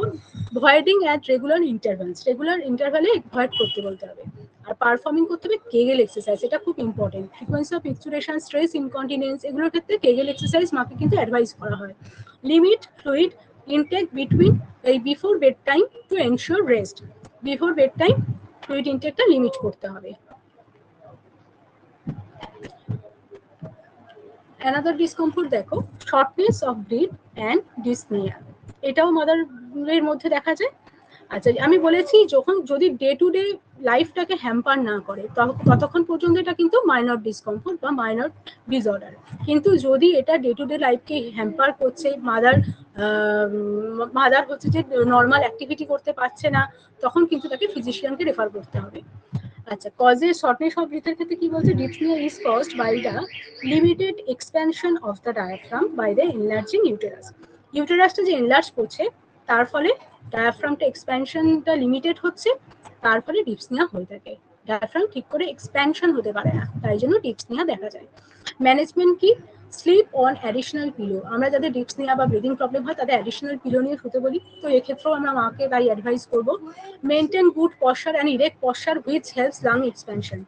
Voiding at regular intervals, regular ইন্টারভ্যালে void করতে বলতে হবে। আর পারফর্মিং করতে হবে কেগেল এক্সারসাইজ, এটা খুব ইম্পর্টেন্ট। ফ্রিকোয়েন্সি অফ ইনস্টুরেশন, স্ট্রেস ইনকন্টিনেন্স, এগুলোর ক্ষেত্রে কেগেল এক্সারসাইজ মাকে কিন্তু অ্যাডভাইস করা হয়। লিমিট ফ্লুইড ইনটেক বিটুইন এই before bedtime to ensure rest. Before bedtime fluid ইনটেকটা লিমিট করতে হবে। অ্যানাদার ডিসকমফোর্ট দেখো, shortness of breath and dyspnoea, এটাও মাদারের মধ্যে দেখা যায়। আচ্ছা, আমি বলেছি যখন যদি ডে টু ডে লাইফটাকে হ্যাম্পার না করে ততক্ষণ পর্যন্ত এটা কিন্তু মাইনর ডিসকমফোর্ট বা মাইনর ডিসঅর্ডার। কিন্তু যদি এটা ডে টু ডে লাইফকে হ্যাম্পার করছে, মাদার হচ্ছে যে নর্মাল অ্যাক্টিভিটি করতে পারছে না, তখন কিন্তু তাকে ফিজিশিয়ানকে রেফার করতে হবে। আচ্ছা, কজের শর্টনেস অফ ব্রিথের ক্ষেত্রে কি বলছে? Dyspnoea is caused by the limited expansion of the diaphragm by the enlarging uterus. ইউটেরাসটা যে এনলার্জ করছে, তার ফলে ডায়াফ্রামটা এক্সপ্যানশনটা লিমিটেড হচ্ছে, তার ফলে ডিপসনিয়া হয়ে থাকে। ডায়াফ্রাম ঠিক করে এক্সপ্যানশন হতে পারে না, তাই জন্য ডিপসনিয়া দেখা যায়। ম্যানেজমেন্ট কি? Sleep on additional pillow. আমরা যাদের ডিপসনিয়া বা ব্রিদিং প্রবলেম হয় তাদের অ্যাডিশনাল পিলো নিয়ে শুতে বলি, তো এক্ষেত্রেও আমরা মাকে তাই অ্যাডভাইস করব। Maintain good posture and erect posture which helps lung expansion.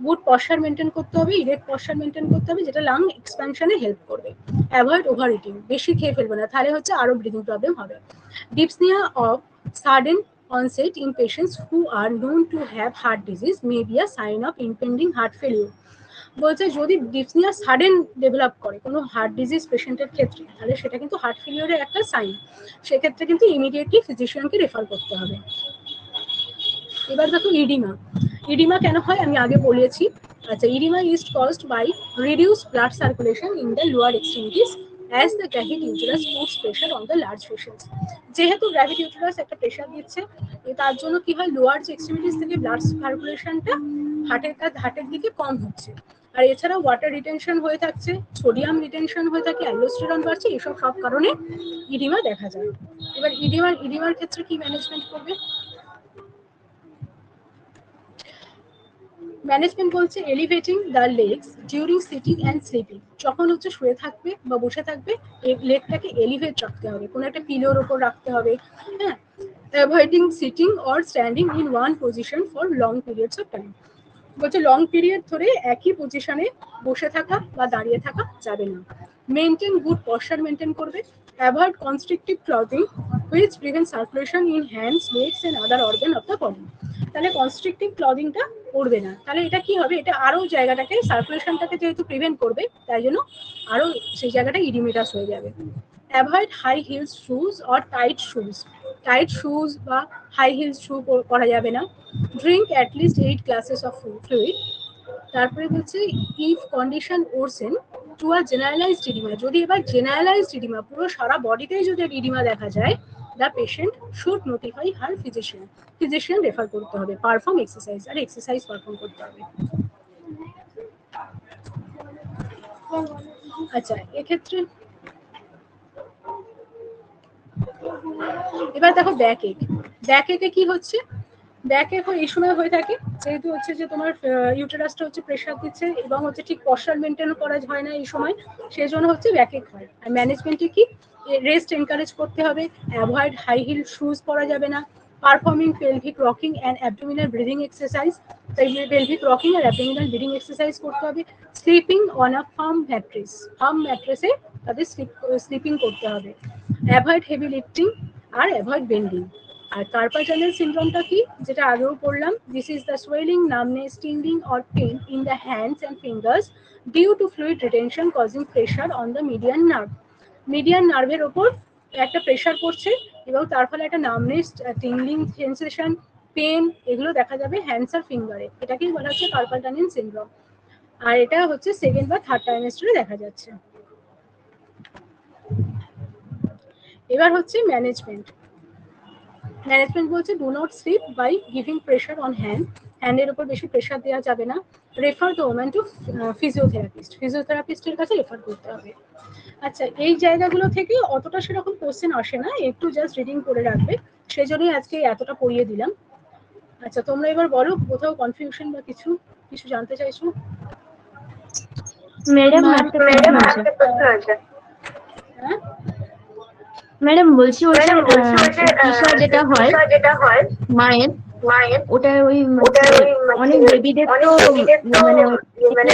Good posture maintain করতে হবে, ইরেক্ট পশ্চার মেনটেন করতে হবে, যেটা লাং এক্সপ্যানশনে হেল্প করবে। অ্যাভয়েড ওভার ইটিং, বেশি খেয়ে ফেলবে না, তাহলে হচ্ছে আরো ব্রিদিং প্রবলেম হবে। ডিপসনিয়া of sudden onset in patients who are known to have heart disease may be a sign of impending heart failure. বলছে যদি ডিপসনিয়া সাডেন ডেভেলপ করে কোনো হার্ট ডিজিজ পেশেন্টের ক্ষেত্রে, তাহলে সেটা কিন্তু হার্ট ফেলিওরের একটা সাইন, সেক্ষেত্রে কিন্তু ইমিডিয়েটলি ফিজিশিয়ানকে রেফার করতে হবে। এবার দেখো ইডিমা। ইডিমা কেন হয় আমি আগে বলেছি। আচ্ছা, oedema is caused by reduce blood circulation in the lower extremities as the gravid uterus puts pressure on the large vessels. যেহেতু গ্র্যাভিড ইউটেরাস একটা প্রেশার দিচ্ছে, তার জন্য কি হয়, লোয়ার যে এক্সট্রিমিটিস থেকে ব্লাড সার্কুলেশনটা হার্টের দিকে কম হচ্ছে। আর এছাড়া ওয়াটার রিটেনশন হয়ে থাকছে, সোডিয়াম রিটেনশন হয়ে থাকে, অ্যালডোস্টেরন বাড়ছে, এসব সব কারণে ইডিমা দেখা যায়। এবার ইডিমার ক্ষেত্রে কি ম্যানেজমেন্ট করবে? ম্যানেজমেন্ট বলছে elevating the legs during sitting and sleeping. যখন হচ্ছে শুয়ে থাকবে বা বসে থাকবে, লেগটাকে এলিভেট রাখতে হবে, কোনো একটা পিলোর ওপর রাখতে হবে। হ্যাঁ, avoiding sitting or standing in one position for long periods of time. বলছে লং পিরিয়ড ধরে একই পজিশনে বসে থাকা বা দাঁড়িয়ে থাকা যাবে না। মেনটেন গুড পশ্চার মেনটেন করবে। Avoid constrictive clothing which prevent circulation in hands, legs and other organ of the body. তাহলে কনস্ট্রিকটিভ ক্লথিংটা পরবে না, তাহলে এটা কি হবে, এটা আরো জায়গাটাকে সার্কুলেশনটাকে যেহেতু প্রিভেন্ট করবে, তাই জন্য আরো সেই জায়গাটা ইরিমেটাস হয়ে যাবে। Avoid high heels shoes or tight shoes. Tight shoes বা হাই হিলস শু পরা যাবে না। Drink at least 8 glasses of fluid তারপরে বলছে if condition worsen to a generalised oedema, যদি এবার জেনারেলাইজড ইডিমা পুরো সারা বডিতেই যদি ইডিমা দেখা যায়, the patient should notify her physician, physician refer করতে হবে, পারফর্ম এক্সারসাইজ, আর এক্সারসাইজ পারফর্ম করতে হবে। আচ্ছা, এক্ষেত্রে এবার দেখো ব্যাক এক, ব্যাক একে কি হচ্ছে, ব্যাক এক এই সময় হয়ে থাকে যেহেতু হচ্ছে যে তোমার ইউটেরাসটা হচ্ছে প্রেশার দিচ্ছে এবং হচ্ছে ঠিক পশ্চার মেনটেন করা হয় না এই সময়, সেই জন্য হচ্ছে ব্যাক এক হয়। আর ম্যানেজমেন্টে কি, রেস্ট এনকারেজ করতে হবে, অ্যাভয়েড হাই হিল শুজ পরা যাবে না, performing pelvic rocking and abdominal breathing exercise, তাই পেলভিক রকিং আর অ্যাবডোমিনাল ব্রিদিং এক্সারসাইজ করতে হবে, sleeping on a firm mattress, firm ম্যাট্রেসে তাদের স্লিপিং করতে হবে, অ্যাভয়েড হেভি লিফটিং আর অ্যাভয়েড বেন্ডিং। আর কার্পাল টানেল সিনড্রোমটা কি, যেটা আগেও পড়লাম, this is the swelling, numbness, tingling or pain in the hands and fingers due to fluid retention causing pressure on the median nerve. Median নার্ভের ওপর একটা প্রেশার পড়ছে এবং তার ফলে একটা নামনেস, টিংলিং সেন্সেশন, পেন এগুলো দেখা যাবে হ্যান্ডস আর ফিঙ্গারে, এটাকেই বলা হচ্ছে কার্পাল টানেল সিনড্রোম। আর এটা হচ্ছে সেকেন্ড বা থার্ড ট্রাইমেস্টারে দেখা যাচ্ছে। এবার হচ্ছে ম্যানেজমেন্ট। ম্যানেজমেন্ট বলছে do not sleep by giving pressure on hand, হ্যান্ডের উপর বেশি প্রেশার দেওয়া যাবে না, refer the woman to physiotherapist, ফিজিওথেরাপিস্টের কাছে রেফার করতে হবে। আচ্ছা, এই জায়গাগুলো থেকে অতটা সেরকম কোশ্চেন আসে না, একটু জাস্ট রিডিং করে রাখবে, সেই জন্যই আজকে এতটা পড়িয়ে দিলাম। আচ্ছা, তোমরা এবার বলো কোথাও কনফিউশন বা কিছু কিছু জানতে চাইছো? ম্যাডাম একটা প্রশ্ন আছে। হ্যাঁ ম্যাডাম বলছি ওই যে টিকা যেটা হয় মায়ের, ওটা ওই অনেক বেবিদের তো মানে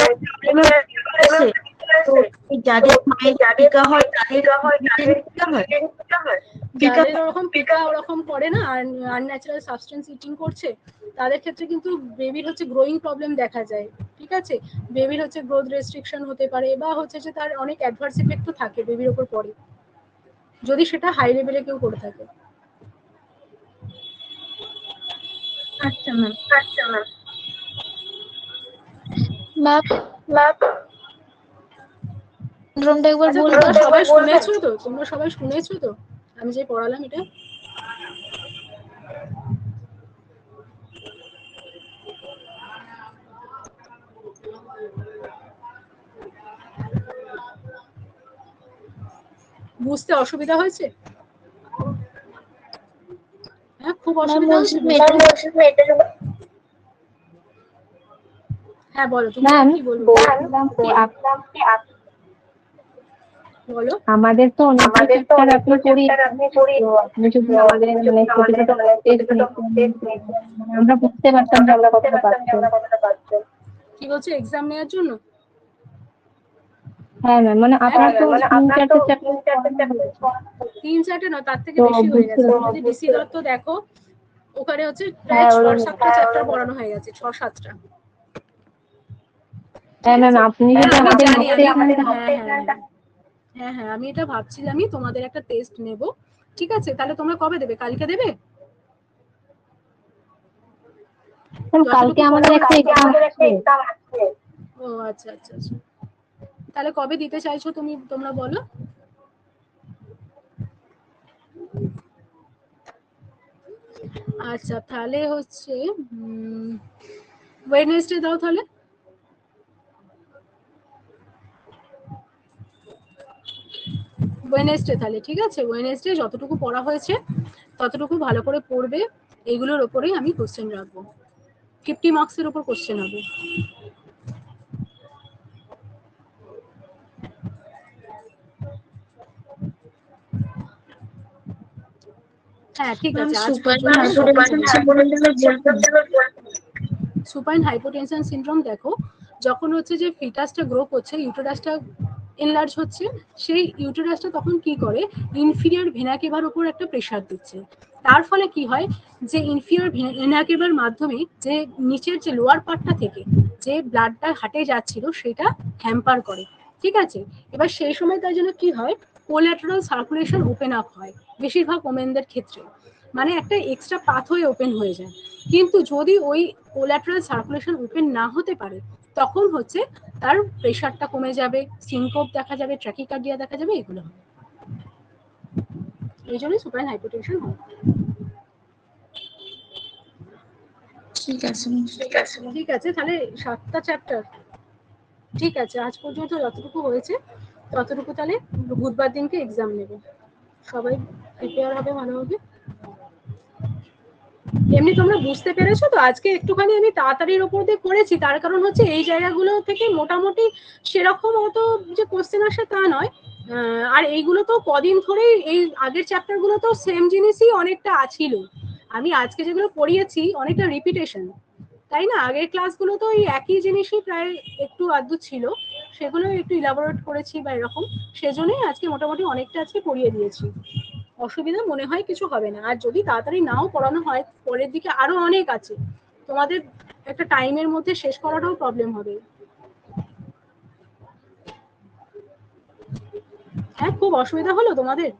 আছে, তো যাদের মায়ের টিকা হয় তাদের টিকা হয়, যাদের ওরকম পিকা ওরকম করে না, আনন্যাচারাল সাবস্টেন্স ইটিং করছে, তাদের ক্ষেত্রে কিন্তু বেবির হচ্ছে গ্রোয়িং প্রবলেম দেখা যায়। ঠিক আছে, বেবির হচ্ছে গ্রোথ রেস্ট্রিকশন হতে পারে বা হচ্ছে যে তার অনেক অ্যাডভার্স ইফেক্টও থাকে বেবির ওপর পড়ে, যদি সেটা হাই লেভেলে কেউ করে থাকে। আচ্ছা ম্যাম। ম্যাম সিনড্রোমটা একবার আচ্ছা, বলবেন? তোমরা সবাই শুনেছো তো, তোমরা সবাই শুনেছো তো আমি যে পড়ালাম এটা? বুঝতে অসুবিধা হয়েছে? হ্যাঁ, খুব ম্যাম অসুবিধা বলছি হচ্ছে? হ্যাঁ বলো, তুমি ম্যাম কি বলবো বলছিলাম কি বলো। আমাদের তো অনেকগুলো চ্যাপ্টার আপনি পড়িয়েছেন, তো আপনি যদি আমাদের মানে ছোট ছোট টেস্ট নিতেন, মানে আমরা বুঝতে পারতাম যে আমরা কতটা পাচ্ছেন। কি বলছো, এক্সাম নেওয়ার জন্য? হ্যাঁ ম্যাম, মানে আপনার তো 3-4টে চ্যাপ্টার পড়ানো হয়েছে, 3-4টে না, তার থেকে তো বেশি হয়ে গেছে। বুঝছিলাম। তুমি যদি ডিসি দত্ত দেখো, ওখানে হচ্ছে প্রায় হ্যাঁ ওরা 6-7টা চ্যাপ্টার পড়ানো হয়ে গেছে, 6-7টা। ঠিক হ্যাঁ ম্যাম, আছে, আপনি হ্যাঁ যদি আমি আমাদের জানি, নিতে আমি চান হ্যাঁ আমি এটা ভাবছিলামই তোমাদের একটা টেস্ট নেব। ঠিক আছে, তাহলে তোমরা কবে দেবে? কালকে দেবে? কালকে যতটুকু আমাদের পড়া একটা হয়েছে। এক্সাম আছে। ও আচ্ছা আচ্ছা আচ্ছা, তাহলে কবে দিতে চাইছো তুমি, তোমরা বলো। আচ্ছা, তাহলে হচ্ছে ওয়েডনেসডে দাও তাহলে। ওয়েডনেসডে তাহলে ঠিক আছে, ওয়েডনেসডে যতটুকু পড়া হয়েছে ততটুকু ভালো করে পড়বে, এইগুলোর ওপরেই আমি কোশ্চেন রাখবো, 50 মার্কসের উপর কোশ্চেন হবে। হ্যাঁ ঠিক আছে, আজ সুপাইন হাইপোটেনশন সিনড্রোম দেখো, যখন হচ্ছে যে ফিটাসটা গ্রো করছে, ইউটেরাসটা এনলার্জ হচ্ছে, সেই ইউটেরাসটা তখন কি করে, ইনফিরিয়র ভেনা কেভার উপর একটা প্রেসার দিচ্ছে। তার ফলে কি হয়, যে ইনফিরিয়র ভেনা কেভার মাধ্যমে যে নিচের যে লোয়ার পার্টটা থেকে যে ব্লাডটা হাটে যাচ্ছিল সেটা হ্যাম্পার করে। ঠিক আছে, এবার সেই সময় তার জন্য কি হয়, কোল্যাটারাল সার্কুলেশন ওপেন আপ হয় বেশিরভাগ ওমেনদের ক্ষেত্রে, মানে একটা এক্সট্রা পাথওয়ে ওপেন হয়ে যায়। কিন্তু যদি ওই কোল্যাটারাল সার্কুলেশন ওপেন না হতে পারে, তখন হচ্ছে তার প্রেশারটা কমে যাবে, সিনকোপ দেখা যাবে, ট্র্যাকিকার্ডিয়া দেখা যাবে, এগুলো হবে। এই জন্যই সুপাইন হাইপোটেনশন হয়। ঠিক আছে। ঠিক আছে, তাহলে 7টা চ্যাপ্টার। ঠিক আছে, আজ পর্যন্ত যতটুকু হয়েছে ততটুকু তাহলে বুধবার দিনকে এক্সাম নেবে, সবাই প্রিপেয়ার হবে ভালোভাবে। এমনি তোমরা বুঝতে পেরেছো তো? আজকে একটুখানি আমি তাড়াতাড়ির ওপর দিয়ে করেছি, তার কারণ হচ্ছে এই জায়গাগুলো থেকে মোটামুটি সেরকম অত যে কোশ্চেন আসে তা নয়। আর এইগুলো তো কদিন ধরেই, এই আগের চ্যাপ্টার গুলো তো সেম জিনিসই অনেকটা ছিল। আমি আজকে যেগুলো পড়িয়েছি অনেকটা রিপিটেশন, তাই না? আগের ক্লাসগুলো তো এই একই জিনিসই প্রায় একটু আধটু ছিল, সেগুলো একটু ইলাবোরেট করেছি বা এরকম, সেজন্যই আজকে মোটামুটি অনেকটা আজকে পড়িয়ে দিয়েছি। অসুবিধা মনে হয় কিছু হবে না। আর যদি তাড়াতাড়ি নাও পড়ানো হয়, পরের দিকে আরো অনেক আছে, তোমাদের একটা টাইমের মধ্যে শেষ করাটাও প্রবলেম হবে। হ্যাঁ, খুব অসুবিধা হলো তোমাদের?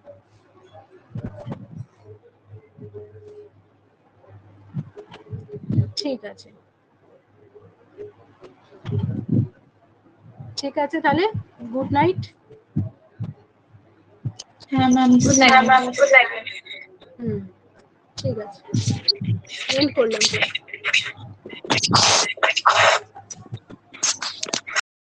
ঠিক আছে, ঠিক আছে, তাহলে গুড নাইট। হ্যাঁ ম্যাম, গুড নাইট। হুম, ঠিক আছে, এন্ড করলাম।